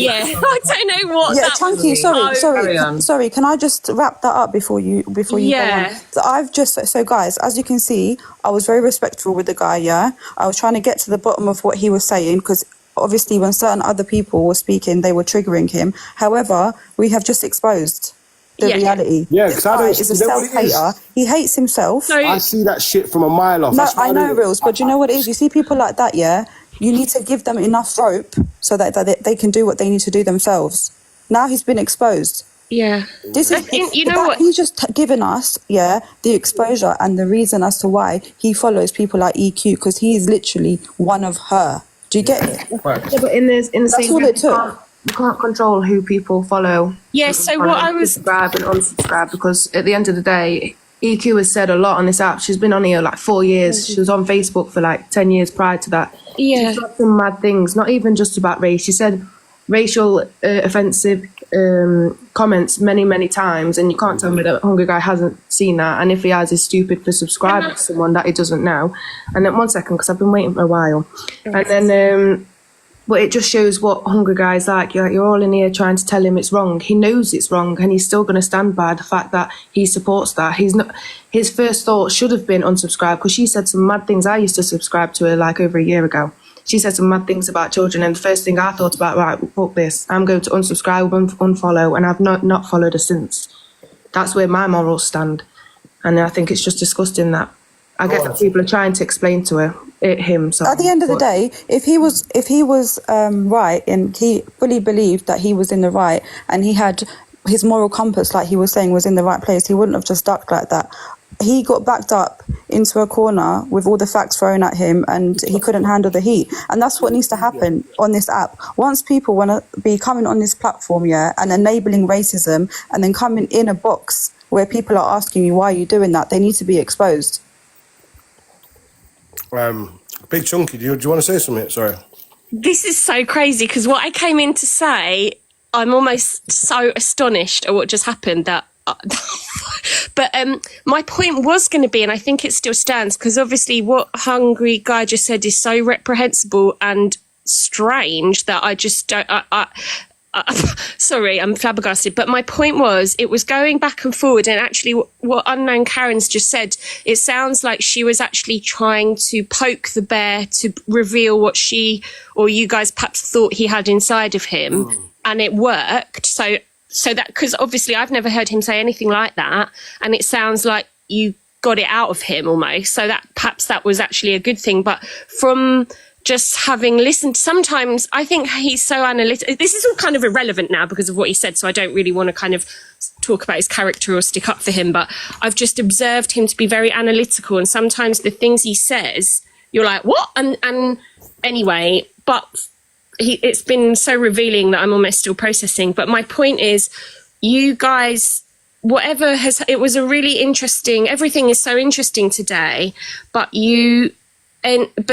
don't know what that Chunky, was. sorry, can I just wrap that up before you go on? So guys, as you can see, I was very respectful with the guy, yeah? I was trying to get to the bottom of what he was saying because obviously when certain other people were speaking, they were triggering him. However, we have just exposed the reality. Yeah, this guy is a self-hater. He hates himself. I see that shit from a mile off. No, That's I know, Reels, but you know what it is? You see people like that, yeah? You need to give them enough rope so that they can do what they need to do themselves. Now he's been exposed. Yeah. This is, you know what? He's just given us, the exposure and the reason as to why he follows people like EQ, because he is literally one of her. Do you get it? Yeah, but in the That's same all way, it took. you can't control who people follow. Yeah, so what I was... Subscribe and unsubscribe, because at the end of the day, EQ has said a lot on this app. She's been on here like 4 years. She was on Facebook for like 10 years prior to that. Yeah. She said some mad things, not even just about race. She said racial offensive comments many times, and you can't tell me that Hungry Guy hasn't seen that, and if he has, he's stupid for subscribing to someone that he doesn't know. And then 1 second, because I've been waiting for a while. And then but it just shows what Hungry Guy's like. You're all in here trying to tell him it's wrong. He knows it's wrong, and he's still going to stand by the fact that he supports that. He's not. His first thought should have been unsubscribe, because she said some mad things. I used to subscribe to her like over a year ago. She said some mad things about children, and the first thing I thought about, right, fuck this, I'm going to unsubscribe and unfollow, and I've not followed her since. That's where my morals stand, and I think it's just disgusting that I get that people are trying to explain to him. At the end of the day, if he was right, and he fully believed that he was in the right, and he had his moral compass, like he was saying, was in the right place, he wouldn't have just ducked like that. He got backed up into a corner with all the facts thrown at him, and he couldn't handle the heat. And that's what needs to happen on this app. Once people want to be coming on this platform, and enabling racism, and then coming in a box where people are asking you, why are you doing that? They need to be exposed. Big Chunky, do you want to say something? Sorry. This is so crazy, because what I came in to say, I'm almost so astonished at what just happened that but my point was going to be, and I think it still stands, because obviously what Hungry Guy just said is so reprehensible and strange that I just don't sorry, I'm flabbergasted. But my point was, it was going back and forward, and actually what Unknown Karen's just said, it sounds like she was actually trying to poke the bear to reveal what she or you guys perhaps thought he had inside of him, and it worked. So that, because obviously I've never heard him say anything like that, and it sounds like you got it out of him almost, so that perhaps that was actually a good thing. But from just having listened, sometimes I think he's so analytical. This is all kind of irrelevant now because of what he said, so I don't really want to kind of talk about his character or stick up for him, but I've just observed him to be very analytical, and sometimes the things he says, you're like, what? And anyway, but it's been so revealing that I'm almost still processing. But my point is, you guys, it was a really interesting, everything is so interesting today, but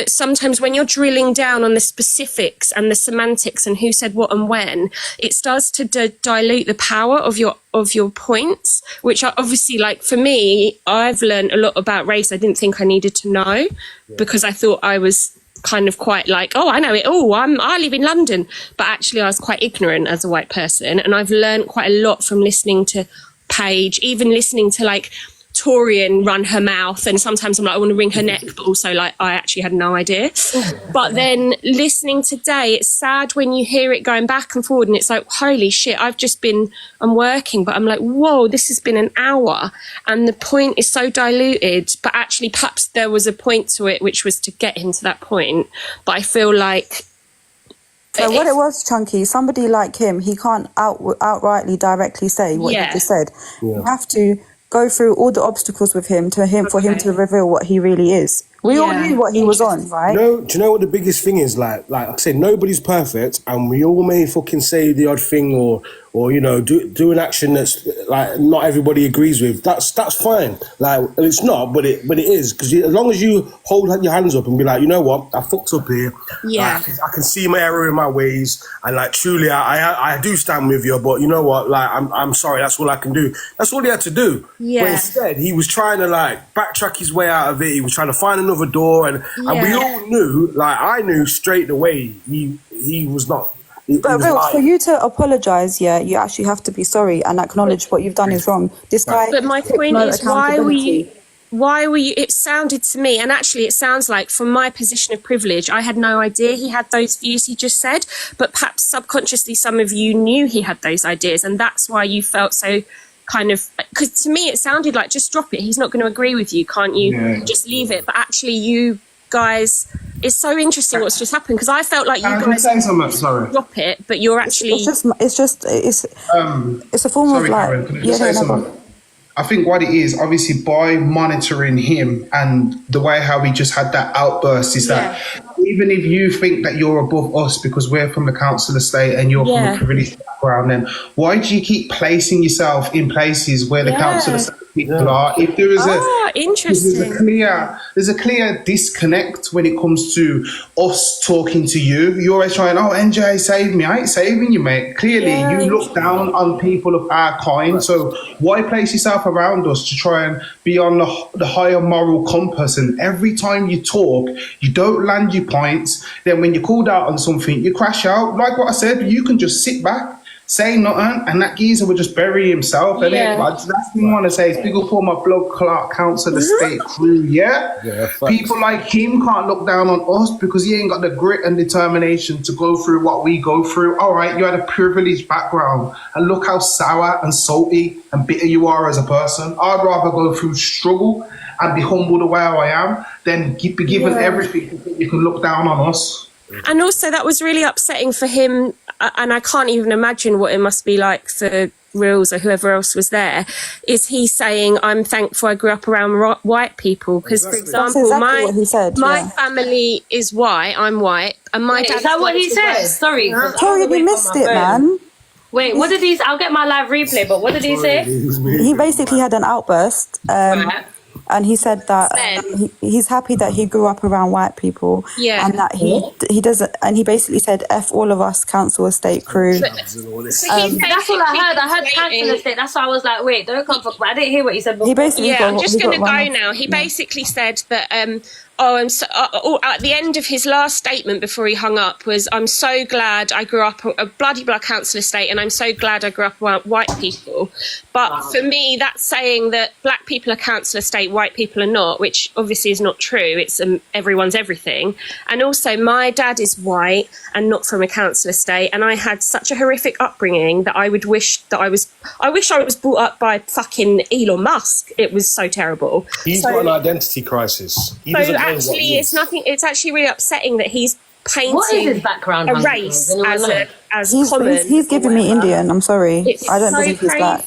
sometimes when you're drilling down on the specifics and the semantics and who said what and when, it starts to dilute the power of your points, which are obviously, like, for me, I've learned a lot about race I didn't think I needed to know, because I thought I was kind of quite like, oh, I know it all, I live in London, but actually I was quite ignorant as a white person. And I've learned quite a lot from listening to Paige, even listening to like Torian run her mouth, and sometimes I'm like, I want to wring her neck, but also like I actually had no idea. But then listening today, it's sad when you hear it going back and forward, and it's like, holy shit, I'm working, but I'm like, whoa, this has been an hour, and the point is so diluted. But actually perhaps there was a point to it, which was to get him to that point. But I feel like so what it was, Chunky, somebody like him, he can't outrightly directly say what he just said. You have to go through all the obstacles with him for him to reveal what he really is. We all knew what he was on, right? Do you know what the biggest thing is? Like I said, nobody's perfect, and we all may fucking say the odd thing or you know, do an action that's like not everybody agrees with. That's fine. Like, and it's not, but it is, because as long as you hold your hands up and be like, you know what, I fucked up here. Yeah. I can see my error in my ways, and like truly, I do stand with you. But you know what, like I'm sorry. That's all I can do. That's all he had to do. Yeah. But instead, he was trying to like backtrack his way out of it. He was trying to find another door, and we all knew. Like I knew straight away he was not. But Real, for you to apologise, you actually have to be sorry and acknowledge what you've done is wrong. This guy. But my point is, why were you? It sounded to me, and actually, it sounds like from my position of privilege, I had no idea he had those views he just said. But perhaps subconsciously, some of you knew he had those ideas, and that's why you felt so kind of. Because to me, it sounded like just drop it. He's not going to agree with you. Can't you just leave it? But actually, you guys, it's so interesting what's just happened, because I felt like you guys drop it, but you're actually it's a form of like I think what it is, obviously, by monitoring him and the way how he just had that outburst, is that even if you think that you're above us because we're from the council estate and you're from a privileged background, then why do you keep placing yourself in places where the council estate people are? If there is there's a clear disconnect when it comes to us talking to you. You're always trying, NJ, save me. I ain't saving you, mate. Clearly, you look down on people of our kind. So why place yourself around us to try and be on the higher moral compass? And every time you talk, you don't land your points. Then when you're called out on something, you crash out. Like what I said, you can just sit back, say nothing, and that geezer would just bury himself. And that's what I want to say. It's big up for my blood clerk council estate crew. People like him can't look down on us because he ain't got the grit and determination to go through what we go through. All right, you had a privileged background, and look how sour and salty and bitter you are as a person. I'd rather go through struggle and be humbled the way I am than be given everything you can look down on us. And also, that was really upsetting for him, and I can't even imagine what it must be like for Reels or whoever else was there. Is he saying, I'm thankful I grew up around white people? Because, for example, my family is white, I'm white, and my dad... Is that what he said? Sorry. Tori, we missed it, man. Wait, what did he... I'll get my live replay, but what did he say? He basically had an outburst. And he said that he's happy that he grew up around white people, and that he doesn't. And he basically said, "F all of us, council estate crew." That's all I heard. I heard council estate. That's why I was like, "Wait, don't come for." I didn't hear what he said before. He basically, I'm just going to go now. He basically said that. At the end of his last statement before he hung up was, I'm so glad I grew up a bloody blah council estate, and I'm so glad I grew up around white people. But for me, that's saying that black people are council estate, white people are not, which obviously is not true. It's everyone's everything. And also, my dad is white and not from a council estate, and I had such a horrific upbringing that I wish I was brought up by fucking Elon Musk. It was so terrible. He's got an identity crisis. Actually, it's nothing. It's actually really upsetting that he's painting what is his background, a race as common. He's giving me Indian. I'm sorry. I don't believe he's black.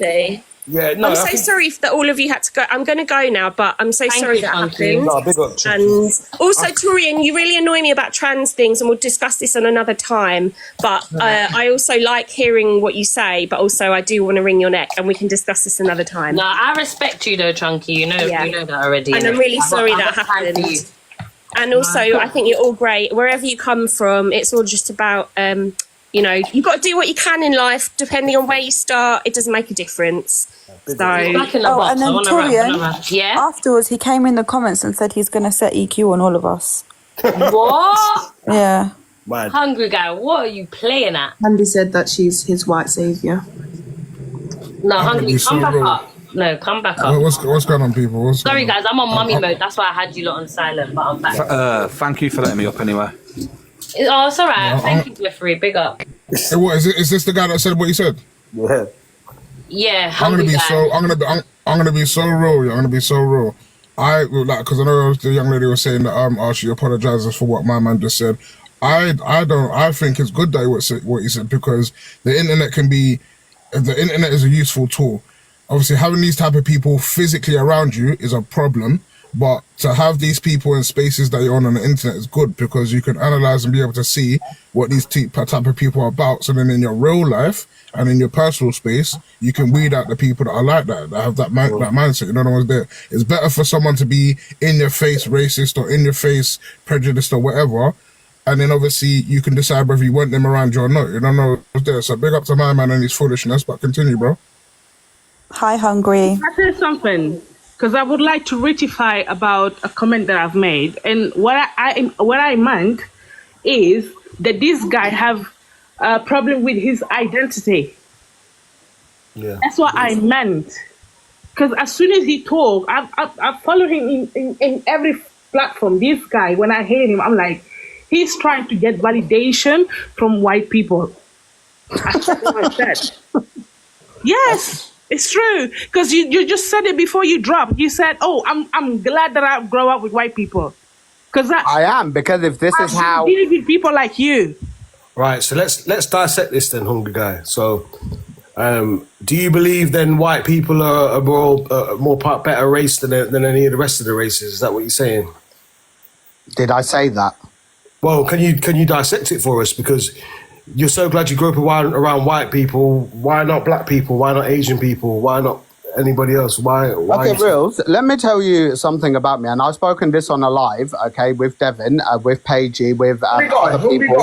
Yeah, no, I'm so sorry that all of you had to go. I'm going to go now, but I'm so sorry that happened. No, big up, and also, Torian, you really annoy me about trans things, and we'll discuss this on another time. But I also like hearing what you say, but also I do want to wring your neck, and we can discuss this another time. No, I respect you though, Chunky. You know that already. And I'm really sorry that happened. And also, I think you're all great. Wherever you come from, it's all just about... you've got to do what you can in life. Depending on where you start, it doesn't make a difference. And then Torian, afterwards, he came in the comments and said he's going to set EQ on all of us. What? Yeah. Hungry guy, what are you playing at? Andy said that she's his white saviour. No, Hungry, come back up. No, come back up. What's going on, people? Sorry, guys, I'm on mummy mode. That's why I had you lot on silent, but I'm back. Thank you for letting me up anyway. Oh, it's all right. Thank you, Jeffrey. Big up. Hey, what is this the guy that said what he said? Yeah. Yeah. I'm gonna be so real. I'm gonna be so real. Because I know the young lady was saying that she apologizes for what my man just said. I think it's good that what he said, because the internet is a useful tool. Obviously, having these type of people physically around you is a problem, But to have these people in spaces that you're on the internet is good because you can analyze and be able to see what these type of people are about. So then in your real life and in your personal space, you can weed out the people that are like that have that mindset. You know what I'm saying? It's better for someone to be in your face racist or in your face prejudiced or whatever. And then obviously you can decide whether you want them around you or not. You don't know what's there. So big up to my man and his foolishness, but continue, bro. Hi, Hungry. I say something because I would like to rectify about a comment that I've made, and what I meant is that this guy have a problem with his identity. Yeah, that's what I meant. Because as soon as he talk, I follow him in every platform. This guy, when I hear him, I'm like, he's trying to get validation from white people. That's what I said. Yes. It's true, because you just said it before you dropped. You said, "Oh, I'm glad that I grow up with white people," because I am, because if this is how dealing with people like you. Right. So let's dissect this then, Hungry Guy. So, do you believe then white people are more better race than any of the rest of the races? Is that what you're saying? Did I say that? Well, can you dissect it for us? Because you're so glad you grew up around white people. Why not black people? Why not Asian people? Why not anybody else? Why okay, Reels, let me tell you something about me. And I've spoken this on a live, okay, with Devin, with Paigey, with other people.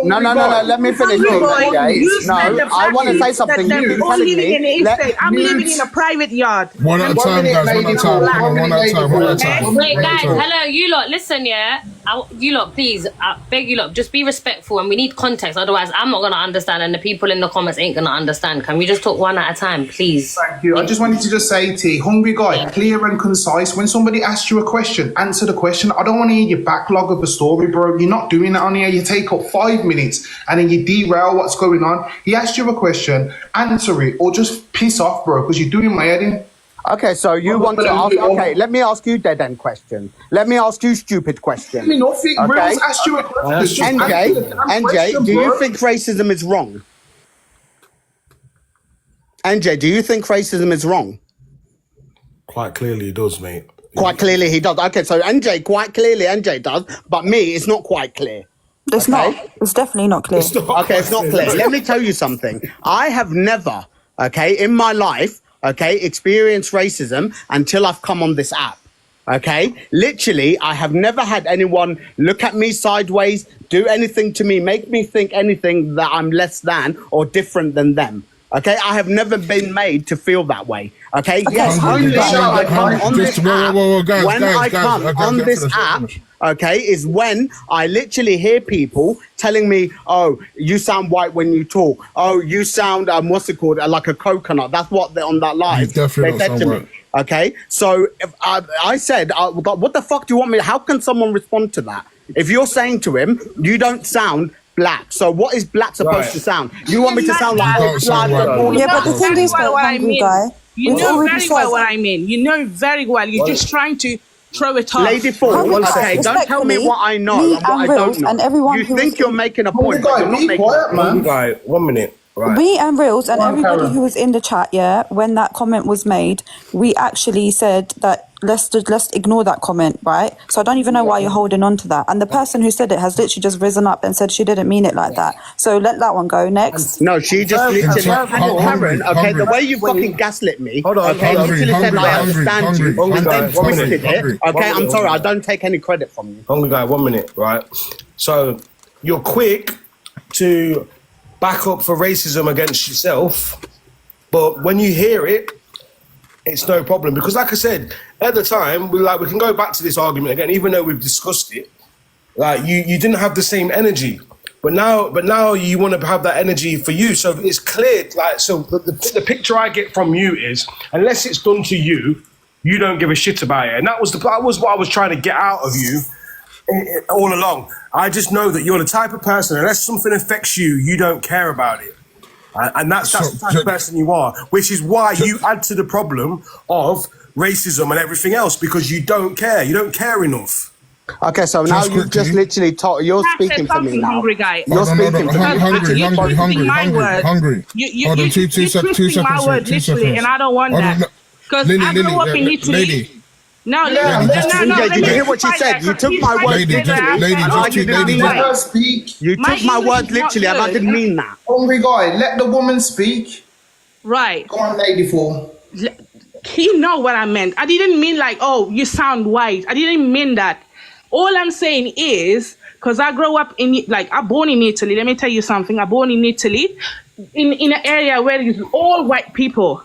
No, let me finish. I want to say something. You've been telling me. I'm living in a private yard. One at a time, guys. One at a time. Wait, guys, hello, you lot, listen, yeah? You lot, please, I beg you lot, just be respectful, and we need context, otherwise I'm not going to understand, and the people in the comments ain't going to understand. Can we just talk one at a time, please? Thank you. I just wanted to just say to you, Hungry Guy, clear and concise. When somebody asks you a question, answer the question. I don't want to hear your backlog of a story, bro. You're not doing that on here. You take up 5 minutes and then you derail what's going on. He asked you a question, answer it, or just piss off, bro, because you're doing my head in. Okay, so you want to ask... Okay, let me ask you dead-end question. Let me ask you stupid question. Nothing. Okay. Asked you a question. NJ, do you think racism is wrong? NJ, do you think racism is wrong? Quite clearly he does, mate. Quite clearly he does. Okay, so NJ, quite clearly NJ does, but me, it's not quite clear. It's not. It's definitely not clear. It's not clear. Let me tell you something. I have never, in my life, experienced racism until I've come on this app. Okay, literally, I have never had anyone look at me sideways, do anything to me, make me think anything that I'm less than or different than them. Okay, I have never been made to feel that way. Okay, yes, only when I come on this app, when I come on this app, is when I literally hear people telling me, "Oh, you sound white when you talk. Oh, you sound what's it called, like a coconut." That's what they're on that live. They said to me. Okay, so if I said, "What the fuck do you want me?" How can someone respond to that? If you're saying to him, "You don't sound black," so what is black supposed to sound? You want me to sound like blood? Yeah, but the thing is, Hungry Guy, you know very well what I mean. You know very well. You're just trying to throw it off. Lady Four, okay, don't tell me what I know and what I don't know. And everyone you think you're making a point, but you're not making a point. Guy, 1 minute. Right. Me and Reels and everybody who was in the chat, when that comment was made, we actually said that let's ignore that comment, right? So I don't even know why you're holding on to that. And the person who said it has literally just risen up and said she didn't mean it like that. So let that one go. Next. No, she just literally... Karen, the way you fucking gaslit me, literally said I understand you, and then twisted it, I'm sorry, I don't take any credit from you. Hungry Guy, 1 minute, right? So you're quick to back up for racism against yourself, but when you hear it, it's no problem, because like I said at the time, we can go back to this argument again, even though we've discussed it. Like you didn't have the same energy, but now you want to have that energy for you. So it's clear. Like, so the picture I get from you is, unless it's done to you, you don't give a shit about it, and that was what I was trying to get out of you all along. I just know that you're the type of person, unless something affects you, you don't care about it. And that's the type of person you are, which is why you add to the problem of racism and everything else, because you don't care. You don't care enough. Okay, so now you've just literally you're speaking for me now. Hungry Guy. You're speaking for me. Hungry. You're twisting my word literally, and I don't want that. Because I grew up in Italy. No, Did you hear what she said? You took my words literally. speak. You took my words literally, and I didn't mean that. Hungry guy, let the woman speak. Right. Go on, lady four. He know what I meant. I didn't mean like, oh, you sound white. I didn't mean that. All I'm saying is, because I grew up in, like, I'm born in Italy. Let me tell you something. I'm born in Italy, in an area where it's all white people.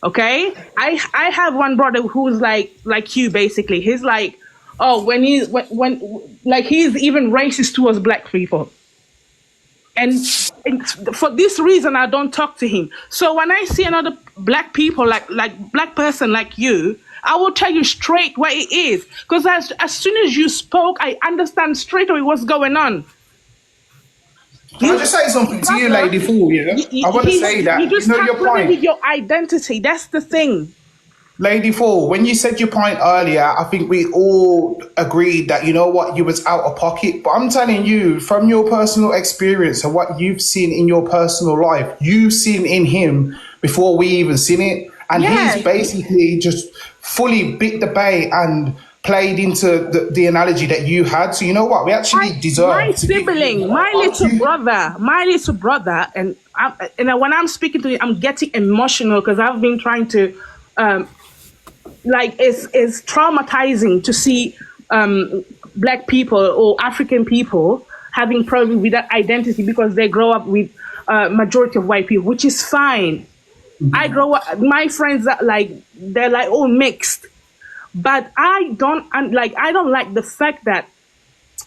Okay? I have one brother who's like you, basically. He's like, oh, when he's even racist towards black people. And for this reason, I don't talk to him. So when I see another black people, like black person like you, I will tell you straight what it is. Because as soon as you spoke, I understand straight away what's going on. Can I just say something to you, lady fool? I want to say that. You just know your point. with your identity. That's the thing. Lady Four, when you said your point earlier, I think we all agreed that, you know what, you was out of pocket. But I'm telling you, from your personal experience and what you've seen in your personal life, you've seen in him before we even seen it. And he's basically just fully bit the bait and played into the analogy that you had. So you know what, we actually deserve my sibling, my little brother, and when I'm speaking to him, I'm getting emotional because I've been trying to it's traumatizing to see black people or African people having problems with that identity because they grow up with majority of white people, which is fine. I grow up, my friends are they're all mixed, but I don't like the fact that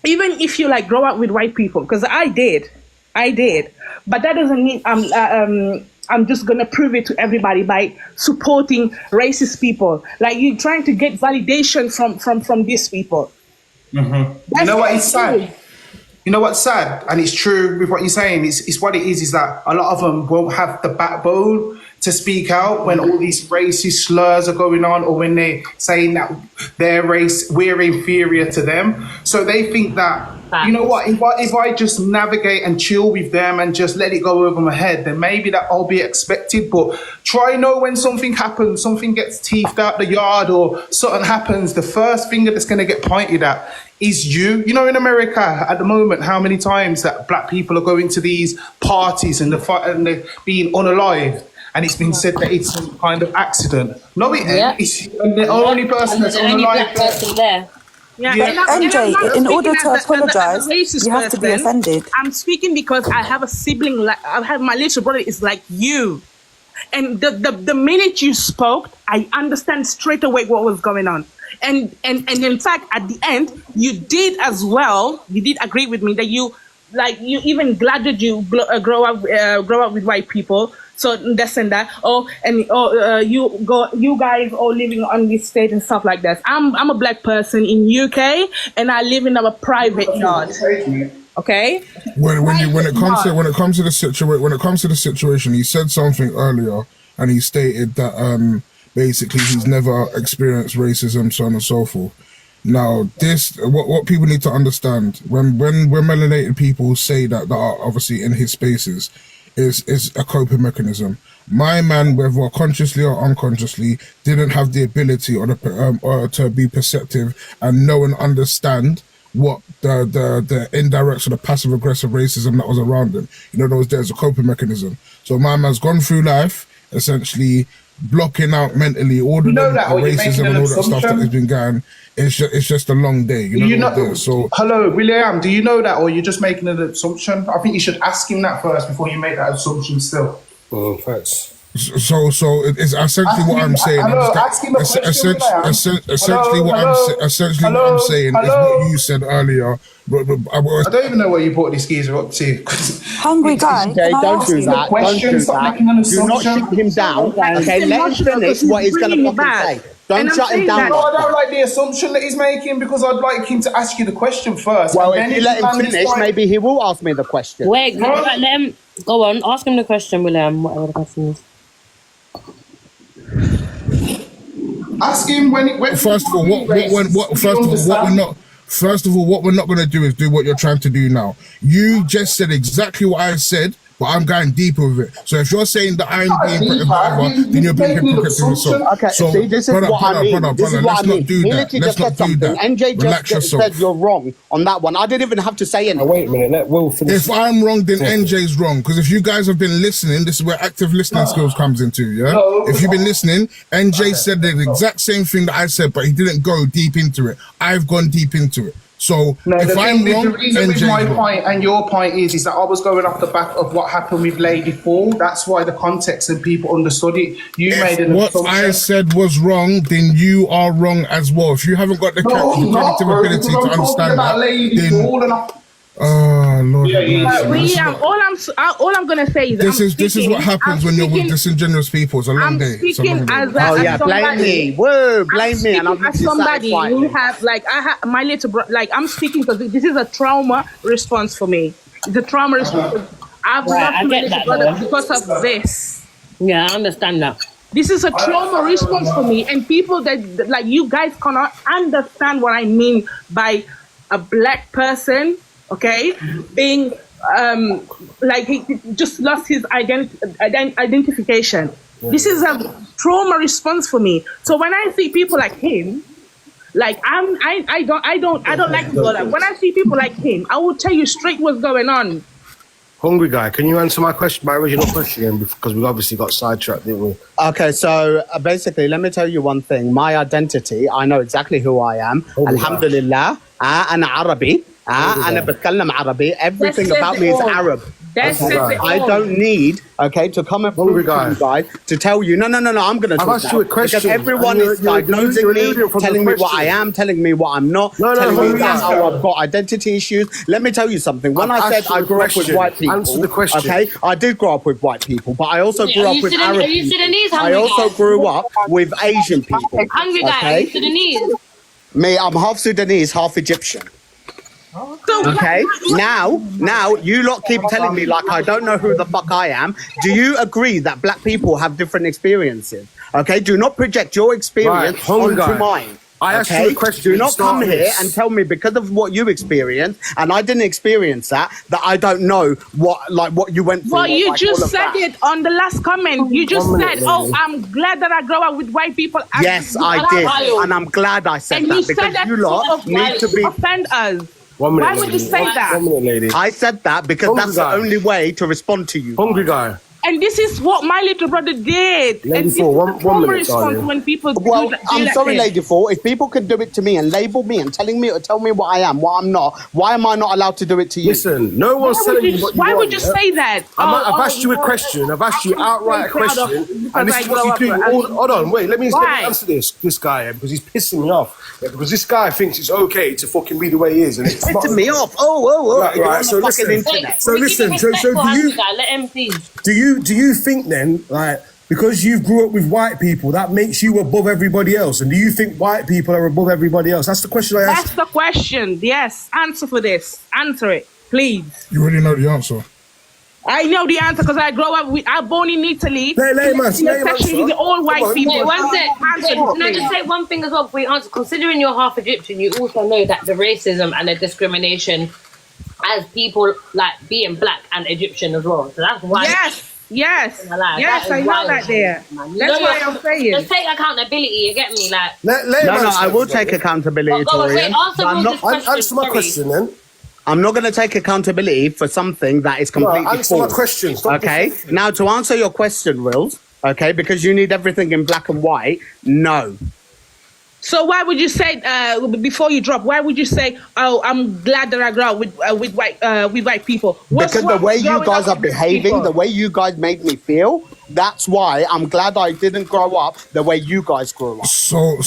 even if you grow up with white people, because I did, but that doesn't mean I'm just gonna prove it to everybody by supporting racist people. You're trying to get validation from these people. Mm-hmm. You know what is sad? You know what's sad? And it's true with what you're saying. It's what it is that a lot of them won't have the backbone to speak out when all these racist slurs are going on, or when they're saying that their race, we're inferior to them. So they think that, you know what, if I just navigate and chill with them and just let it go over my head, then maybe that I'll be expected. But try know when something happens, something gets teethed out the yard or something happens, the first finger that's going to get pointed at is you. You know, in America at the moment, how many times that black people are going to these parties and they're being unalived. And it's been said that it's some kind of accident. No, it ain't. It's the only person that's unalived there. Yeah. MJ, in order to apologise, you have to be offended. I'm speaking because I have a sibling, I have my little brother is like you. And the minute you spoke, I understand straight away what was going on. And in fact, at the end, you did as well. You did agree with me that you even glad that you grow up with white people. So this and that. You guys all living on this state and stuff like that. I'm a black person in UK and I live in a private yard. Okay. When it comes to the situation, he said something earlier, and he stated that basically he's never experienced racism, so on and so forth. Now, what people need to understand when melanated people say that are obviously in his spaces is a coping mechanism. My man, whether consciously or unconsciously, didn't have the ability or to be perceptive and know and understand what the indirect or the passive aggressive racism that was around him. You know, there's a coping mechanism. So my man's gone through life essentially blocking out mentally all the racism and all that stuff that has been going. It's just a long day. You know. So hello, William. Do you know that, or are you just making an assumption? I think you should ask him that first before you make that assumption. Still. Oh, thanks. So it's essentially what I'm saying. Essentially what I'm saying is what you said earlier. But I don't even know where you brought this geezer up to. Hungry guy. Okay, don't do that. Do not shoot him down. Okay, let him finish what he's going to fucking say. Don't shut him down. No, I don't like the assumption that he's making, because I'd like him to ask you the question first. Well, if you let him finish, maybe he will ask me the question. Wait, let him go on. Ask him the question, William. Whatever the question is. Ask him when. First of all, what we're not going to do is do what you're trying to do now. You just said exactly what I said but I'm going deeper with it. So if you're saying that I'm being whatever, then you're being hypocritical yourself. Okay, so, see, this is what I mean. This is what I mean. He literally just said something. NJ just said you're wrong on that one. I didn't even have to say anything. Wait a minute, let Will finish. If I'm wrong, then NJ's wrong. Because if you guys have been listening, this is where active listening skills comes into, yeah? If you've been listening, NJ said the exact same thing that I said, but he didn't go deep into it. I've gone deep into it. So if I'm wrong, the reason with my point and your point is that I was going off the back of what happened with Lady Fall. That's why the context and people understood it. You made an what I said was wrong, then you are wrong as well. If you haven't got the cognitive ability to understand that, then oh Lord, all I'm gonna say is this is what happens when you're with disingenuous people. It's a long day. Speaking as blame me. Whoa, blame me. And I'm as somebody who have my little I'm speaking because this is a trauma response for me. It's a trauma response. I've lost my little brother because of this. Yeah, I understand that. This is a trauma response for me, and people that like you guys cannot understand what I mean by a black person. Okay, being he just lost his identification. Yeah. This is a trauma response for me. So when I see people like him, I don't like to go there. When I see people like him, I will tell you straight what's going on. Hungry guy, can you answer my original question? Because we obviously got sidetracked, didn't we? Okay, so basically, let me tell you one thing. My identity, I know exactly who I am. Alhamdulillah, أنا عربي. أنا بتكلم عربي. Everything about me is Arab. I don't need, to come up with you guys to tell you, no, I'm going to talk. I've asked you a question. Because everyone is diagnosing me, telling me what I am, telling me what I'm not, telling me that I've got identity issues. Let me tell you something. When I said I grew up with white people, answer the question. Okay, I did grow up with white people, but I also grew up with Arab people. I also grew up with Asian people. Hungry guy, are you Sudanese? Me, I'm half Sudanese, half Egyptian. Okay, now you lot keep telling me like I don't know who the fuck I am. Do you agree that black people have different experiences? Okay, do not project your experience onto mine. I asked you a question. Do not come here and tell me because of what you experienced and I didn't experience that I don't know what you went through. Well, you just said it on the last comment. You just said, I'm glad that I grew up with white people. Yes, I did, and I'm glad I said that because you lot need to be offend us. Why would you say that? 1 minute, lady. I said that because that's the only way to respond to you. Hungry guy. And this is what my little brother did. Lady and Four, one minute, response when people I'm sorry, Lady Four. If people can do it to me and label me and tell me what I am, what I'm not, why am I not allowed to do it to you? Listen, no one's telling you what you Why want, would you say that? I've asked you a question. I've asked you outright a question. And this is what you do. Hold on, wait. Let me answer this guy because he's pissing me off. Yeah, because this guy thinks it's okay to fucking be the way he is. And it's pissing me off. Oh. Right. So listen. Let him please. Do you think then, like, because you grew up with white people, that makes you above everybody else? And do you think white people are above everybody else? That's the question I asked. That's the question. Yes. Answer for this. Answer it, please. You already know the answer. I know the answer because I grew up I'm born in Italy. Especially all white people. Wait, one sec. Can I just say one thing as well before you answer? Considering you're half Egyptian, you also know that the racism and the discrimination as people like being black and Egyptian as well. So that's why. Yes, I know that there. That's why I'm saying. Just take accountability, you get me? Like, no, I will take accountability, Torian. Answer my question then. I'm not going to take accountability for something that is completely false. Answer my question. Okay? Now, to answer your question, Wills, okay, because you need everything in black and white, no. So why would you say before you drop? Why would you say, "Oh, I'm glad that I grew up with white people"? Because the way you guys are behaving, the way you guys made me feel, that's why I'm glad I didn't grow up the way you guys grew up. So,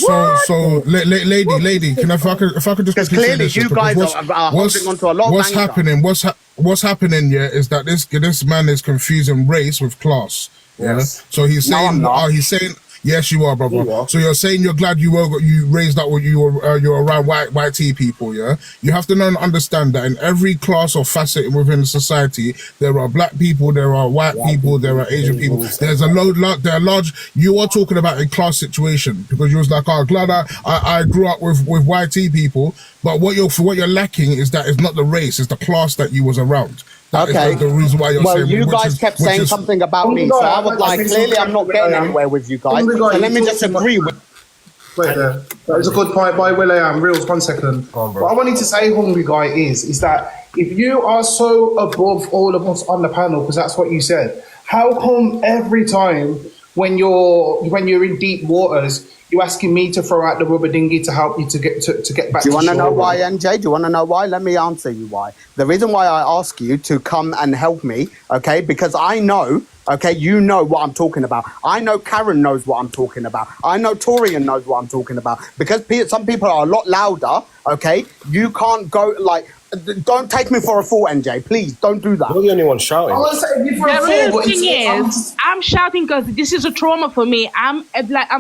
lady, if I could just because clearly you guys are holding on to a lot. What's happening? Yeah, is that this man is confusing race with class. Yeah, so he's saying, he's saying. Yes, you are, brother. So you're saying you're glad you raised up when you were around white tea people, yeah? You have to know and understand that in every class or facet within society, there are black people, there are white people, there are Asian people. There's you are talking about a class situation because you was like, glad I grew up with white tea people, but what you're lacking is that it's not the race, it's the class that you was around. That is the reason why you're saying. You guys kept saying something about me, so I was like, clearly I'm not getting anywhere with you guys. So let me just agree with. Wait there. That was a good point by Will.i.am. Reels, 1 second. What I wanted to say, Hungry Guy, is that if you are so above all of us on the panel, because that's what you said, how come every time when you're in deep waters, you're asking me to throw out the rubber dinghy to help you to get back to shore? Do you want to know why, NJ? Do you want to know why? Let me answer you why. The reason why I ask you to come and help me, okay, because I know, okay, you know what I'm talking about. I know Karen knows what I'm talking about. I know Torian knows what I'm talking about. Because some people are a lot louder, okay? You can't go, like, don't take me for a fool, NJ. Please, don't do that. You're the only one shouting. The real thing is, I'm shouting because this is a trauma for me. I'm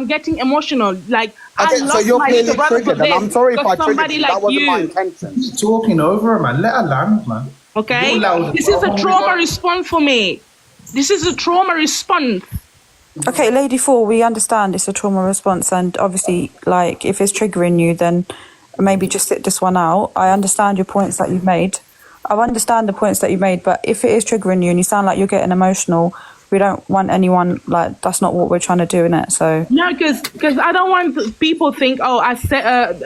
getting emotional. Like, I so lost you're my clearly little brother for triggered, and I'm this, sorry if I because triggered somebody you. like That wasn't you. my intention. You're talking over her, man. Let her land, man. Okay? This is a trauma response for me. This is a trauma response. Okay, Lady Four, we understand it's a trauma response, and obviously, like, if it's triggering you, then maybe just sit this one out. I understand your points that you've made. I understand the points that you made, but if it is triggering you and you sound like you're getting emotional, we don't want anyone, like, that's not what we're trying to do, innit? So No, because I don't want people to think, oh, I said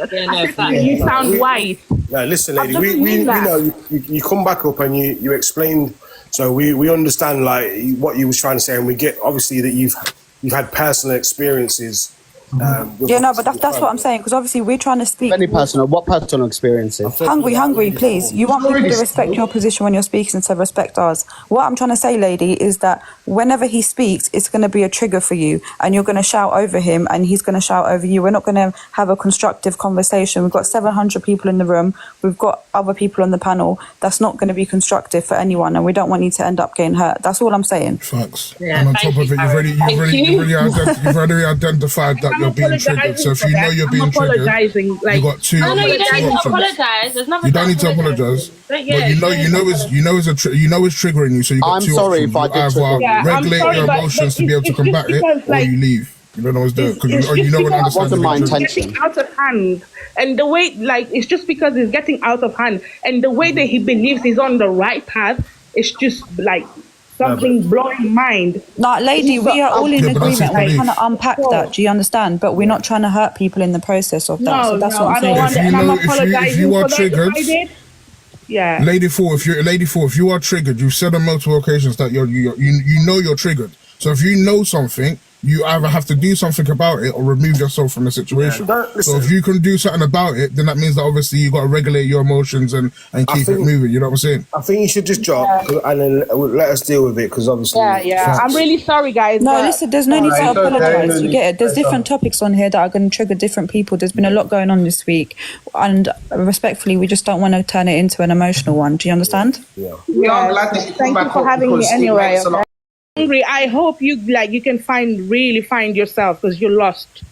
you sound white. No, listen, lady, we know you come back up and you explain. So we understand like what you was trying to say, and we get obviously that you've had personal experiences. Yeah, no, but that's what I'm saying, because obviously we're trying to speak. What personal experiences? Hungry, please. You want people to respect your position when you're speaking, so respect ours. What I'm trying to say, lady, is that whenever he speaks, it's going to be a trigger for you, and you're going to shout over him, and he's going to shout over you. We're not going to have a constructive conversation. We've got 700 people in the room. We've got other people on the panel. That's not going to be constructive for anyone, and we don't want you to end up getting hurt. That's all I'm saying. Facts. Yeah, and on top of it, you've already identified that you're being triggered. So if you know you're being triggered, you got two. No, you don't need to apologize. There's nothing. You don't need to apologize. But you know it's triggering you. So you got two options. You either regulate your emotions to be able to combat it, or you leave. You don't know what's there because you know what understands. Wasn't my intention. Getting out of hand, and the way, like, it's just because it's getting out of hand, and the way that he believes he's on the right path, it's just like something blowing mind. No, lady, we are all in agreement. We're trying to unpack that. Do you understand? But we're not trying to hurt people in the process of that. So that's what I'm saying. If you are triggered, yeah, Lady Four, if you are triggered, you've said on multiple occasions that you know you're triggered. So if you know something, you either have to do something about it or remove yourself from the situation. So if you can do something about it, then that means that obviously you got to regulate your emotions and keep it moving. You know what I'm saying? I think you should just drop and then let us deal with it because obviously. Yeah. I'm really sorry, guys. No, listen, there's no need to apologise. You get it. There's different topics on here that are going to trigger different people. There's been a lot going on this week, and respectfully, we just don't want to turn it into an emotional one. Do you understand? Yeah. I'm glad that you come back for having me anyway. Okay? Hungry, I hope you can really find yourself because you're lost.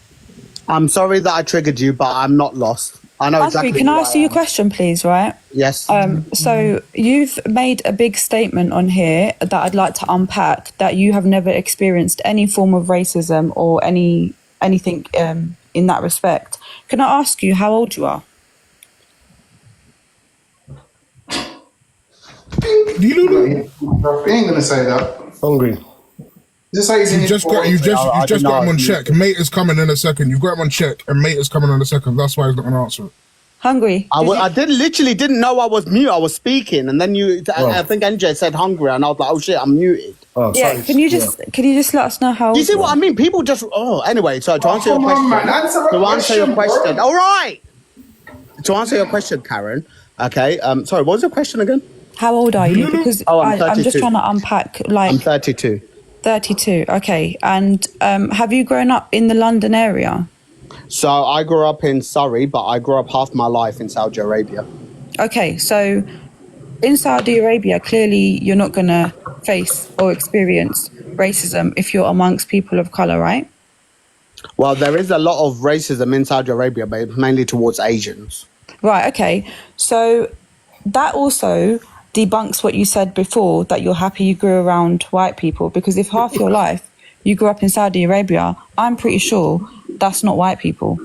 I'm sorry that I triggered you, but I'm not lost. I know exactly. Can I ask you a question, please? Right? Yes. So you've made a big statement on here that I'd like to unpack, that you have never experienced any form of racism or anything in that respect. Can I ask you how old you are? You ain't gonna say that. Hungry. You've just got him on check. Mate is coming in a second. You've got him on check, and mate is coming in a second. That's why he's not going to answer it. Hungry. I didn't know I was mute. I was speaking, and then I think NJ said hungry, and I was like, oh shit, I'm muted. Oh, yeah. Sorry. Can you just let us know how? Do you see what I mean? People just anyway. So to answer your question, all right. To answer your question, Karen. Okay. Sorry. What was your question again? How old are you? Because I'm just trying to unpack. Like, I'm 32. 32. Okay. And have you grown up in the London area? So I grew up in Surrey, but I grew up half my life in Saudi Arabia. Okay. So in Saudi Arabia, clearly you're not going to face or experience racism if you're amongst people of colour, right? Well, there is a lot of racism in Saudi Arabia, but mainly towards Asians. Right. Okay. So that also debunks what you said before, that you're happy you grew around white people, because if half your life you grew up in Saudi Arabia, I'm pretty sure that's not white people.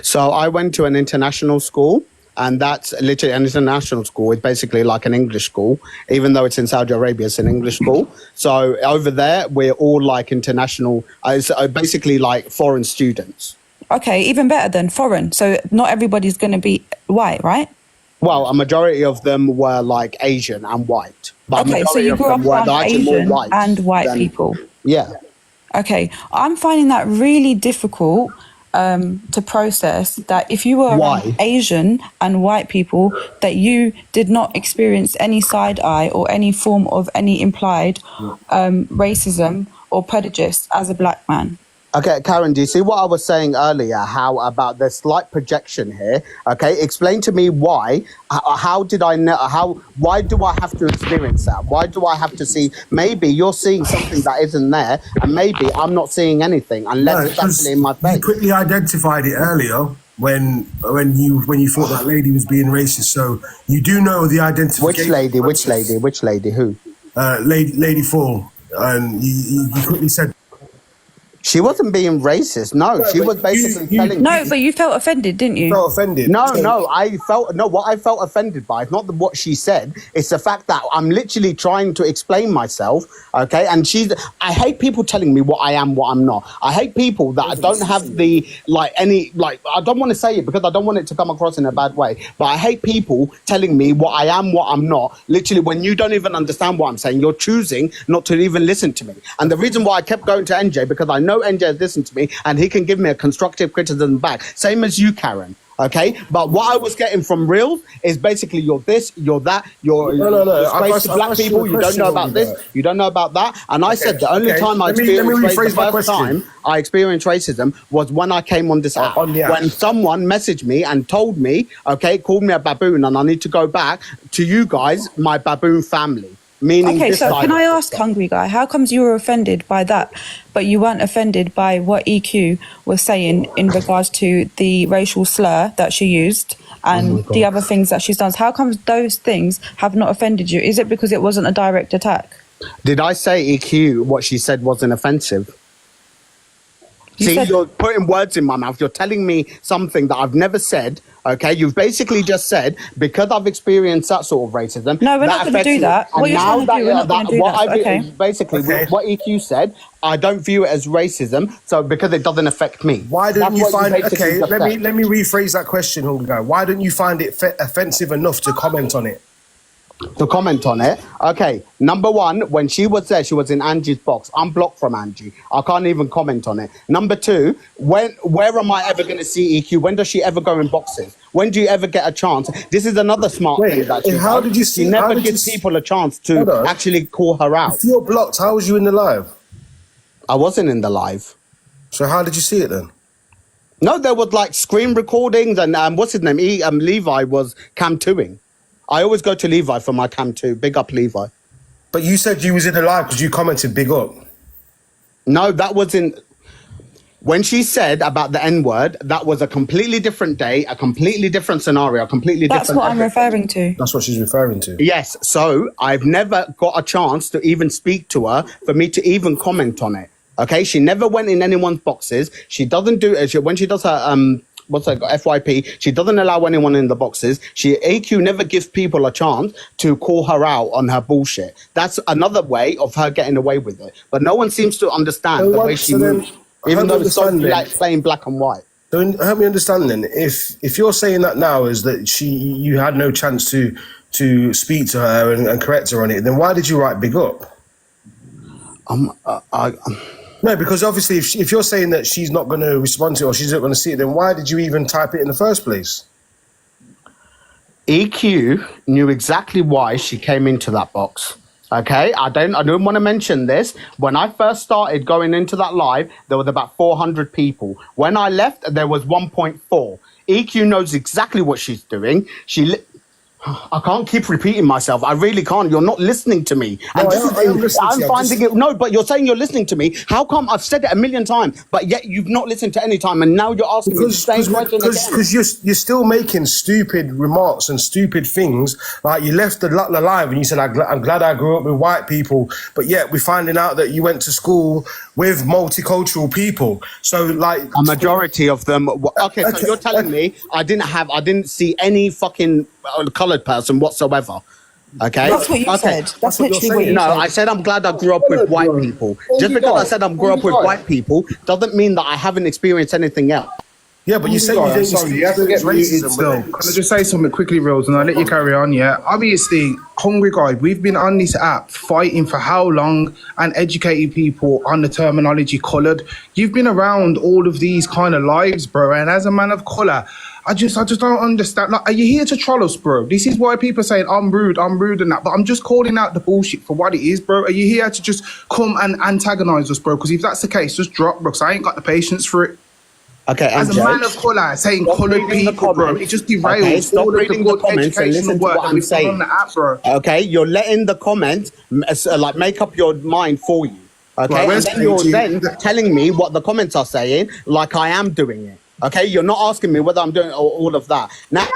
So I went to an international school, and that's literally an international school. It's basically like an English school, even though it's in Saudi Arabia, it's an English school. So over there, we're all like international, it's basically like foreign students. Okay, even better than foreign. So not everybody's going to be white, right? Well, a majority of them were like Asian and white. But okay, so you grew up around Asian and white people. Yeah. Okay, I'm finding that really difficult to process, that if you were around Asian and white people, that you did not experience any side eye or any form of any implied racism or prejudice as a black man. Okay, Karen, do you see what I was saying earlier? How about the slight projection here? Okay, explain to me why. How did I know? Why do I have to experience that? Why do I have to see? Maybe you're seeing something that isn't there, and maybe I'm not seeing anything unless it's actually in my face. You quickly identified it earlier when you thought that lady was being racist. So you do know the identification. Which lady? Who? Lady Fall. And you quickly said. She wasn't being racist. No, she was basically telling. No, but you felt offended, didn't you? Felt offended. No, what I felt offended by is not what she said. It's the fact that I'm literally trying to explain myself. Okay, and I hate people telling me what I am, what I'm not. I hate people that don't have the I don't want to say it because I don't want it to come across in a bad way. But I hate people telling me what I am, what I'm not. Literally, when you don't even understand what I'm saying, you're choosing not to even listen to me. And the reason why I kept going to NJ, because I know NJ has listened to me and he can give me a constructive criticism back. Same as you, Karen. Okay, but what I was getting from Reels is basically you're this, you're that, you're disgrace to black people. You don't know about this, you don't know about that. And I said the only time I experienced racism was when I came on this app. When someone messaged me and told me, okay, called me a baboon, and I need to go back to you guys, my baboon family. Okay, so can I ask, Hungry Guy, how comes you were offended by that, but you weren't offended by what EQ was saying in regards to the racial slur that she used and the other things that she's done? How comes those things have not offended you? Is it because it wasn't a direct attack? Did I say EQ, what she said wasn't offensive? You're putting words in my mouth. You're telling me something that I've never said. Okay, you've basically just said because I've experienced that sort of racism. No, we're not going to do that. What you're trying to do, we're not going to do that. Okay. Basically, what EQ said, I don't view it as racism. So because it doesn't affect me. Why don't you find it? Okay, let me rephrase that question, Hungry. Why don't you find it offensive enough to comment on it? To comment on it. Okay, number one, when she was there, she was in Angie's box. I'm blocked from Angie. I can't even comment on it. Number two, where am I ever going to see EQ? When does she ever go in boxes? When do you ever get a chance? This is another smart thing that she how does. Did you see? She never gives people a chance to actually call her out. If you're blocked, how was you in the live? I wasn't in the live. So how did you see it then? No, there was like screen recordings and what's his name? Levi was cam 2ing. I always go to Levi for my cam 2. Big up, Levi. But you said you was in the live because you commented big up. No, that wasn't. When she said about the N-word, that was a completely different day, a completely different scenario, a completely different... That's what I'm referring to. That's what she's referring to. Yes, so I've never got a chance to even speak to her for me to even comment on it. Okay, she never went in anyone's boxes. She doesn't do it. When she does her... FYP, she doesn't allow anyone in the boxes. AQ never gives people a chance to call her out on her bullshit. That's another way of her getting away with it. But no one seems to understand the way she moves, even though it's so plain black and white. Don't help me understand then. If you're saying that now is that you had no chance to speak to her and correct her on it, then why did you write big up? No, because obviously if you're saying that she's not going to respond to it or she's not going to see it, then why did you even type it in the first place? EQ knew exactly why she came into that box. Okay, I don't want to mention this. When I first started going into that live, there was about 400 people. When I left, there was 1.4. EQ knows exactly what she's doing. I can't keep repeating myself. I really can't. You're not listening to me. And No, this I am is, listening to I'm you. finding it. No, but you're saying you're listening to me. How come I've said it a million times, but yet you've not listened to any time, and now you're asking me the same question again? Because you're still making stupid remarks and stupid things. Like you left the live and you said, I'm glad I grew up with white people, but yet we're finding out that you went to school with multicultural people. So like a majority of them. Okay, so you're telling me I didn't see any fucking coloured person whatsoever. Okay, That's what you said. That's literally what you No, said. I said I'm glad I grew up with white people. Just because I said I grew up with white people doesn't mean that I haven't experienced anything else. Yeah, but you say you didn't. Sorry, you have to get muted still. Can I just say something quickly, Rose, and I'll let you carry on, yeah? Obviously, Hungry Guy, we've been on this app fighting for how long and educating people on the terminology coloured. You've been around all of these kind of lives, bro, and as a man of colour, I just don't understand. Like, are you here to troll us, bro? This is why people are saying I'm rude and that, but I'm just calling out the bullshit for what it is, bro. Are you here to just come and antagonise us, bro? Because if that's the case, just drop, bro, because I ain't got the patience for it. Okay, as a man of colour, saying coloured people, bro, it just derails all of the good educational work that we've done on the app, bro. Okay, you're letting the comment like make up your mind for you. Okay, Right, and then you're then telling me what the comments are saying, like I am doing it. Okay, you're not asking me whether I'm doing all of that. Now,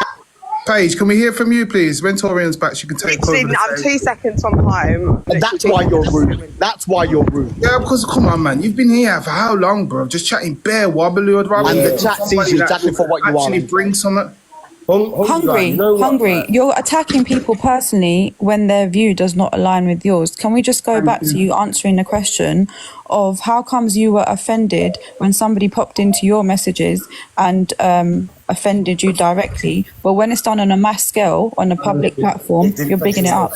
Paige, can we hear from you, please? When Torian's back, she can take over. I'm 2 seconds from home. That's why you're rude. That's why you're rude. Yeah, because come on, man, you've been here for how long, bro? Just chatting bare wobbly. I'd rather and the chat sees you exactly for what you are. Actually, bring something. Hungry. You're attacking people personally when their view does not align with yours. Can we just go back to you answering the question of how comes you were offended when somebody popped into your messages and offended you directly, but when it's done on a mass scale on a public platform, you're bigging it up?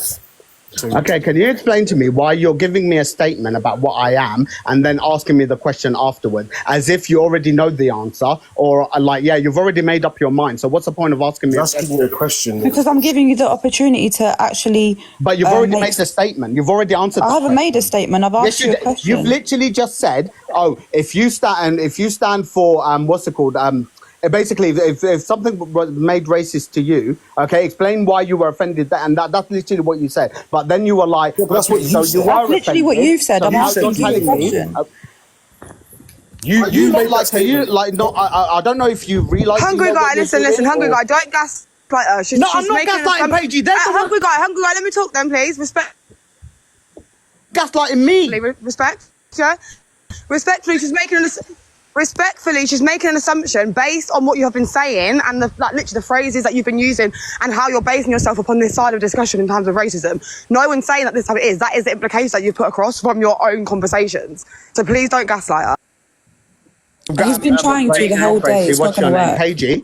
Okay, can you explain to me why you're giving me a statement about what I am and then asking me the question afterward, as if you already know the answer, or like, yeah, you've already made up your mind. So what's the point of asking me a question? Because I'm giving you the opportunity to actually. But you've already made the statement. You've already answered. I haven't made a statement. I've asked you a question. You've literally just said, "Oh, if you stand for what's it called?" Basically, if something was made racist to you, okay, explain why you were offended, and that's literally what you said. But then you were like, that's what you said. That's literally what you've said. I'm asking you a question. You not like, are you like, no, I don't know if you realise. Hungry Guy, listen, Hungry Guy, don't gaslight her. She's I'm not gaslighting Paige. Hungry Guy, let me talk then, please. Respect. Gaslighting me. Respect, yeah? Respectfully, she's making an assumption based on what you have been saying and literally the phrases that you've been using and how you're basing yourself upon this side of discussion in terms of racism. No one's saying that this is how it is. That is the implication that you put across from your own conversations. So please don't gaslight her. He's been trying to the whole day. It's not going to work. Paige,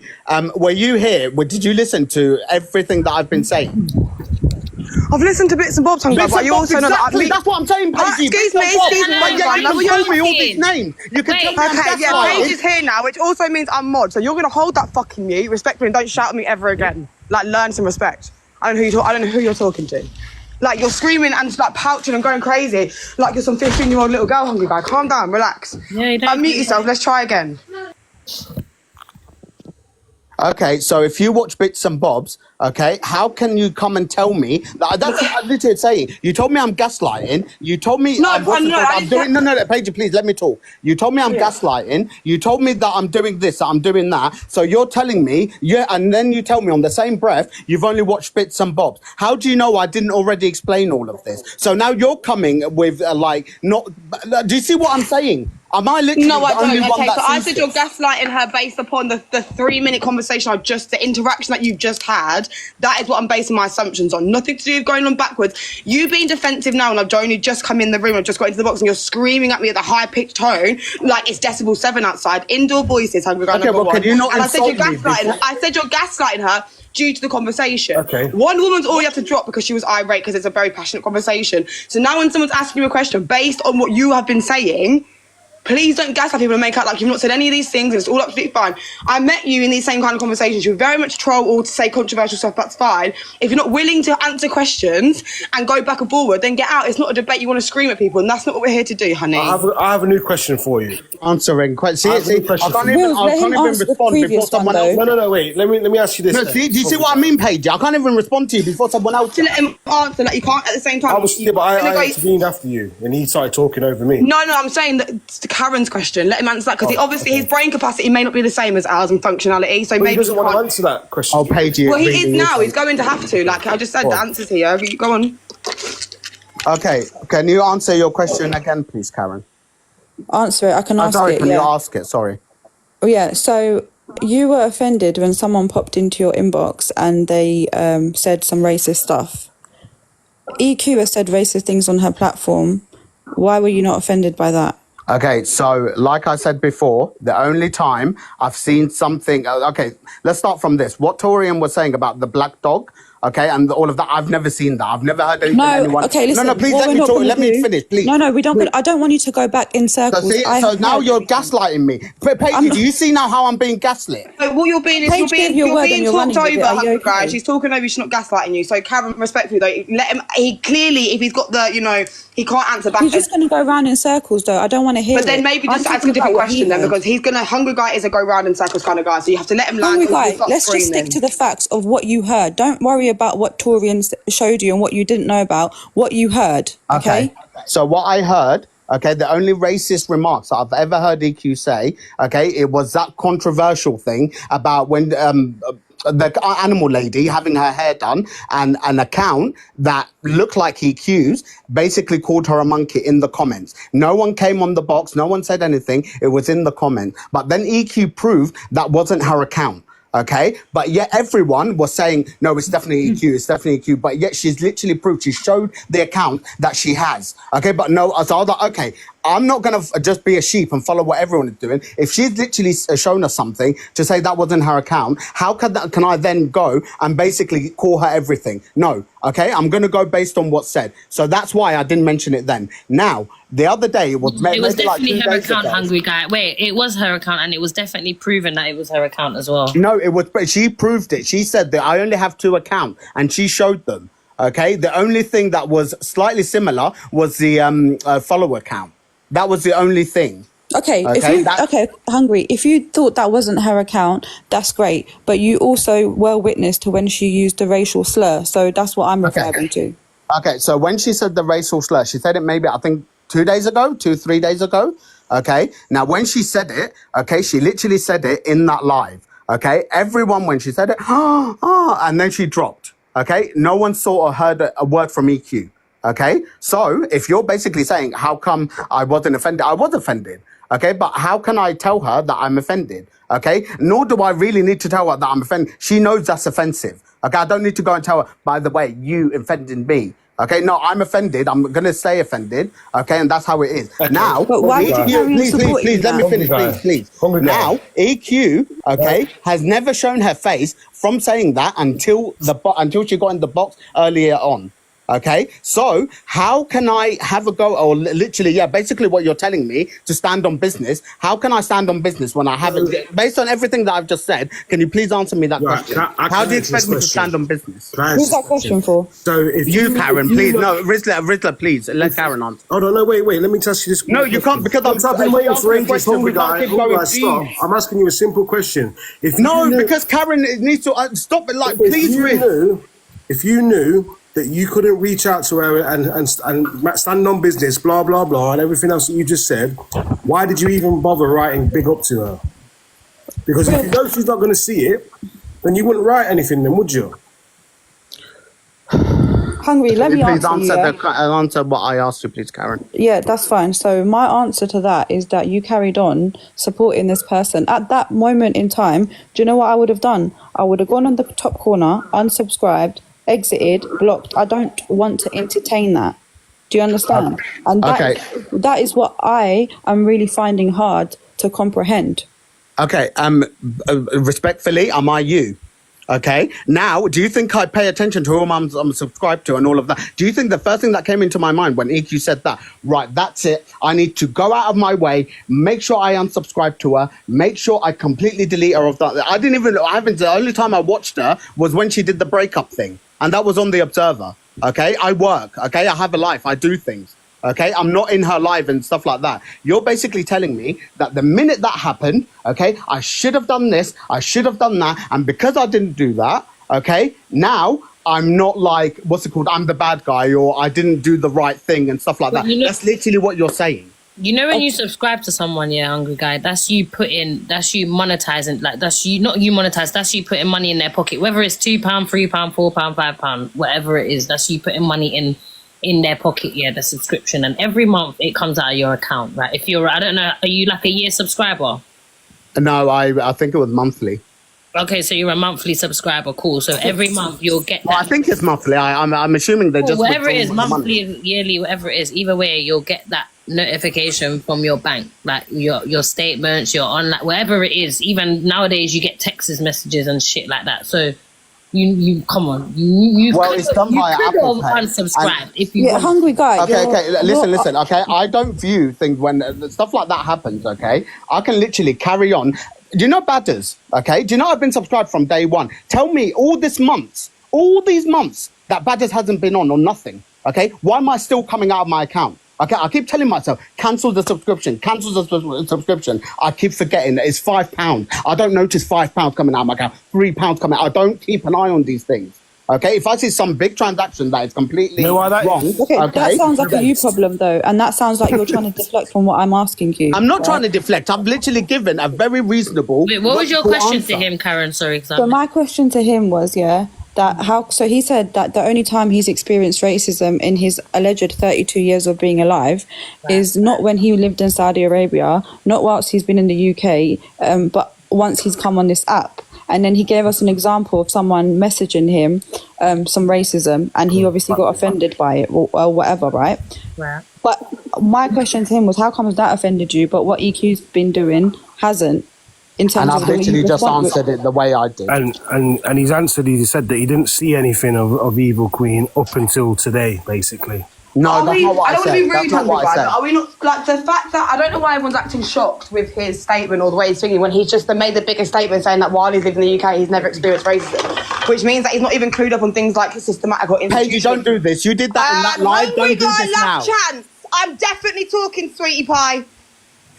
were you here? Did you listen to everything that I've been saying? I've listened to bits and bobs, but you also know that that's what I'm saying, Paige. Excuse me. You can tell me all these names. You can tell me. Okay, yeah, Paige is here now, which also means I'm mod. So you're going to hold that fucking mute respectfully and don't shout at me ever again. Like, learn some respect. I don't know who you're talking to. Like, you're screaming and like pouching and going crazy like you're some 15-year-old little girl. Hungry Guy, calm down, relax. Yeah, unmute yourself. Let's try again. Okay, so if you watch Bits and Bobs, okay, how can you come and tell me that? That's what I'm literally saying. You told me I'm gaslighting. You told me Paige, please let me talk. You told me I'm gaslighting. You told me that I'm doing this, that I'm doing that. So you're telling me, and then you tell me on the same breath, you've only watched Bits and Bobs. How do you know I didn't already explain all of this? So now you're coming with do you see what I'm saying? Am I literally No, I the only don't. one Okay, that so I sees said this? you're gaslighting her based upon the 3-minute conversation the interaction that you've just had. That is what I'm basing my assumptions on. Nothing to do with going on backwards. You being defensive now, and I've only just come in the room, I've just got into the box, and you're screaming at me at the high-pitched tone, like it's decibel 7 outside. Indoor voices, Hungry Guy number one. Can you not and I said you're insult me gaslighting. I said you're gaslighting her due to the conversation. Okay. One woman's all you have to drop because she was irate because it's a very passionate conversation. So now when someone's asking you a question based on what you have been saying, Please don't gaslight people and make out like you've not said any of these things. It's all absolutely fine. I met you in these same kind of conversations. You're very much troll or to say controversial stuff. That's fine. If you're not willing to answer questions and go back and forward, then get out. It's not a debate. You want to scream at people, and that's not what we're here to do, honey. I have a new question for you. Answering questions. I can't even respond before someone else. No, wait. Let me ask you this. No, do you see what I mean, Paige? I can't even respond to you before someone else. To let him answer, like you can't at the same time. I intervened after you, and he started talking over me. No, I'm saying that it's Karen's question. Let him answer that because obviously his brain capacity may not be the same as ours and functionality. So maybe he doesn't want to answer that question. I'll page you. Well, he is now. He's going to have to. Like I just said, the answer's here. Go on. Okay, can you answer your question again, please, Karen? Answer it. I can ask sorry, it. Can you ask it? Sorry. Oh yeah. So you were offended when someone popped into your inbox and they said some racist stuff. EQ has said racist things on her platform. Why were you not offended by that? Okay, so like I said before, the only time I've seen something... Okay, let's start from this. What Torian was saying about the black dog, okay, and all of that, I've never seen that. I've never heard anything anyone... Okay, listen. No, please let me talk. Let me finish, please. No, we don't... I don't want you to go back in circles. So now you're gaslighting me. Paige, do you see now how I'm being gaslit? So what you're being is you're being talked over, guys. She's talking over you. She's not gaslighting you. So Karen, respectfully though, let him... He clearly, if he's got the, he can't answer back. He's just going to go round in circles, though. I don't want to hear But then maybe just ask a different question then, because he's going to... Hungry guy is a go round in circles kind of guy, so you have to let him land. Hungry guy, let's just stick to the facts of what you heard. Don't worry about what Torian showed you and what you didn't know about. What you heard, okay? So what I heard... Okay, the only racist remarks I've ever heard EQ say, okay, it was that controversial thing about when the animal lady having her hair done and an account that looked like EQ's basically called her a monkey in the comments. No one came on the box. No one said anything. It was in the comment. But then EQ proved that wasn't her account. Okay, but yet everyone was saying, no, it's definitely EQ, it's definitely EQ, but yet she's literally proved, she showed the account that she has. Okay, but no, so I was like, okay, I'm not going to just be a sheep and follow what everyone is doing. If she's literally shown us something to say that wasn't her account, how can I then go and basically call her everything? No, okay, I'm going to go based on what's said. So that's why I didn't mention it then. Now, the other day, it was definitely like her account, Hungry Guy. Wait, it was her account and it was definitely proven that it was her account as well. No, it was, but she proved it. She said that I only have 2 accounts and she showed them. Okay, the only thing that was slightly similar was the follower account. That was the only thing. Okay, Hungry, if you thought that wasn't her account, that's great. But you also were witness to when she used the racial slur. So that's what I'm referring to. Okay, so when she said the racial slur, she said it maybe, I think, 3 days ago. Okay, now when she said it, okay, she literally said it in that live. Okay, everyone, when she said it, and then she dropped. Okay, no one saw or heard a word from EQ. Okay, so if you're basically saying, how come I wasn't offended? I was offended. Okay, but how can I tell her that I'm offended? Okay, nor do I really need to tell her that I'm offended. She knows that's offensive. Okay, I don't need to go and tell her, by the way, you offended me. Okay, no, I'm offended. I'm going to stay offended. Okay, and that's how it is. Okay. Now, but why please, let me finish, please. Now, EQ, okay, has never shown her face from saying that until she got in the box earlier on. Okay, so how can I have a go, or literally, basically what you're telling me to stand on business? How can I stand on business when I haven't, based on everything that I've just said? Can you please answer me that question? How do you expect me to stand on business? Who's that question for? So if Karen, please, no, Rizla, please, let Karen answer. Oh no, wait, let me ask you this. No, you can't, because I've been waiting for ages. Stop. I'm asking you a simple question. Because Karen needs to stop it. Like, please, if you knew that you couldn't reach out to her and stand on business, blah, blah, blah, and everything else that you just said, why did you even bother writing big up to her? Because if you know she's not going to see it, then you wouldn't write anything then, would you? Hungry, let me answer what I asked you, please, Karen. Yeah, that's fine. So my answer to that is that you carried on supporting this person. At that moment in time, do you know what I would have done? I would have gone on the top corner, unsubscribed, exited, blocked. I don't want to entertain that. Do you understand? And that is what I am really finding hard to comprehend. Okay, respectfully, am I you? Okay. Now, do you think I pay attention to whom I'm subscribed to and all of that? Do you think the first thing that came into my mind when EQ said that, right, that's it. I need to go out of my way, make sure I unsubscribe to her, make sure I completely delete her of that. The only time I watched her was when she did the breakup thing. And that was on The Observer. Okay. I work. Okay. I have a life. I do things. Okay, I'm not in her live and stuff like that. You're basically telling me that the minute that happened, okay, I should have done this, I should have done that, and because I didn't do that, okay, now I'm not like, what's it called, I'm the bad guy, or I didn't do the right thing and stuff like that. That's literally what you're saying. You know, when you subscribe to someone, yeah, Hungry Guy, that's you monetizing, like that's you, not you monetize, that's you putting money in their pocket, whether it's £2, £3, £4, £5, whatever it is, that's you putting money in their pocket, yeah, the subscription, and every month it comes out of your account, right? If you're, I don't know, are you like a year subscriber? No, I think it was monthly. Okay, so you're a monthly subscriber, cool. So every month you'll get that. Well, I think it's monthly. I'm assuming they just whatever it is, monthly, money. yearly, whatever it is. Either way, you'll get that notification from your bank, like your statements, your online, whatever it is. Even nowadays, you get text messages and shit like that. So. You come on. You well, it's done by Apple Pay. Unsubscribe if you want. Hungry Guy. Okay. Listen. Okay, I don't view things when stuff like that happens. Okay, I can literally carry on. Do you know Badders? Okay, do you know I've been subscribed from day one? Tell me all these months that Badders hasn't been on or nothing. Okay, why am I still coming out of my account? Okay, I keep telling myself, cancel the subscription. I keep forgetting that it's £5. I don't notice £5 coming out of my account, £3 coming out. I don't keep an eye on these things. Okay, if I see some big transaction that is completely wrong. Okay, that sounds like a you problem though, and that sounds like you're trying to deflect from what I'm asking you. I'm not trying to deflect. I've literally given a very reasonable. Wait, what was your question to him, Karen? Sorry, so my question to him was, so he said that the only time he's experienced racism in his alleged 32 years of being alive is not when he lived in Saudi Arabia, not whilst he's been in the UK, but once he's come on this app. And then he gave us an example of someone messaging him some racism, and he obviously got offended by it or whatever, right? Right. But my question to him was, how come that offended you, but what EQ's been doing hasn't? In terms and I've of the literally just answered it the way I did. And he's answered, he said that he didn't see anything of Evil Queen up until today, basically. No, that's not what I don't said. want to be rude, That's not what I said. but are we not, like, the fact that, I don't know why everyone's acting shocked with his statement or the way he's thinking when he's just made the biggest statement saying that while he's lived in the UK, he's never experienced racism, which means that he's not even clued up on things like systematic or institutional. Hey, you don't do this. You did that in that live. Don't do this now. Chance. I'm definitely talking, sweetie pie.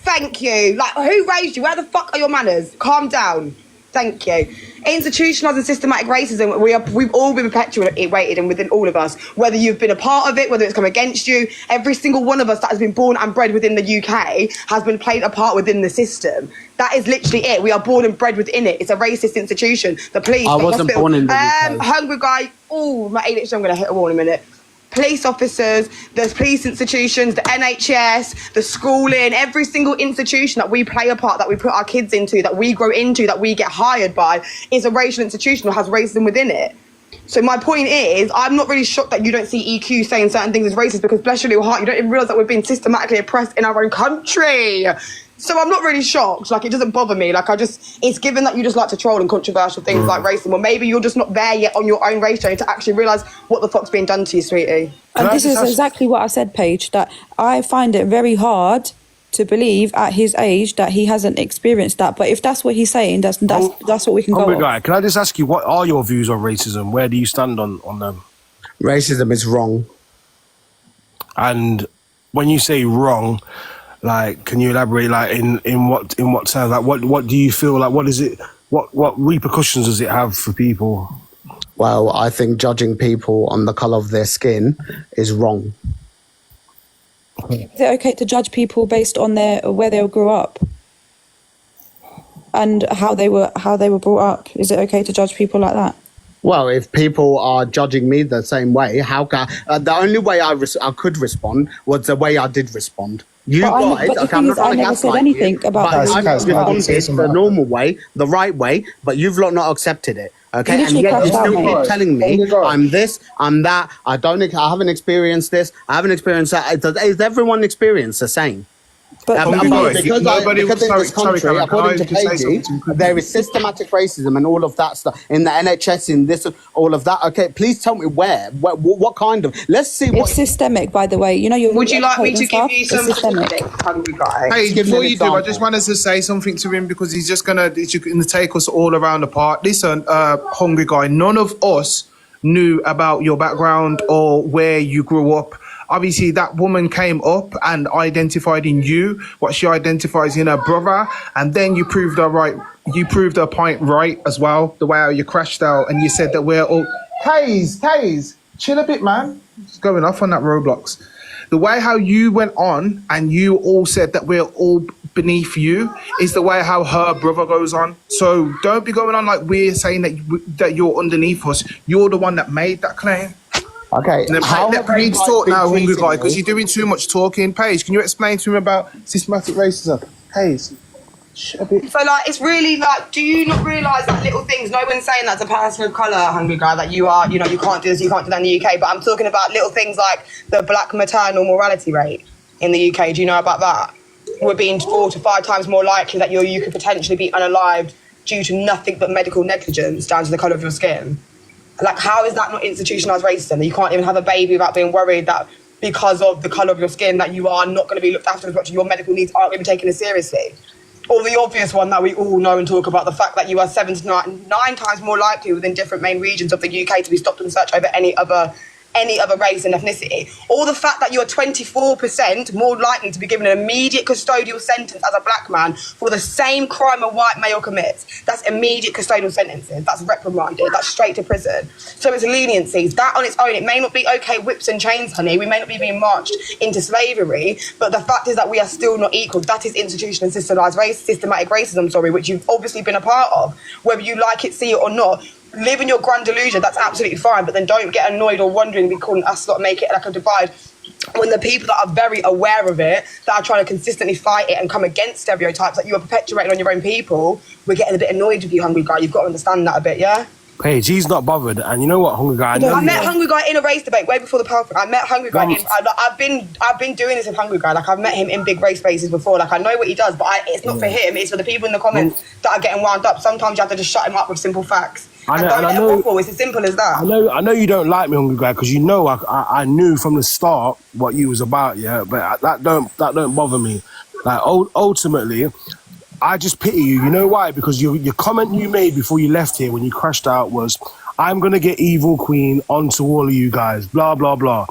Thank you. Like, who raised you? Where the fuck are your manners? Calm down. Thank you. Institutionalised and systematic racism, we've all been perpetuated and within all of us. Whether you've been a part of it, whether it's come against you, every single one of us that has been born and bred within the UK has been played a part within the system. That is literally it. We are born and bred within it. It's a racist institution. The police, I the wasn't hospital, born in the UK. Hungry Guy. Oh, my ADHD, I'm going to hit a wall in a minute. Police officers, the police institutions, the NHS, the schooling, every single institution that we play a part, that we put our kids into, that we grow into, that we get hired by, is a racial institution or has racism within it. So my point is, I'm not really shocked that you don't see EQ saying certain things as racist, because bless your little heart, you don't even realise that we're being systematically oppressed in our own country. So I'm not really shocked. Like, it doesn't bother me. Like, it's given that you just like to troll and controversial things like racism, or maybe you're just not there yet on your own race journey to actually realise what the fuck's being done to you, sweetie. And this is exactly what I said, Paige, that I find it very hard to believe at his age that he hasn't experienced that. But if that's what he's saying, that's what we can go on. Guy, can I just ask you, what are your views on racism? Where do you stand on them? Racism is wrong. And when you say wrong, like, can you elaborate, like, in what terms? Like, what do you feel like? What is it? What repercussions does it have for people? Well, I think judging people on the colour of their skin is wrong. Is it okay to judge people based on where they grew up and how they were brought up? Is it okay to judge people like that? Well, if people are judging me the same way, how can the only way I could respond was the way I did respond. You guys, I'm not trying to gaslight you, but I've responded the normal way, the right way, but you've not accepted it. Okay, and yet you still keep telling me I'm this, I'm that. I haven't experienced this, I haven't experienced that. Is everyone experienced the same? But because in this country, according to Pagey, there is systematic racism and all of that stuff in the NHS, in this, all of that. Okay, please tell me where, what kind of. Let's see. It's systemic, by the way. You know, Would you like me to give you some statistics, Hungry Guy? Hey, before you do, I just wanted to say something to him because he's gonna take us all around the park. Listen, Hungry Guy, none of us knew about your background or where you grew up. Obviously, that woman came up and identified in you what she identifies in her brother, and then you proved her right. You proved her point right as well. The way how you crashed out and you said that we're all Kays, chill a bit, man. It's going off on that Roblox. The way how you went on and you all said that we're all beneath you is the way how her brother goes on. So don't be going on like we're saying that you're underneath us. You're the one that made that claim. Okay. Let Paige talk now, Hungry Guy, because you're doing too much talking. Paige, can you explain to him about systematic racism? Paige. So like, it's really like, do you not realise that little things? No one's saying that's a person of colour, Hungry Guy, that you are, you know, you can't do this, you can't do that in the UK. But I'm talking about little things like the black maternal mortality rate in the UK. Do you know about that? We're being 4 to 5 times more likely that you could potentially be unalived due to nothing but medical negligence down to the colour of your skin. Like, how is that not institutionalised racism? That you can't even have a baby without being worried that because of the colour of your skin that you are not going to be looked after as much, your medical needs aren't going to be taken as seriously. Or the obvious one that we all know and talk about, the fact that you are 7 to 9 times more likely within different main regions of the UK to be stopped and searched over any other race and ethnicity. Or the fact that you are 24% more likely to be given an immediate custodial sentence as a black man for the same crime a white male commits. That's immediate custodial sentences. That's reprimanded. That's straight to prison. So it's leniencies. That on its own, it may not be okay, whips and chains, honey. We may not be being marched into slavery, but the fact is that we are still not equal. That is institutional and systematic racism, which you've obviously been a part of. Whether you like it, see it or not, live in your grand delusion, that's absolutely fine, but then don't get annoyed or wondering we couldn't us not make it like a divide when the people that are very aware of it, that are trying to consistently fight it and come against stereotypes that you are perpetuating on your own people, we're getting a bit annoyed with you, Hungry Guy. You've got to understand that a bit, yeah? Paige, he's not bothered, and you know what, Hungry Guy? I met Hungry Guy in a race debate way before the power. I met Hungry Guy. I've been doing this with Hungry Guy. Like, I've met him in big race spaces before. Like, I know what he does, but it's not for him. It's for the people in the comments that are getting wound up. Sometimes you have to just shut him up with simple facts. I know. It's as simple as that. I know you don't like me, Hungry Guy, because you know I knew from the start what you was about, yeah. But that don't bother me. Like, ultimately, I just pity you. You know why? Because your comment you made before you left here when you crashed out was, I'm going to get Evil Queen onto all of you guys, blah, blah, blah.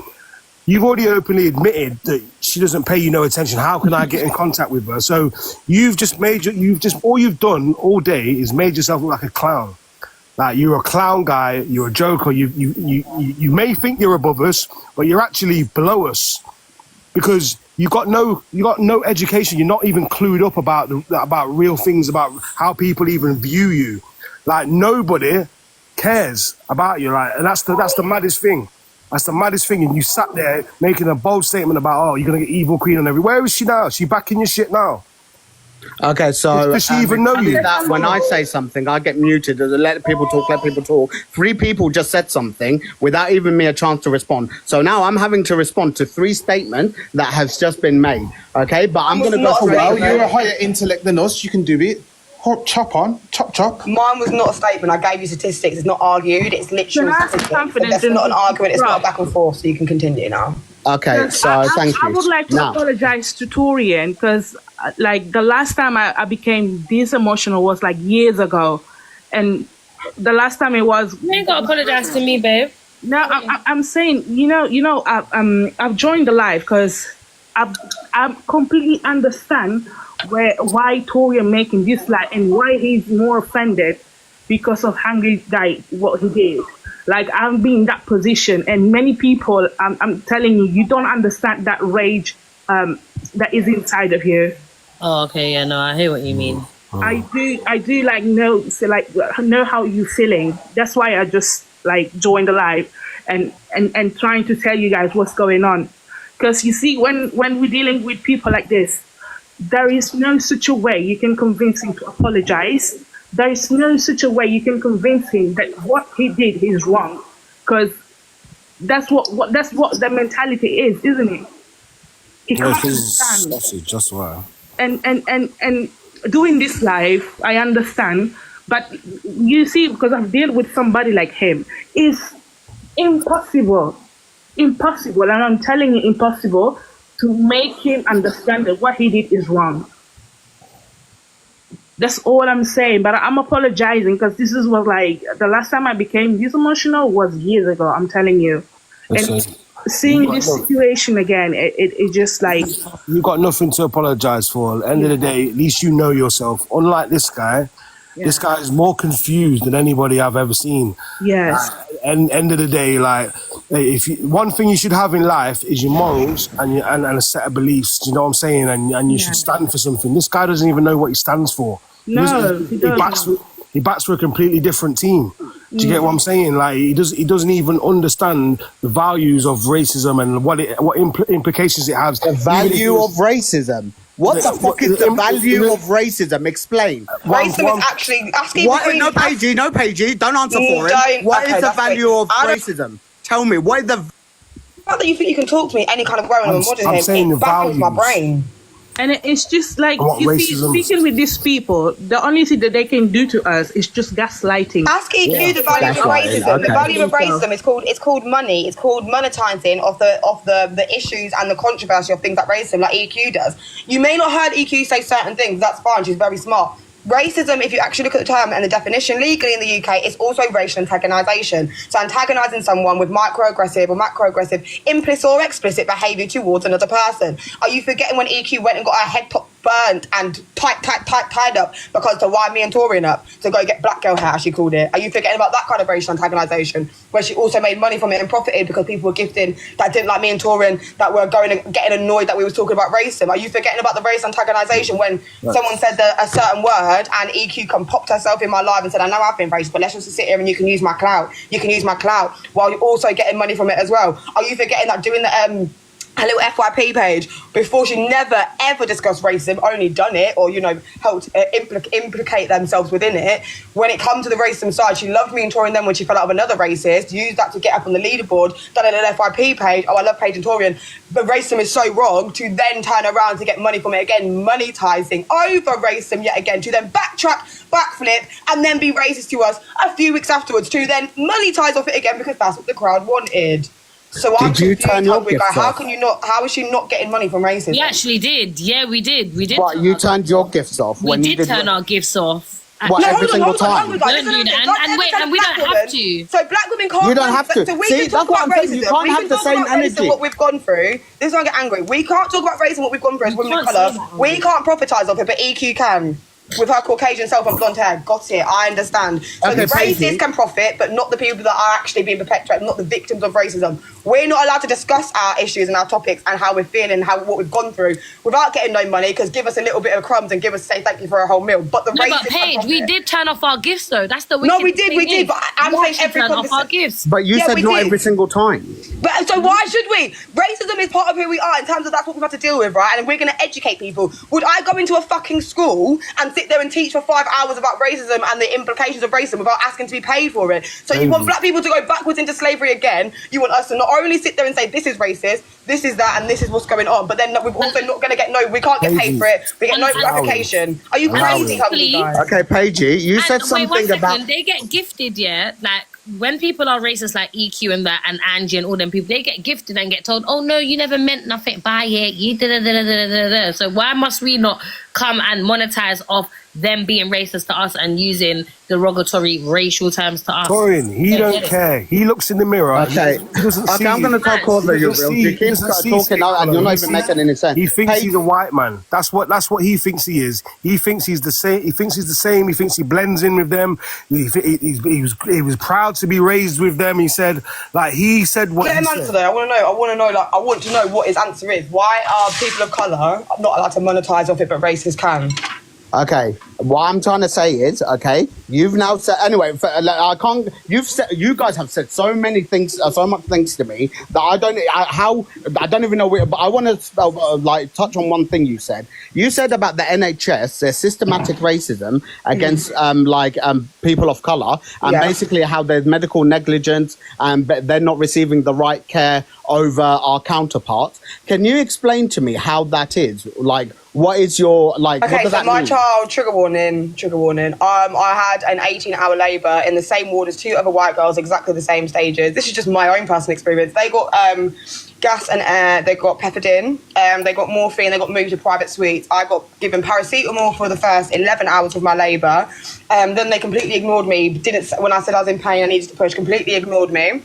You've already openly admitted that she doesn't pay you no attention. How can I get in contact with her? So all you've done all day is made yourself look like a clown. Like, you're a clown guy, you're a joker. You may think you're above us, but you're actually below us because you got no education. You're not even clued up about real things, about how people even view you. Like, nobody cares about you, like, and that's the maddest thing. That's the maddest thing. And you sat there making a bold statement about, oh, you're gonna get Evil Queen on everywhere. Where is she now? Is she back in your shit now? Okay, so does she even know you? That when I say something, I get muted. Let people talk. 3 people just said something without even me a chance to respond. So now I'm having to respond to 3 statements that has just been made. Okay, but I'm going to go for well. You're a higher intellect than us. You can do it. Chop. Mine was not a statement. I gave you statistics. It's not argued. It's literally statistics. That's not an argument. It's not a back and forth. So you can continue now. Okay, so thank you. I would like to apologize to Torian because, like, the last time I became this emotional was like years ago, and the last time it was. You ain't got to apologize to me, babe. No, I'm saying, I've joined the live because I completely understand why Torian making this live and why he's more offended because of Hungry Guy, what he did. Like, I've been in that position, and many people, I'm telling you, you don't understand that rage that is inside of you. Oh, okay, yeah, no, I hear what you mean. I do know how you're feeling. That's why I just joined the live and trying to tell you guys what's going on. Because you see, when we're dealing with people like this, there is no such a way you can convince him to apologize. There is no such a way you can convince him that what he did is wrong, because that's what the mentality is, isn't it? He No, can't it's understand. sausage, that's why. And doing this live, I understand, but you see, because I've dealt with somebody like him, it's impossible, and I'm telling you, impossible to make him understand that what he did is wrong. That's all I'm saying, but I'm apologizing because this is what, like, the last time I became this emotional was years ago, I'm telling you. Listen, And seeing this situation again, it just like... You got nothing to apologize for. At the end of the day, at least you know yourself. Unlike this guy, this guy is more confused than anybody I've ever seen. Yes. And end of the day, like, if you, one thing you should have in life is your morals and a set of beliefs. Do you know what I'm saying? And you should stand for something. This guy doesn't even know what he stands for. No, he doesn't. He bats for a completely different team. Do you get what I'm saying? Like, he doesn't even understand the values of racism and what implications it has. The value of racism. What the fuck is the value of racism? Explain. Racism is actually asking. No, Paigey, don't answer for it. What is the value of racism? Tell me, what is the... Not that you think you can talk to me any kind of way when I'm watching him, saying the it baffles my values. brain. And it's just like, What you see, racism? speaking with these people, the only thing that they can do to us is just gaslighting. Ask EQ the value of racism. The value of racism is called money. It's called monetizing of the issues and the controversy of things like racism, like EQ does. You may not heard EQ say certain things. That's fine. She's very smart. Racism, if you actually look at the term and the definition legally in the UK, is also racial antagonisation. So antagonising someone with microaggressive or macroaggressive, implicit or explicit behaviour towards another person. Are you forgetting when EQ went and got her head burnt and tied up because to wind me and Torian up to go get black girl hair, as she called it? Are you forgetting about that kind of racial antagonisation, where she also made money from it and profited because people were gifting that didn't like me and Torian, that were going and getting annoyed that we were talking about racism? Are you forgetting about the racial antagonisation when someone said a certain word and EQ popped herself in my live and said, I know I've been racist, but let's just sit here and you can use my clout. You can use my clout while you're also getting money from it as well. Are you forgetting that doing the a little FYP page before she never ever discussed racism, only done it or, you know, helped implicate themselves within it? When it comes to the racism side, she loved me and Torian then when she fell out of another racist, used that to get up on the leaderboard, done a little FYP page, oh, I love Paige and Torian, but racism is so wrong, to then turn around to get money from it again, monetizing over racism yet again, to then backtrack, backflip, and then be racist to us a few weeks afterwards, to then monetize off it again because that's what the crowd wanted. So I'm confused, how is she not getting money from racism? We actually did. Yeah, we did. We did. What, you turned your gifts off? We did turn our gifts off. What, every single time? Don't do that. And wait, and we don't have to. So black women can't... You don't have to. So we See, can talk that's what about I'm saying. racism. You can't We have can the talk same about racism, energy. what we've gone through. This is why I get angry. We can't talk about racism, what we've gone through as women of colour. We can't prophesise of it, but EQ can. With her Caucasian self and blonde hair. Got it. I understand. So Okay, the racists can profit, but not the people that are actually being perpetrated, not the victims of racism. We're not allowed to discuss our issues and our topics and how we're feeling, what we've gone through, without getting no money, because give us a little bit of crumbs and say thank you for a whole meal. But the racists but Paige, we did turn off our gifts though. That's the No, we did, but I'm saying every turn off our conversation. gifts. But you said not every single time. But so why should we? Racism is part of who we are in terms of that's what we've had to deal with, right? And we're going to educate people. Would I go into a fucking school and sit there and teach for 5 hours about racism and the implications of racism without asking to be paid for it? So you want black people to go backwards into slavery again? You want us to not only sit there and say this is racist, this is that, and this is what's going on, but then we're also not going to get we can't get paid for it. We get no gratification. Are you crazy, guys? Okay, Paigey, you said something about... They get gifted, yeah? Like, when people are racist like EQ and that and Angie and all them people, they get gifted and get told, oh no, you never meant nothing by it. You da-da-da-da-da-da-da. So why must we not come and monetize off them being racist to us and using derogatory racial terms to us? Torian, he don't care. He looks in the mirror. Okay, he doesn't see I'm going to tell Courtney you're real. You keep talking out and you're not even making any sense. He thinks he's a white man. That's what he thinks he is. He thinks he's the same. He thinks he's the same. He thinks he blends in with them. He was proud to be raised with them. He said what Let him he said. answer though. I want to know what his answer is. Why are people of colour not allowed to monetize off it, but racists can? Okay, What I'm trying to say is, okay, you've now said anyway. I can't. You guys have said so many things, so much things to me that I don't even know. But I want to like touch on one thing you said. You said about the NHS, there's systematic racism against people of color, and basically how there's medical negligence and they're not receiving the right care over our counterparts. Can you explain to me how that is? Like, what is your like? Okay, what does so that my mean? child, trigger warning. I had an 18-hour labour in the same ward as 2 other white girls, exactly the same stages. This is just my own personal experience. They got gas and air, they got peppered in, they got morphine, they got moved to private suites. I got given paracetamol for the first 11 hours of my labour. Then they completely ignored me. When I said I was in pain, I needed to push, completely ignored me.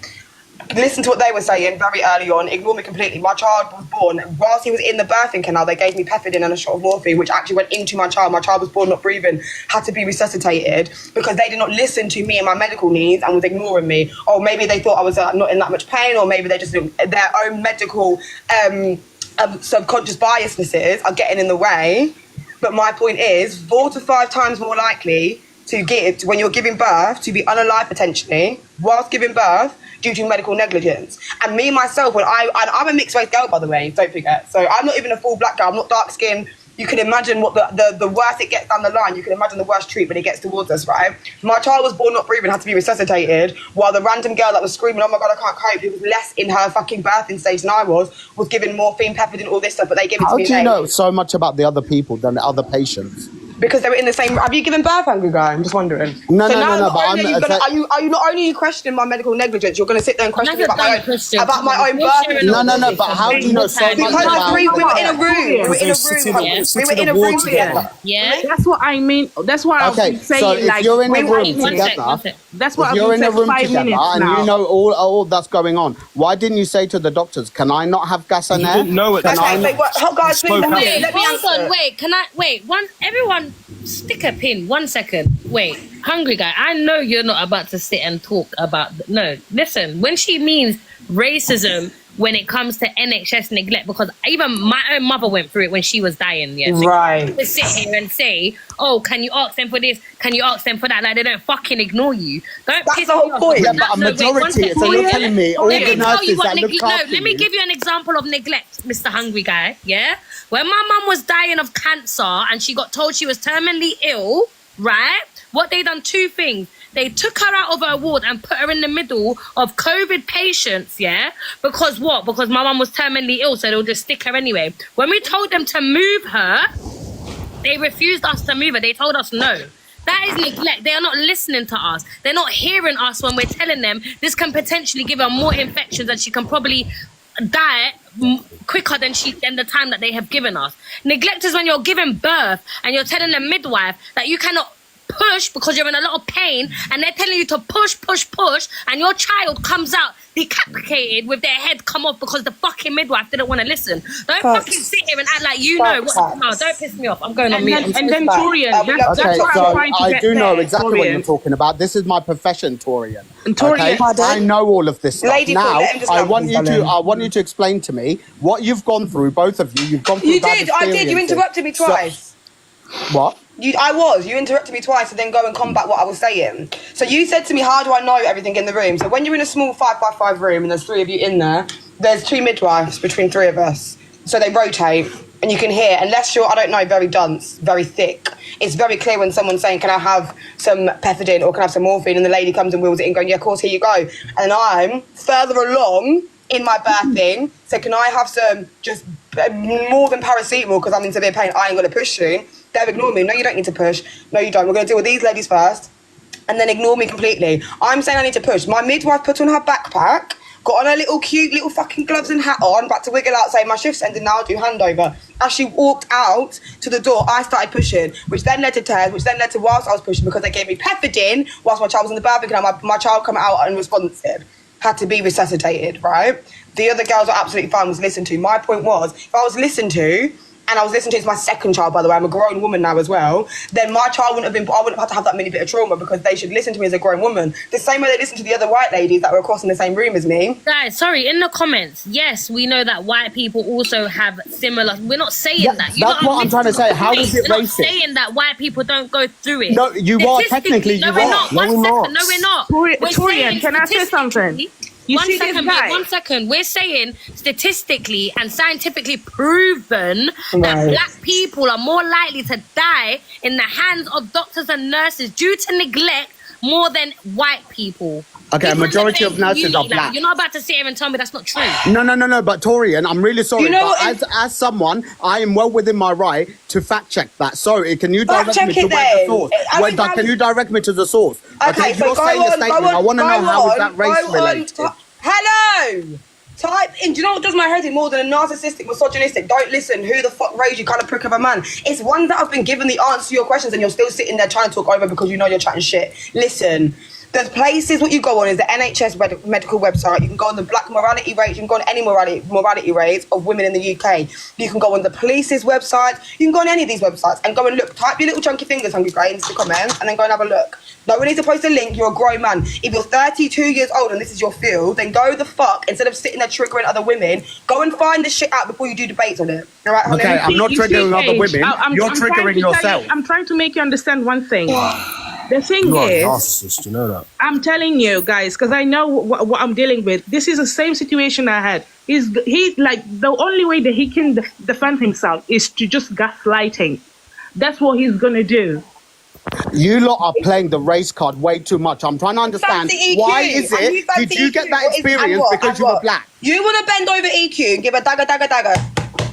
Listen to what they were saying very early on, ignore me completely. My child was born, whilst he was in the birthing canal, they gave me pepidin and a shot of morphine, which actually went into my child. My child was born not breathing, had to be resuscitated because they did not listen to me and my medical needs and was ignoring me. Or maybe they thought I was not in that much pain, or maybe they just their own medical subconscious biasnesses are getting in the way. But my point is, 4 to 5 times more likely to get, when you're giving birth, to be unalive potentially, whilst giving birth, due to medical negligence. And me, myself, I'm a mixed race girl, by the way, don't forget. So I'm not even a full black girl, I'm not dark skinned. You can imagine what the worse it gets down the line, you can imagine the worst treatment it gets towards us, right? My child was born not breathing, had to be resuscitated, while the random girl that was screaming, oh my God, I can't cope, who was less in her fucking birthing stage than I was given morphine, peppermint, all this stuff, but they give it to me. How do you know so much about the other people than the other patients? Because they were in the same. Have you given birth, angry guy? I'm just wondering. No. But Are you not only questioning my medical negligence, you're going to sit there and question me about my own birth. No. But how do you know so much about? We were in a room. We were in a room together. Yeah, that's what I mean. That's what I was saying. So if you're in a room together, that's what you're in a room 5 together, minutes and now. you know all that's going on. Why didn't you say to the doctors, "Can I not have gas and air"? No, it. Guys, please let me answer. Wait, can I wait? Everyone, stick a pin. 1 second. Wait, hungry guy. I know you're not about to sit and talk about. No, listen. When she means racism, when it comes to NHS neglect, because even my own mother went through it when she was dying. Yeah, so right. To sit here and say, "Oh, can you ask them for this? Can you ask them for that?" Like they don't fucking ignore you. Don't That's piss the whole me off. point. Yeah, but a majority. So you're telling me all the nurses that look after let me give you an example of neglect, Mr. Hungry Guy. Yeah, when my mum was dying of cancer and she got told she was terminally ill, right? What they done 2 things. They took her out of her ward and put her in the middle of COVID patients, yeah? Because what? Because my mum was terminally ill, so they'll just stick her anyway. When we told them to move her, they refused us to move her. They told us no. That is neglect. They are not listening to us. They're not hearing us when we're telling them this can potentially give her more infections and she can probably die quicker than the time that they have given us. Neglect is when you're giving birth and you're telling the midwife that you cannot push because you're in a lot of pain, and they're telling you to push, and your child comes out decapitated with their head come off because the fucking midwife didn't want to listen. Don't fucking sit here and act like you know what's going on. Don't piss me off. I'm going on mute. And then Torian, that's what I'm trying to I get do know there, exactly what Torian. you're talking about. This is my profession, Torian. Torian, okay? I know all of this stuff. Lady, now, let him just I come, want please, you to explain to me what you've gone through, both of you. You've gone through You bad did. I did. You experiences. interrupted me twice. What? You interrupted me twice and then go and combat what I was saying. So you said to me, how do I know everything in the room? So when you're in a small 5x5 room and there's 3 of you in there, there's 2 midwives between 3 of us. So they rotate and you can hear, unless you're, I don't know, very dunce, very thick, it's very clear when someone's saying, can I have some pethidine or can I have some morphine? And the lady comes and wheels it in going, yeah, of course, here you go. And I'm further along in my birthing, so can I have some just more than paracetamol because I'm in severe pain, I ain't going to push soon. They've ignored me. No, you don't need to push. No, you don't. We're going to deal with these ladies first and then ignore me completely. I'm saying I need to push. My midwife put on her backpack, got on her little cute little fucking gloves and hat on, about to wiggle out saying my shift's ended now, I'll do handover. As she walked out to the door, I started pushing, which then led to tears, which then led to whilst I was pushing because they gave me pethidine whilst my child was in the birthing canal, my child come out unresponsive. Had to be resuscitated, right? The other girls are absolutely fine, was listened to. My point was, if I was listened to and I was listening to it's my second child, by the way, I'm a grown woman now as well, then my child wouldn't have been, I wouldn't have had to have that many bit of trauma because they should listen to me as a grown woman. The same way they listen to the other white ladies that were across in the same room as me. Guys, sorry, in the comments, yes, we know that white people also have similar, we're not saying that. That's what I'm trying to say. How is it we're racist? not saying that white people don't go through it. No, you are, technically you No, we're are. not. No, One we're second. not. No, we're not. Torian, can I say something? One second. We're saying statistically and scientifically proven that black people are more likely to die in the hands of doctors and nurses due to neglect more than white people. Okay, a majority of nurses are black. You're not about to sit here and tell me that's not true. No, but Torian, I'm really sorry, You know but as someone, I am well within my right to fact check that. Sorry, can you direct me to where the source? Can you direct me to the source? Okay, so you're saying a statement. I want to know how is that race related. Hello! Type in, do you know what does my head in more than a narcissistic, misogynistic, don't listen, who the fuck raised you kind of prick of a man? It's ones that have been given the answer to your questions and you're still sitting there trying to talk over because you know you're chatting shit. Listen, there's places what you go on is the NHS medical website. You can go on the black morality rates. You can go on any morality rates of women in the UK. You can go on the police's website. You can go on any of these websites and go and look. Type your little chunky fingers, Hungry Grey, into the comments and then go and have a look. No one needs to post a link. You're a grown man. If you're 32 years old and this is your field, then go the fuck, instead of sitting there triggering other women, go and find the shit out before you do debates on it. All right, honey? Okay, I'm not triggering other women. You're triggering yourself. I'm trying to make you understand one thing. The thing You are a is, narcissist, you know that. I'm telling you guys, because I know what I'm dealing with. This is the same situation I had. He's like, the only way that he can defend himself is to just gaslighting. That's what he's gonna do. You lot are playing the race card way too much. I'm trying to understand why is it? Did you get that experience because you were black? You want to bend over EQ and give a dagger,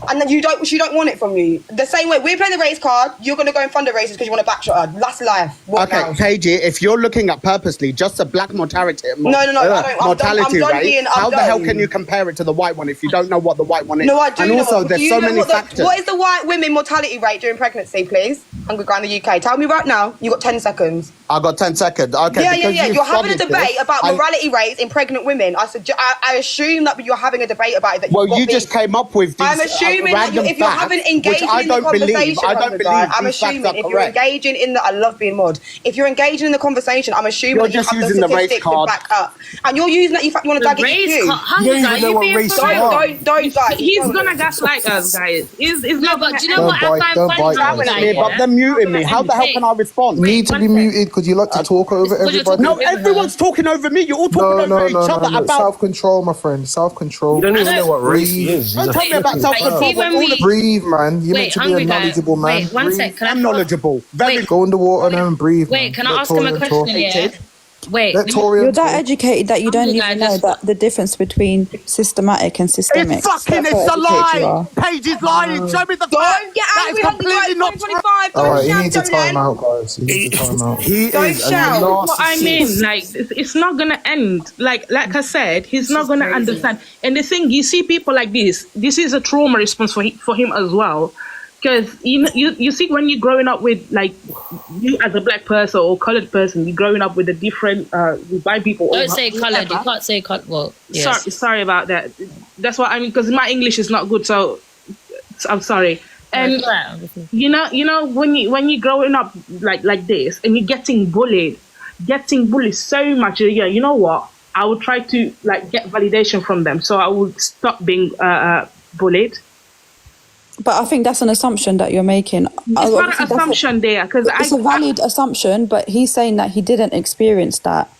and then she don't want it from you. The same way we're playing the race card, you're gonna go and fund the races because you want to backshot her. That's life. What Okay, now? KG, if you're looking at purposely just a black mortality No, I don't. mortality I'm done rate, being- how the I'm hell done. can you compare it to the white one if you don't know what the white one is? No, I do and know. also, Do there's you so know many factors. What is the white women mortality rate during pregnancy, please? Hungry Guy in the UK. Tell me right now. You got 10 seconds. I got 10 seconds. Okay. Yeah. You're having a debate about I- morality rates in pregnant women. I assume that you're having a debate about it. That Well, you've got you just came up with these I'm assuming that random if you're facts, having which engaging I in the don't believe. conversation, I don't Hungry believe Guy, I'm these facts assuming are if you're correct. engaging in the, I love being mod. If you're engaging in the conversation, I'm assuming You're that you just have the using the race statistics to card. back up, and you're using that. You want to The dag it. race You card- Hungry You don't even know what race you are. don't, guys. He's gonna gaslight us, guys. He's not. But do you know what I find don't funny? bite Hungry us. Guy, Me, but they're muting me. How the hell can I respond? You need to be muted because you like to talk over because you're everybody. No, everyone's talking over me. You're all talking over each other about. Self-control, my friend. Self-control. You don't even know what race he Breathe. is. Don't tell me about self-control. even All we- the- Breathe, man. You're meant Wait, to be a Hungry Guy. knowledgeable man. Wait, one Breathe. sec. Can I I'm knowledgeable. Very Go in the water and breathe. Wait, man. can I Let ask him a Torian question? talk. Yeah. Wait. Let let me- Torian You're that talk. educated that you don't Hungry even Guy, know just- that the difference between systematic and systemic. It's fucking, That's it's how a educated you lie. are. Paige is lying. Show me the Don't fact. get That is angry, Hungry Guy. completely not true. 2025. All right, you Don't need to shout, time Jonan. out, guys. You need to time out. He Don't is a shout. narcissist. What I mean, like, it's not gonna end. Like I said, he's not gonna understand. And the thing, you see people like this. This is a trauma response for him as well. Because you see, when you're growing up with, like, you as a black person or colored person, you're growing up with a different with white people. Don't say coloured. You can't say coloured. Well, yes. Sorry about that. That's what I mean, because my English is not good, so I'm sorry. And you know when you're growing up like this and you're getting bullied so much. Yeah, you know what? I would try to like get validation from them, so I would stop being bullied. But I think that's an assumption that you're making. It's not an assumption there, because it's a valid assumption, but he's saying that he didn't experience that.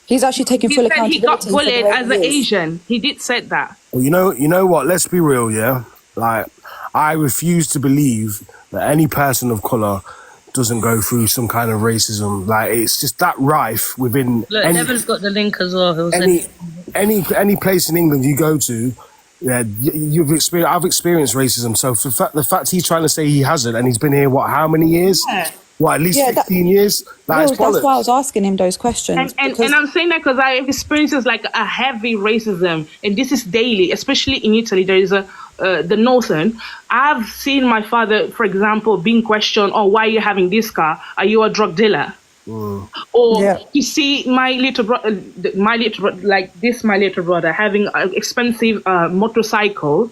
He's actually taking He full said he accountability. got for bullied the way as an he is. Asian. He did say that. Well, you know what? Let's be real, yeah. Like, I refuse to believe that any person of color doesn't go through some kind of racism. Like, it's just that rife within Look, Devin's got the link as well. He'll send any place in England you go to. Yeah, I've experienced racism. So for the fact he's trying to say he hasn't, and he's been here how many years? Yeah. What, at least 15 years? That's why I was asking him those questions. And I'm saying that because I have experienced like a heavy racism, and this is daily, especially in Italy. There is the northern. I've seen my father, for example, being questioned, "Oh, why are you having this car? Are you a drug dealer?" Or you see my little brother having an expensive motorcycle,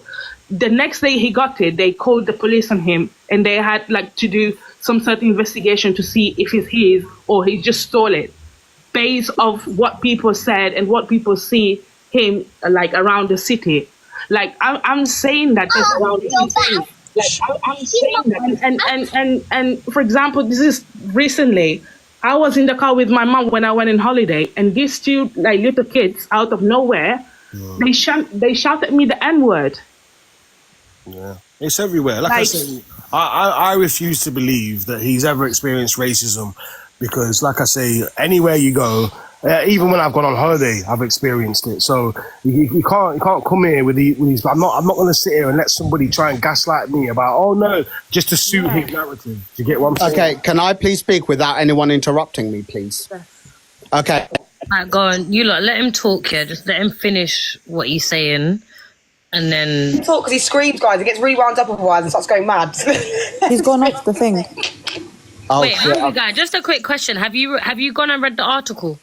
the next day he got it, they called the police on him, and they had like to do some sort of investigation to see if it's his or he just stole it, based off what people said and what people see him like around the city. Like I'm saying that just around the city. Like I'm saying that, and for example, this is recently. I was in the car with my mom when I went on holiday, and these two like little kids out of nowhere, they shouted me the N-word. Yeah, it's everywhere. Like I said, I refuse to believe that he's ever experienced racism, because, like I say, anywhere you go, even when I've gone on holiday, I've experienced it. So you can't come here with these. I'm not going to sit here and let somebody try and gaslight me about, oh no, just to suit his narrative. Do you get what I'm saying? Okay, can I please speak without anyone interrupting me, please? Okay. Alright, go on. You lot, let him talk here. Just let him finish what he's saying. And then talk, because he screams, guys. He gets really wound up otherwise and starts going mad. He's gone off the thing. Oh, wait, Hungry Guy, just a quick question. Have you gone and read the article?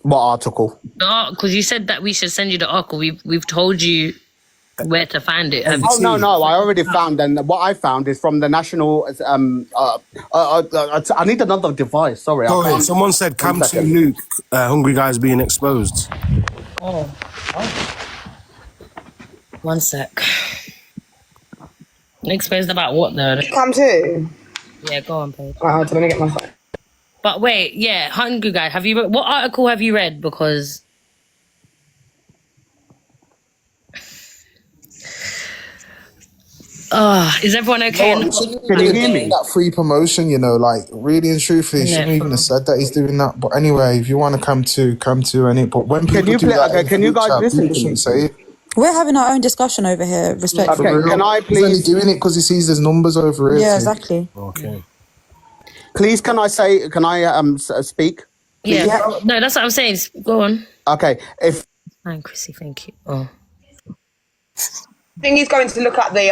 What article? Because you said that we should send you the article. We've told you where to find it. No, I already found, and what I found is from the national. I need another device. Sorry. Oh, someone said, "Come to Luke." Hungry Guy's being exposed. Oh. 1 sec. Exposed about what though? Come to. Yeah, go on, Paige. Let me get my phone. But wait, yeah, Hungry Guy, what article have you read? Because is everyone okay? Can you hear me? That free promotion, you know, like really and truthfully, shouldn't even have said that he's doing that. But anyway, if you want to come to any, but when people do that, can you guys listen to me? Say it. We're having our own discussion over here, respectfully. Okay, can I please? He's only doing it because he sees there's numbers over here. Yeah, exactly. Okay. Please, can I speak? Yeah. No, that's what I'm saying. Go on. Okay. Fine, Chrissy, thank you. Oh. I think he's going to look at the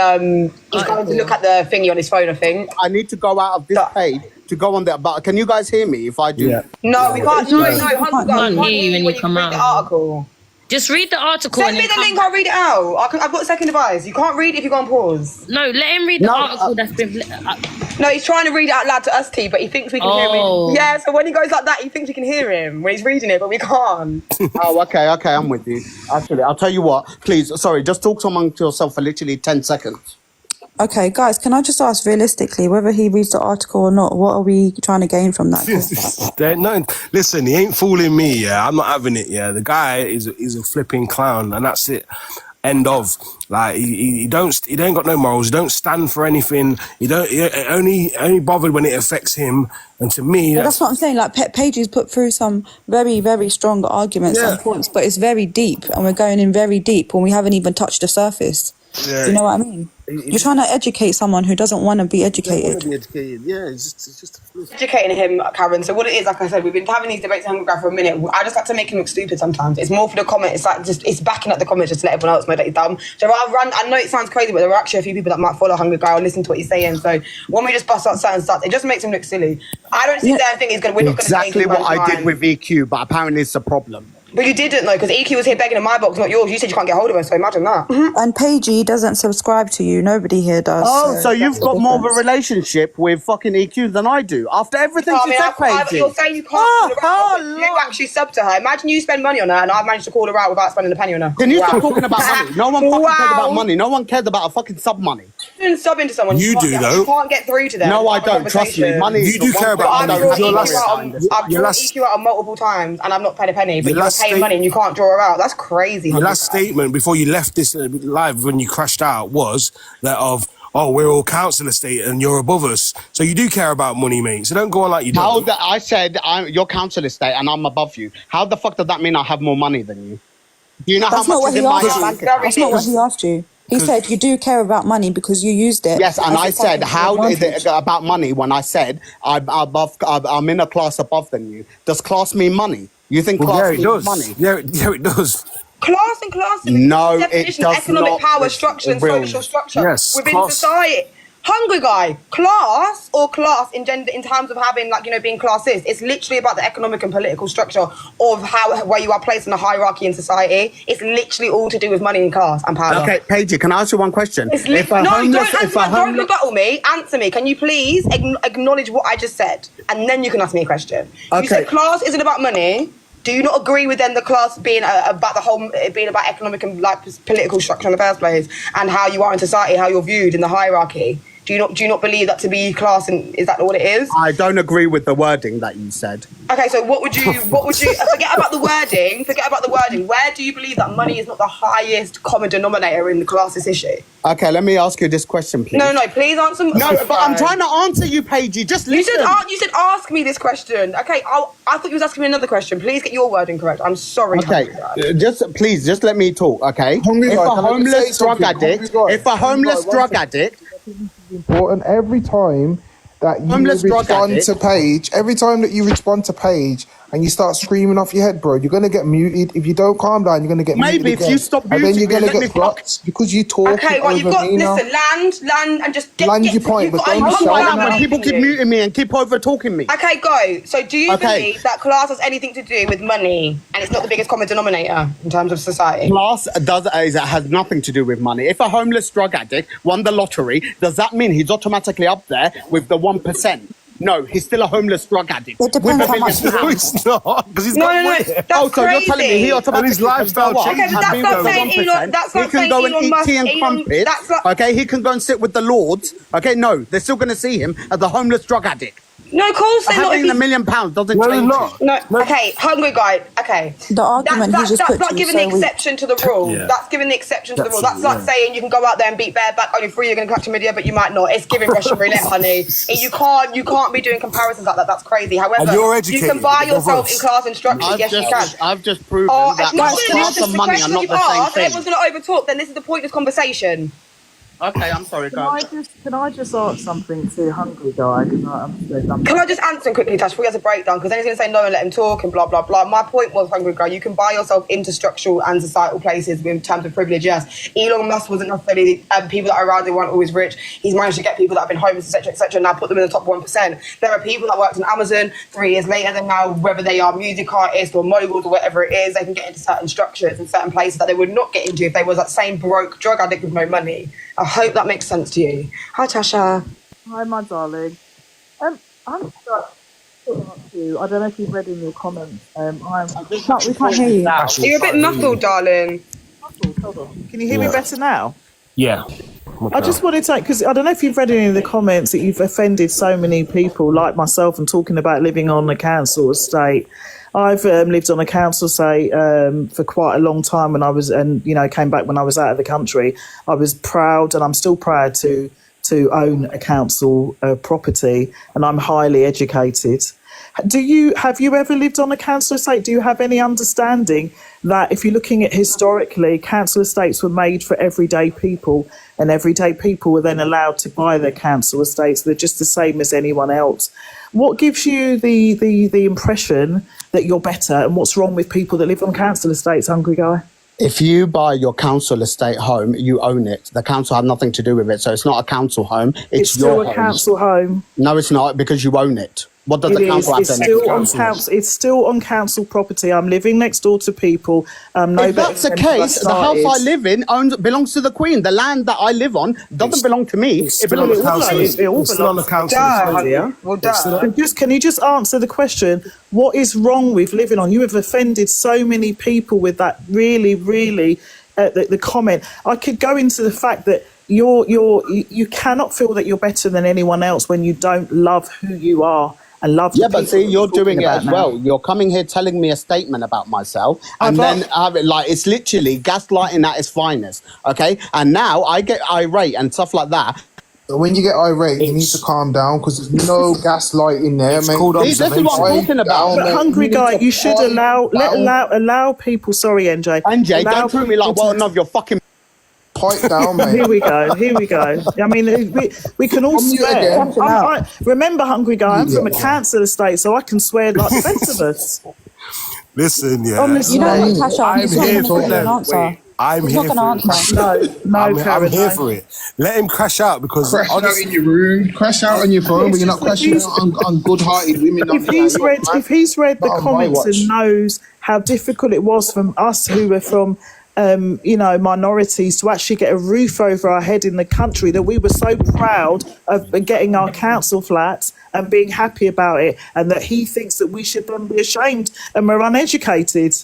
the thingy on his phone. I think I need to go out of this page to go on there. But can you guys hear me? If I do, no, we can't. No, I can't hear you when you come out. The article. Just read the article. Send me the link. I'll read it out. I've got second advice. You can't read it if you go on pause. No, let him read the article that's been. No, he's trying to read it out loud to us, T, but he thinks we can hear him. Yeah, so when he goes like that, he thinks we can hear him when he's reading it, but we can't. Okay, I'm with you. Actually, I'll tell you what. Please, sorry, just talk amongst yourself for literally 10 seconds. Okay, guys, can I just ask realistically, whether he reads the article or not, what are we trying to gain from that? No, listen, he ain't fooling me, yeah. I'm not having it, yeah. The guy is a flipping clown, and that's it. End of. Like he don't got no morals. He don't stand for anything. He only bothered when it affects him. And to me, that's what I'm saying. Like Paige's put through some very, very strong arguments and points, but it's very deep, and we're going in very deep when we haven't even touched the surface. Yeah. Do you know what I mean? You're trying to educate someone who doesn't want to be educated. Yeah, it's just educating him, Karen. So what it is, like I said, we've been having these debates on Hungry Guy for a minute. I just like to make him look stupid sometimes. It's more for the comment. It's like it's backing up the comments just to let everyone else know that he's dumb. So I know it sounds crazy, but there are actually a few people that might follow Hungry Guy or listen to what he's saying. So when we just bust out certain stuff, it just makes him look silly. I don't see that thing. We're not exactly what I did with EQ, but apparently it's a problem. But you didn't though, because EQ was here begging in my box, not yours. You said you can't get hold of her, so imagine that. Mm-hmm. And Paigey doesn't subscribe to you. Nobody here does. Oh, so you've got more of a relationship with fucking EQ than I do. After everything she said, Paigey. You're saying you can't call her out, you actually sub to her. Imagine you spend money on her, and I've managed to call her out without spending a penny on her. Can you stop talking about money? No one fucking cared about money. No one cared about a fucking sub money. You sub into someone. You do though. You can't get through to them. No, I don't. Trust me. Money. You do care about money. I've brought EQ out multiple times, and I've not paid a penny. But you're paying money, and you can't draw her out. That's crazy. Your last statement before you left this live when you crashed out was that we're all council estate and you're above us. So you do care about money, mate. So don't go on like you don't. I said you're council estate and I'm above you. How the fuck does that mean I have more money than you? Do you know how much is in my bank? That's not what he asked you. He said you do care about money because you used it. Yes, and I said, how is it about money when I said I'm in a class above than you? Does class mean money? You think class means money? Yeah, it does. Class and no, it does economic not. Power structure and social structure within society. Hungry guy, class in gender, in terms of having, like, you know, being classist, it's literally about the economic and political structure of where you are placed in a hierarchy in society. It's literally all to do with money and class and power. Okay, Paige, can I ask you one question? Don't rebuttal me. Answer me. Can you please acknowledge what I just said, and then you can ask me a question. You said class isn't about money. Do you not agree with then the class being about being about economic and like political structure in the first place, and how you are in society, how you're viewed in the hierarchy? Do you not believe that to be class, and is that what it is? I don't agree with the wording that you said. Okay, so what would you forget about the wording. Where do you believe that money is not the highest common denominator in the classist issue? Okay, let me ask you this question, please. No, please answer. No, but I'm trying to answer you, Paigey. Just listen. You said ask me this question. Okay, I thought you was asking me another question. Please get your wording correct. I'm sorry. Okay, just let me talk. Okay, if a homeless drug addict. Important every time that you respond to Paige and you start screaming off your head, bro, you're gonna get muted. If you don't calm down, you're gonna get muted. Maybe if you stop muting, and then you're gonna get blocked because you talk. Okay, well, you've got land and just land your point, but don't shout when people keep muting me and keep over talking me. Okay, go. So, do you believe that class has anything to do with money, and it's not the biggest common denominator in terms of society? Class has nothing to do with money. If a homeless drug addict won the lottery, does that mean he's automatically up there with the 1%? No, he's still a homeless drug addict. It depends how much. No, he's not, because he's got money. That's so you're telling me he automatically his lifestyle changes. Okay, but that's not saying Elon. That's not saying Elon Musk. He can go and eat tea and crumpets. Okay, he can go and sit with the lords. Okay, no, they're still going to see him as the homeless drug addict. No, of course they're not. Having £1 million doesn't change it. No, okay, hungry guy. Okay, the argument he just put that's like giving the exception to the rule. Yeah. That's giving the exception to the rule. That's like saying you can go out there and beat bareback on your free. You're going to catch chlamydia, but you might not. It's giving Russian roulette, honey. You can't be doing comparisons like that. That's crazy. However, you can buy yourself in class and structure. Yes, you can. I've just proven that class and money are not the same thing. Everyone's going to overtalk. Then this is the pointless conversation. Okay, I'm sorry, Can I just ask something to Hungry Guy? Can I just answer him quickly, Tash, before he has a breakdown? Because then he's going to say no and let him talk and blah, blah, blah. My point was, Hungry Guy, you can buy yourself into structural and societal places in terms of privilege, yes. Elon Musk wasn't necessarily, people that are around him weren't always rich. He's managed to get people that have been homeless, etc., and now put them in the top 1%. There are people that worked in Amazon 3 years later than now, whether they are music artists or moguls or whatever it is, they can get into certain structures and certain places that they would not get into if they was that same broke drug addict with no money. I hope that makes sense to you. Hi, Tasha. Hi, my darling. I'm you. I don't know if you've read in your comments. We can't hear you. You're a bit muffled, darling. Hold on. Can you hear me better now? Yeah. I just wanted to, because I don't know if you've read any of the comments that you've offended so many people like myself and talking about living on a council estate. I've lived on a council estate for quite a long time when I was, and came back when I was out of the country. I was proud, and I'm still proud to own a council property, and I'm highly educated. Have you ever lived on a council estate? Do you have any understanding that if you're looking at historically, council estates were made for everyday people, and everyday people were then allowed to buy their council estates? They're just the same as anyone else. What gives you the impression that you're better, and what's wrong with people that live on council estates, Hungry Guy? If you buy your council estate home, you own it. The council have nothing to do with it. So it's not a council home. It's still your a home. council home. No, it's not, because you own it. What does the council have to do? It's still on council property. I'm living next door to people. If that's the case, the house I live in belongs to the Queen. The land that I live on doesn't belong to me. It belongs to the council. It all belongs to the council. Can you just answer the question? What is wrong with living on? You have offended so many people with that. Really, the comment. I could go into the fact that you cannot feel that you're better than anyone else when you don't love who you are. I love but see, you're doing it as well. You're coming here telling me a statement about myself, and then it's literally gaslighting at its finest. Okay, and now I get irate and stuff like that. But when you get irate, you need to calm down, because there's no gaslighting there, mate. This is what I'm talking about. But Hungry Guy, you should allow people. Sorry, NJ. NJ, don't treat me like one of your fucking. Pipe down, mate. Here we go. I mean, we can all swear. Remember, Hungry Guy, I'm from a council estate, so I can swear like the best of us. Listen, Tasha, I'm here for an answer. I'm He's here not for going it. to answer. I'm here for it. Let him crash out because Crash out in your room, crash out on your phone, but you're not crashing out on good-hearted women. If he's read the comments and knows how difficult it was from us who were from minorities to actually get a roof over our head in the country, that we were so proud of getting our council flats and being happy about it, and that he thinks that we should then be ashamed and we're uneducated.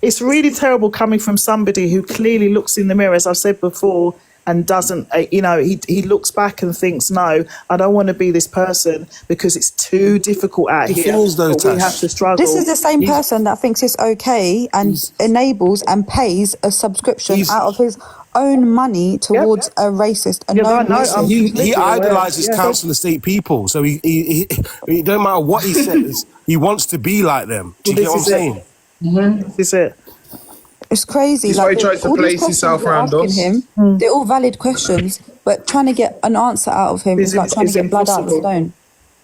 It's really terrible coming from somebody who clearly looks in the mirror, as I've said before, and doesn't, he looks back and thinks, no, I don't want to be this person because it's too difficult out here. We have to struggle. This is the same person that thinks it's okay and enables and pays a subscription out of his own money towards a racist. He idolises council estate people, so he it don't matter what he says, he wants to be like them. Do you get what I'm saying? This is it. It's crazy. This is why he tries to place himself around us. They're all valid questions, but trying to get an answer out of him is like trying to get blood out of a stone.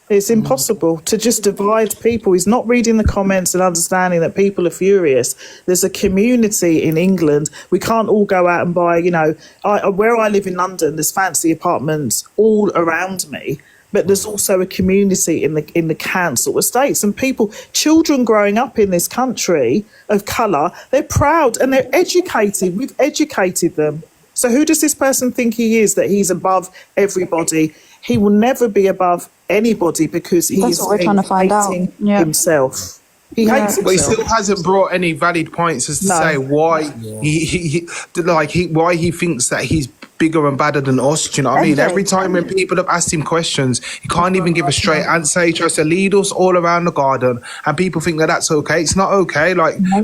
It's impossible to just divide people. He's not reading the comments and understanding that people are furious. There's a community in England. We can't all go out and buy, where I live in London, there's fancy apartments all around me. But there's also a community in the council estates, and children growing up in this country of colour, they're proud and they're educated. We've educated them. So who does this person think he is, that he's above everybody? He will never be above anybody because he is hating himself. He hates himself. But he still hasn't brought any valid points as to say why why he thinks that he's bigger and badder than us. Do you know what I mean? Every time when people have asked him questions, he can't even give a straight answer. He tries to lead us all around the garden, and people think that that's okay. It's not okay.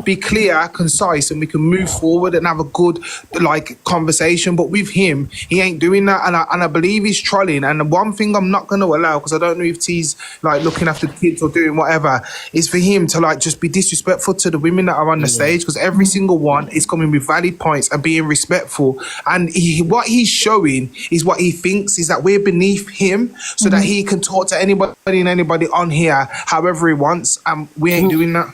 Be clear, concise, and we can move forward and have a good conversation. But with him, he ain't doing that, and I believe he's trolling. And the one thing I'm not going to allow, because I don't know if he's looking after the kids or doing whatever, is for him to just be disrespectful to the women that are on the stage, because every single one is coming with valid points and being respectful. And what he's showing is what he thinks is that we're beneath him, so that he can talk to anybody and anybody on here however he wants, and we ain't doing that.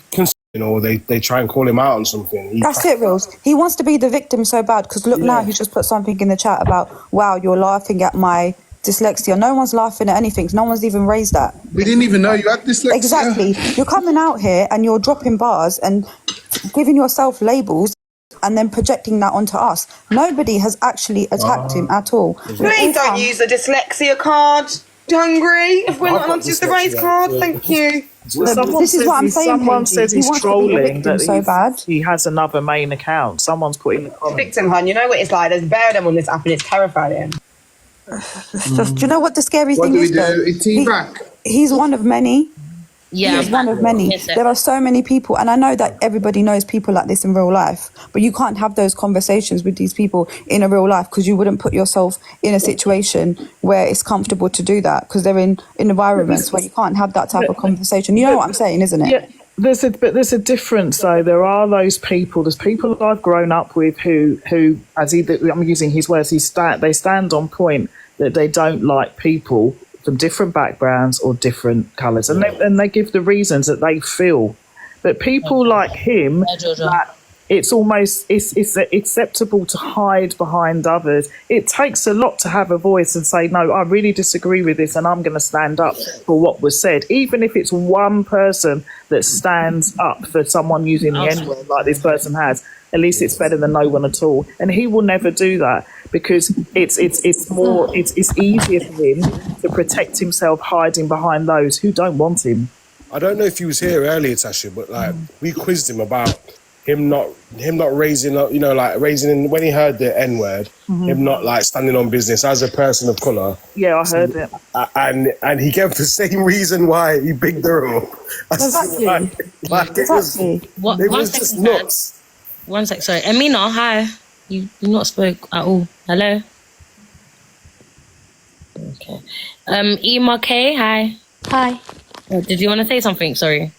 They try and call him out on something. That's it, Rose. He wants to be the victim so bad, because look now, he's just put something in the chat about, wow, you're laughing at my dyslexia. No one's laughing at anything. No one's even raised that. We didn't even know you had dyslexia. Exactly. You're coming out here and you're dropping bars and giving yourself labels and then projecting that onto us. Nobody has actually attacked him at all. Please don't use the dyslexia card, Hungry. If we're not on just the race card, thank you. This is what I'm saying. Someone says he's trolling, that so bad. He has another main account. Someone's put in the comments. Victim, hun, you know what it's like. There's bare of them on this app and it's terrifying. Do you know what the scary thing is? Is he back? He's one of many. Yeah, he's one of many. There are so many people, and I know that everybody knows people like this in real life, but you can't have those conversations with these people in a real life, because you wouldn't put yourself in a situation where it's comfortable to do that, because they're in environments where you can't have that type of conversation. You know what I'm saying, isn't it? Yeah. There's a difference though. There are those people. There's people that I've grown up with who I'm using his words. They stand on point that they don't like people from different backgrounds or different colours, and they give the reasons that they feel. But people like him, that it's acceptable to hide behind others. It takes a lot to have a voice and say, no, I really disagree with this, and I'm going to stand up for what was said, even if it's one person that stands up for someone using the N-word like this person has. At least it's better than no one at all. And he will never do that, because it's easier for him to protect himself hiding behind those who don't want him. I don't know if he was here earlier, Tasha, but we quizzed him about him not raising, raising when he heard the N-word, him not standing on business as a person of colour. Yeah, I heard it. And he gave the same reason why he bigged her up. Exactly. It was just nuts. One sec, sorry. Amina, hi. You not spoke at all. Hello? Okay. Ema K, hi. Hi. Did you want to say something? Sorry.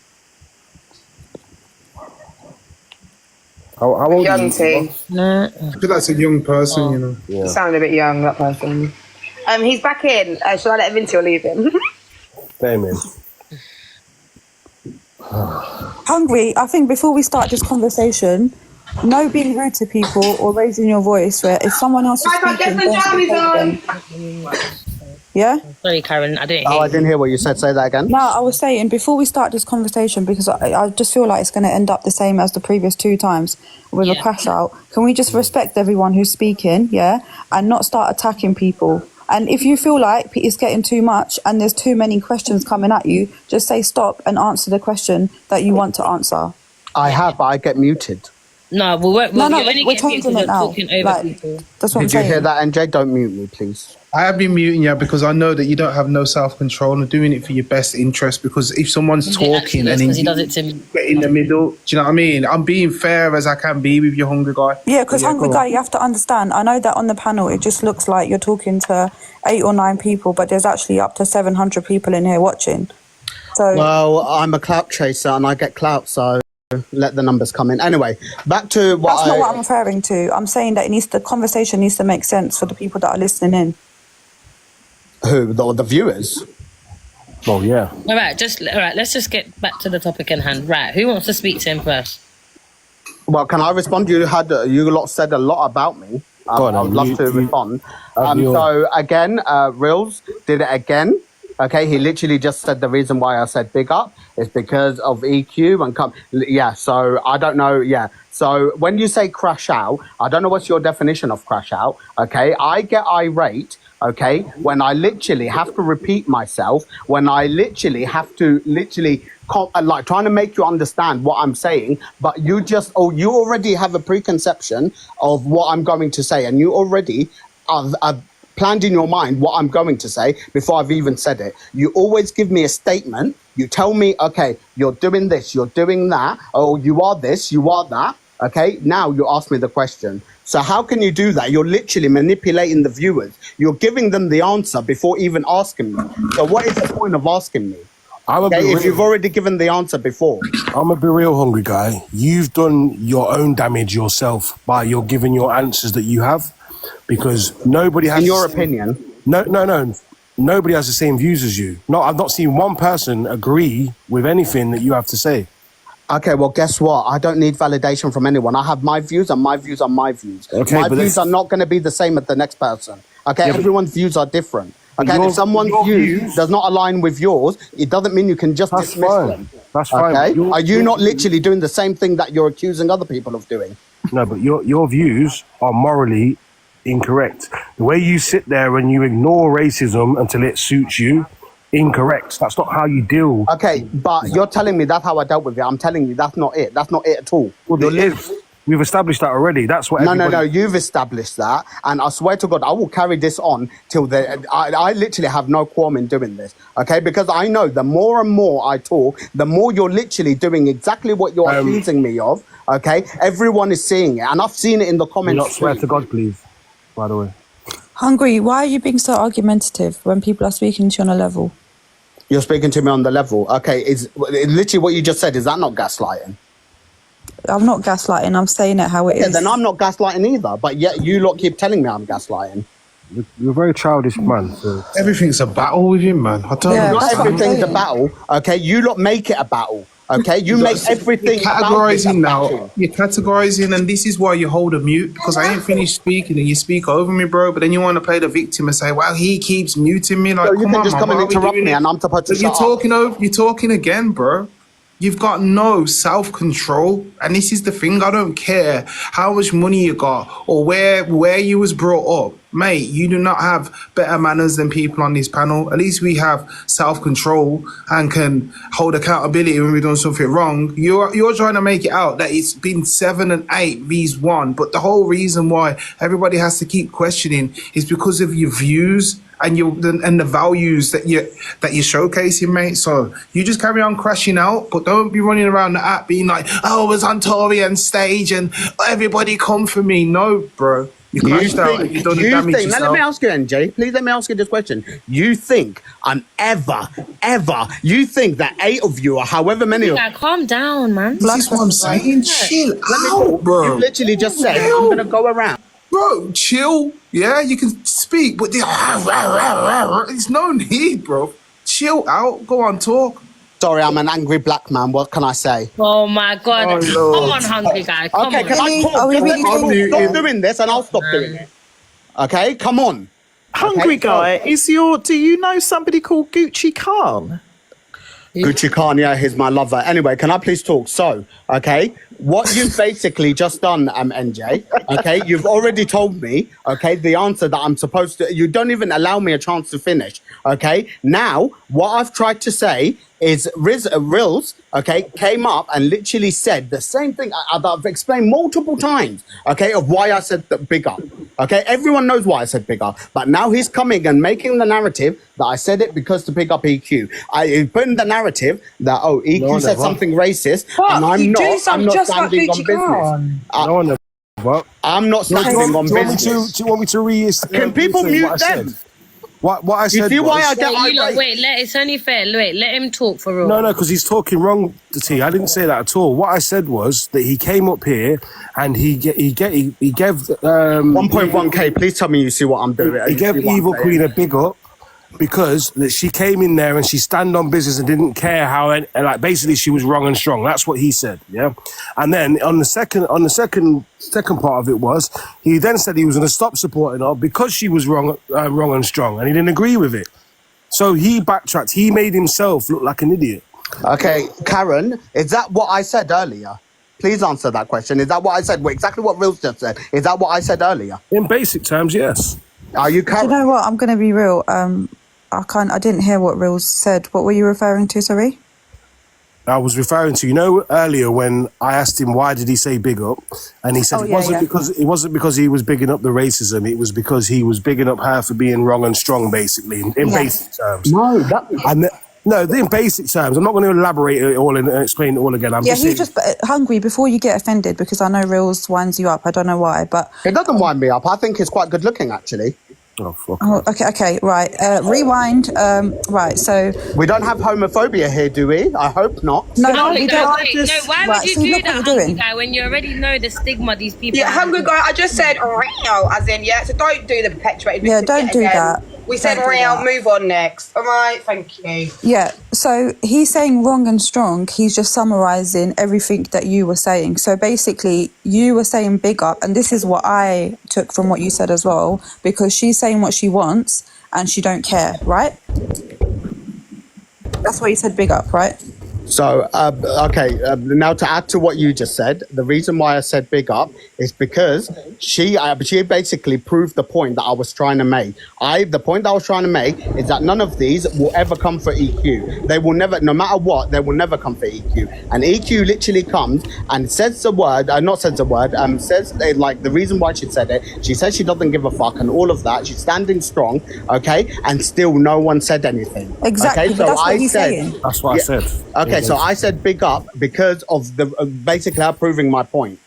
How old are you? T. No. I feel that's a young person, you know. You sound a bit young, that person. He's back in. Shall I let him into or leave him? Damien. Hungry, I think before we start this conversation, no being rude to people or raising your voice. Where if someone else is speaking, don't speak over them. Yeah. Sorry, Karen, I didn't hear. Oh, I didn't hear what you said. Say that again. No, I was saying before we start this conversation, because I just feel like it's going to end up the same as the previous 2 times with a crash out. Can we just respect everyone who's speaking, yeah, and not start attacking people? And if you feel like it's getting too much and there's too many questions coming at you, just say stop and answer the question that you want to answer. I have, but I get muted. No, we're changing it now. Talking over Like, people. that's what I'm Did you saying. hear that, NJ? Don't mute me, please. I have been muting you because I know that you don't have no self-control and doing it for your best interest, because if someone's talking and then he does it to me. get in the middle, do you know what I mean? I'm being fair as I can be with your hungry guy. Yeah, because hungry guy, you have to understand. I know that on the panel it just looks like you're talking to 8 or 9 people, but there's actually up to 700 people in here watching. So Well, I'm a clout chaser and I get clout, so let the numbers come in. Anyway, back to what that's not what I'm referring to. I'm saying that the conversation needs to make sense for the people that are listening in. Who? The viewers? Oh, yeah. All right, let's just get back to the topic in hand. Right, who wants to speak to him first? Well, can I respond? You lot said a lot about me. I would love to respond. So again, Reels did it again. Okay, he literally just said the reason why I said big up is because of EQ and so I don't know. Yeah, so when you say crash out, I don't know what's your definition of crash out. Okay, I get irate. Okay, when I literally have to repeat myself, when I literally have to like trying to make you understand what I'm saying, but you already have a preconception of what I'm going to say, and you already have planned in your mind what I'm going to say before I've even said it. You always give me a statement. You tell me, okay, you're doing this, you're doing that, oh, you are this, you are that. Okay, now you ask me the question. So how can you do that? You're literally manipulating the viewers. You're giving them the answer before even asking me. So what is the point of asking me? If you've already given the answer before. I'm a be real hungry guy. You've done your own damage yourself by your giving your answers that you have, because nobody has. In your opinion? No. Nobody has the same views as you. No, I've not seen one person agree with anything that you have to say. Okay, well, guess what? I don't need validation from anyone. I have my views, and my views are my views. Okay, my views are not going to be the same as the next person. Okay, Yeah, everyone's views are different. Okay, and if someone's views does not align with yours, it doesn't mean you can just dismiss them. That's fine. Okay, are you not literally doing the same thing that you're accusing other people of doing? No, but your views are morally incorrect. The way you sit there and you ignore racism until it suits you, incorrect. That's not how you deal. Okay, but you're telling me that's how I dealt with it. I'm telling you that's not it. That's not it at all. Well, it is. We've established that already. That's what. No. You've established that, and I swear to God, I will carry this on till the. I literally have no qualm in doing this. Okay, because I know the more and more I talk, the more you're literally doing exactly what you're accusing me of. Okay, everyone is seeing it, and I've seen it in the comments. Not swear to God, please. By the way. Hungry, why are you being so argumentative when people are speaking to you on a level? You're speaking to me on the level. Okay, is literally what you just said. Is that not gaslighting? I'm not gaslighting. I'm saying it how it is. Then I'm not gaslighting either. But yet you lot keep telling me I'm gaslighting. You're a very childish man. So. Everything's a battle with him, man. I don't know. Not everything's a battle. Okay, you lot make it a battle. Okay, you make everything categorizing now. You're categorizing, and this is why you hold a mute, because I ain't finished speaking and you speak over me, bro. But then you want to play the victim and say, "Well, he keeps muting me." Like, so you come can on, just man, come and interrupt me, and I'm supposed to shut up. You're talking again, bro. You've got no self-control, and this is the thing. I don't care how much money you got or where you was brought up, mate. You do not have better manners than people on this panel. At least we have self-control and can hold accountability when we've done something wrong. You're trying to make it out that it's been 7 and 8 vs 1, but the whole reason why everybody has to keep questioning is because of your views and the values that you're showcasing, mate. So you just carry on crashing out, but don't be running around the app being like, "Oh, I was on Torian's stage and everybody come for me." No, bro. You crashed out and you done the damage yourself. Now let me ask you, NJ. Please let me ask you this question. You think I'm ever, you think that 8 of you or however many of you... Calm down, man. This is what I'm saying. Chill out, bro. You literally just said, I'm going to go around. Bro, chill. Yeah, you can speak, but there's no need, bro. Chill out. Go on, talk. Sorry, I'm an angry black man. What can I say? Oh my God. Oh, Come Lord. on, hungry guy. Come Okay, on. can I talk? Stop doing this and I'll stop doing it. Okay, come on. Hungry guy, do you know somebody called Gucci Khan? Gucci Khan, yeah, he's my lover. Anyway, can I please talk? So, okay, what you've basically just done, NJ, okay, you've already told me, okay, the answer that I'm supposed to, you don't even allow me a chance to finish, okay? Now, what I've tried to say is Rills, okay, came up and literally said the same thing that I've explained multiple times, okay, of why I said that big up, okay? Everyone knows why I said big up, but now he's coming and making the narrative that I said it because to big up EQ. I put in the narrative that, oh, EQ said something racist, and I'm not standing on business. I'm not standing on business. Do you want me to Can people mute them? What I said. You see why I get it's only fair. Wait, let him talk for real. No, because he's talking wrong, T. I didn't say that at all. What I said was that he came up here and he gave 1.1k. Please tell me you see what I'm doing. He gave Evil Queen a big up because she came in there and she stand on business and didn't care how, like, basically she was wrong and strong. That's what he said, yeah. And then on the second part of it was he then said he was going to stop supporting her because she was wrong and strong, and he didn't agree with it. So he backtracked. He made himself look like an idiot. Okay, Karen, is that what I said earlier? Please answer that question. Is that what I said? Exactly what Rils just said. Is that what I said earlier? In basic terms, yes. Are you Karen? Do you know what? I'm going to be real. I didn't hear what Rils said. What were you referring to, sorry? I was referring to, earlier when I asked him why did he say big up, and he said it wasn't because he was bigging up the racism. It was because he was bigging up her for being wrong and strong, basically, in basic terms. In basic terms. I'm not going to elaborate it all and explain it all again. He's just hungry. Before you get offended, because I know Rils winds you up. I don't know why, but it doesn't wind me up. I think it's quite good looking, actually. Oh, fuck. Oh, okay, right. Rewind. Right, so we don't have homophobia here, do we? I hope not. No, why right, would you do that, hungry guy, when you already know the stigma these people? Yeah, hungry guy. I just said real, as in so don't do the perpetuated. Yeah, don't do that. We said real. Move on next. All right, thank you. Yeah, so he's saying wrong and strong. He's just summarising everything that you were saying. So basically, you were saying big up, and this is what I took from what you said as well, because she's saying what she wants and she don't care, right? That's why you said big up, right? So, now to add to what you just said, the reason why I said big up is because she basically proved the point that I was trying to make. The point that I was trying to make is that none of these will ever come for EQ. They will never, no matter what, they will never come for EQ. And EQ literally comes and says the word, says like the reason why she said it. She says she doesn't give a fuck and all of that. She's standing strong, okay? And still no one said anything. Exactly, okay? So that's what he's saying. That's what I said. Okay, so I said big up because of the basically her proving my point.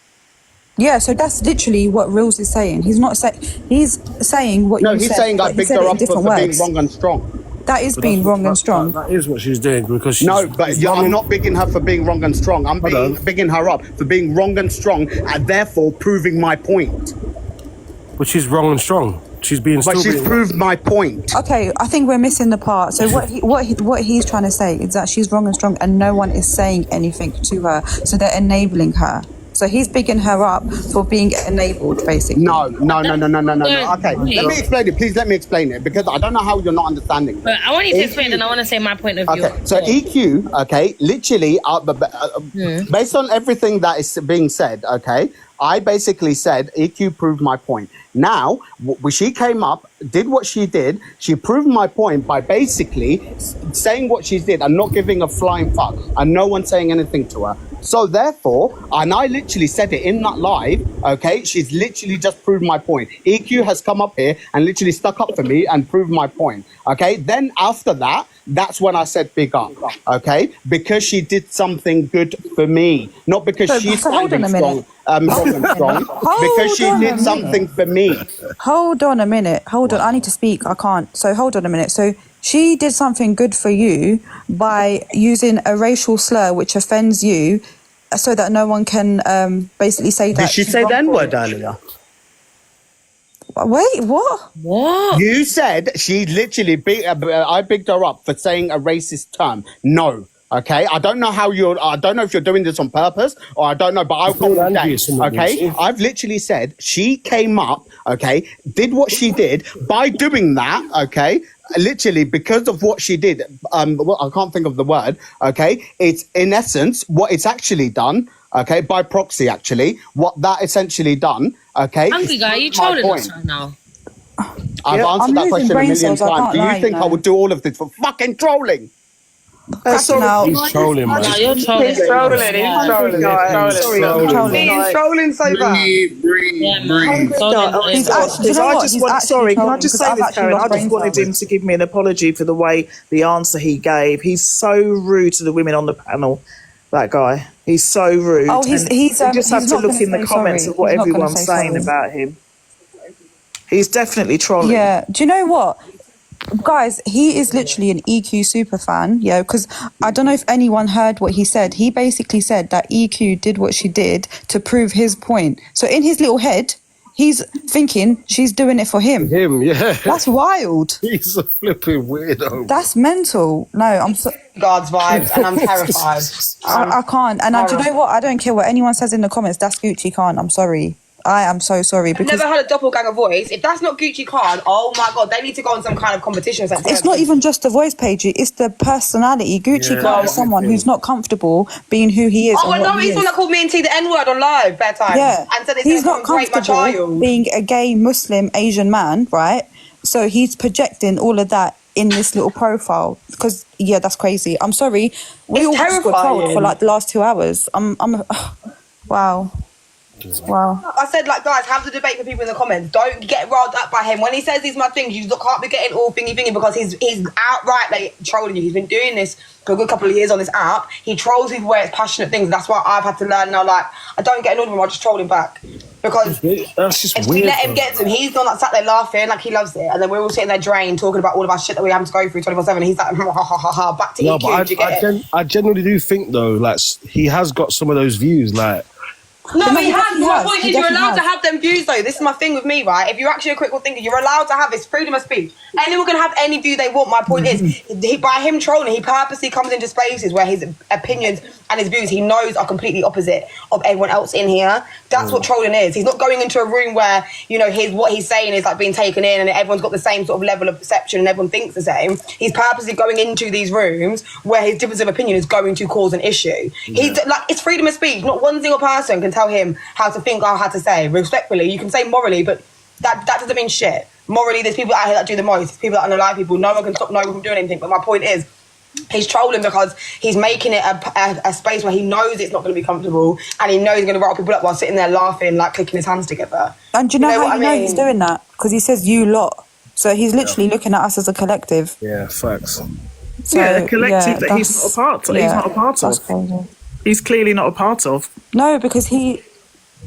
Yeah, so that's literally what Rils is saying. He's not saying. He's saying what you said. No, he's saying I bigged her up for being wrong and strong. That is being wrong and strong. That is what she's doing because she's... No, but I'm not bigging her for being wrong and strong. I'm bigging her up for being wrong and strong and therefore proving my point. But she's wrong and strong. She's proved my point. Okay, I think we're missing the part. So what he's trying to say is that she's wrong and strong, and no one is saying anything to her. So they're enabling her. So he's bigging her up for being enabled, basically. No. Okay, let me explain it. Please let me explain it because I don't know how you're not understanding. But I want you to explain, and I want to say my point of view. Okay, so EQ, okay, literally, based on everything that is being said, okay, I basically said EQ proved my point. Now, she came up, did what she did. She proved my point by basically saying what she did and not giving a flying fuck and no one saying anything to her. So therefore, and I literally said it in that live, okay, she's literally just proved my point. EQ has come up here and literally stuck up for me and proved my point, okay? Then after that, that's when I said big up, okay? Because she did something good for me, not because she's standing strong. Because she did something for me. Hold on a minute. I need to speak. I can't. So hold on a minute. So she did something good for you by using a racial slur which offends you so that no one can basically say that. Did she say the N-word earlier? Wait, what? What? You said she literally I bigged her up for saying a racist term. No. Okay, I don't know if you're doing this on purpose, or I don't know, but I've got one day. Okay, I've literally said she came up, okay, did what she did by doing that, okay, literally because of what she did. Well, I can't think of the word. Okay, it's in essence what it's actually done. Okay, by proxy, actually, what that essentially done. Okay, Hungry guy, you trolling us right now. I've answered that question a million times. Do you think I would do all of this for fucking trolling? Sorry, he's trolling, man. No, you're trolling. He's trolling. He's trolling so bad. Sorry, can I just say this, Karen? I just wanted him to give me an apology for the way the answer he gave. He's so rude to the women on the panel. That guy, he's so rude. Oh, you just have to look in the comments of what everyone's saying about him. He's definitely trolling. Yeah. Do you know what? Guys, he is literally an EQ super fan, yeah, because I don't know if anyone heard what he said. He basically said that EQ did what she did to prove his point. So in his little head, he's thinking she's doing it for him. Yeah. That's wild. He's a flipping weirdo. That's mental. No, I'm so... God's vibes, and I'm terrified. I can't. And do you know what? I don't care what anyone says in the comments. That's Gucci Khan. I'm sorry. I am so sorry. Because I've never heard a doppelganger voice. If that's not Gucci Khan, oh my God, they need to go on some kind of competition. It's not even just the voice page, it's the personality. Gucci Khan is someone who's not comfortable being who he is. Oh, I know, he's the one that called me and T the N-word on live, bedtime. Yeah, and said he's not comfortable being a gay Muslim Asian man, right? So he's projecting all of that in this little profile because, yeah, that's crazy. I'm sorry. We all just got told for like the last 2 hours. Wow. Wow. I said, like, guys, have the debate for people in the comments. Don't get riled up by him. When he says these mad things, you can't be getting all thingy because he's outright like trolling you. He's been doing this for a good couple of years on this app. He trolls people where it's passionate things. That's why I've had to learn now, like, I don't get annoyed with him, I just troll him back. Because that's just if weird, we let him get to him, he's the one that sat there laughing like he loves it. And then we're all sitting there drained talking about all of our shit that we have to go through 24/7. He's like, ha ha ha ha, back to EQ. I genuinely do think, though, like, he has got some of those views, like, no, he has. My point is, you're allowed to have them views, though. This is my thing with me, right? If you're actually a critical thinker, you're allowed to have this freedom of speech. Anyone can have any view they want. My point is, by him trolling, he purposely comes into spaces where his opinions and his views he knows are completely opposite of everyone else in here. That's what trolling is. He's not going into a room where, you know, what he's saying is like being taken in and everyone's got the same sort of level of perception and everyone thinks the same. He's purposely going into these rooms where his difference of opinion is going to cause an issue. He's like, it's freedom of speech. Not one single person can tell him how to think or how to say. Respectfully, you can say morally, but that doesn't mean shit. Morally, there's people out here that do the most. There's people that unalive people. No one can stop no one from doing anything. But my point is, he's trolling because he's making it a space where he knows it's not going to be comfortable and he knows he's going to rile people up while sitting there laughing, like clicking his hands together. And do you know how what you know he's doing that? Because he says you lot. So he's literally looking at us as a collective. Yeah, facts. So, a collective that he's not a part of. He's not a part of. Crazy. He's clearly not a part of. No, because he's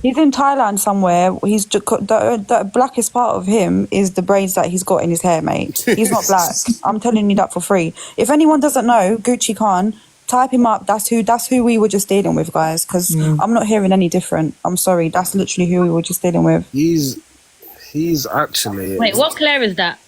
in Thailand somewhere. He's the blackest part of him is the braids that he's got in his hair, mate. He's not black. I'm telling you that for free. If anyone doesn't know, Gucci Khan, type him up. That's who we were just dealing with, guys. Because I'm not hearing any different. I'm sorry. That's literally who we were just dealing with. He's actually. Wait, what Claire is that?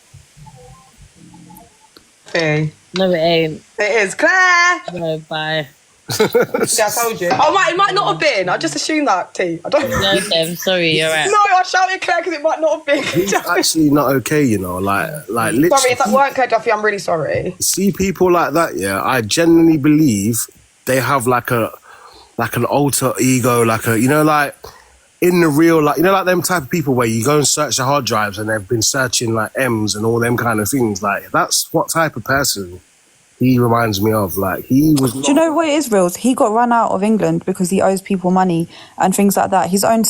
Hey. No, it ain't. It is Claire. No, bye. See, I told you. Oh, it might not have been. I just assumed that, T. I don't. No, Dem, sorry, you're right. No, I shouted Claire because it might not have been. He's actually not okay, you know. Like literally. Sorry, if that weren't Claire Duffy, I'm really sorry. See people like that, yeah. I genuinely believe they have like an alter ego, like in the real, like, you know, like them type of people where you go and search the hard drives and they've been searching like M's and all them kind of things. Like, that's what type of person he reminds me of. Like, he was. Do you know what it is, Reels? He got run out of England because he owes people money and things like that. His own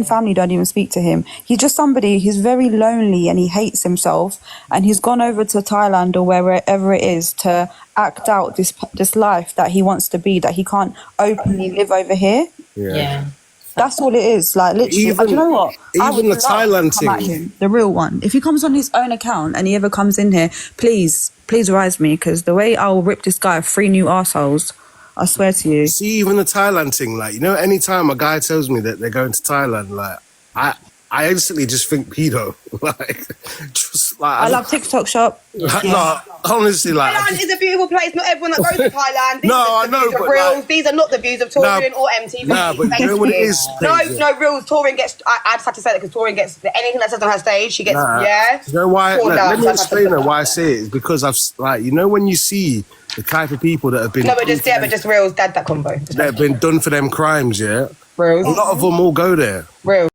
family don't even speak to him. He's just somebody who's very lonely and he hates himself. And he's gone over to Thailand or wherever it is to act out this life that he wants to be, that he can't openly live over here. Yeah. That's all it is. Like, literally, do you know what? Even the Thailand thing, the real one. If he comes on his own account and he ever comes in here, please rise me, because the way I'll rip this guy 3 new arseholes, I swear to you. See, even the Thailand thing, like, you know, anytime a guy tells me that they're going to Thailand, like, I instantly just think pedo. I love TikTok shop. No, honestly, like. Thailand is a beautiful place. Not everyone that goes to Thailand. These No, are I the know, views of but Reels. like- These are not the views of Torian or MTV. Nah, but Thank you know what it you. is, No, Paige? no, Reels. Torian gets. I just have to say that because Torian gets anything that says on her stage. She gets. Nah. Yeah. You know why? Torn down, Let me so I have to explain put it. that. Why I say it is because I've like, you know, when you see the type of people that have been No, but just Reels. Dad, that combo. that have been done for them crimes, yeah. Reels. A lot of them will go there. Reels.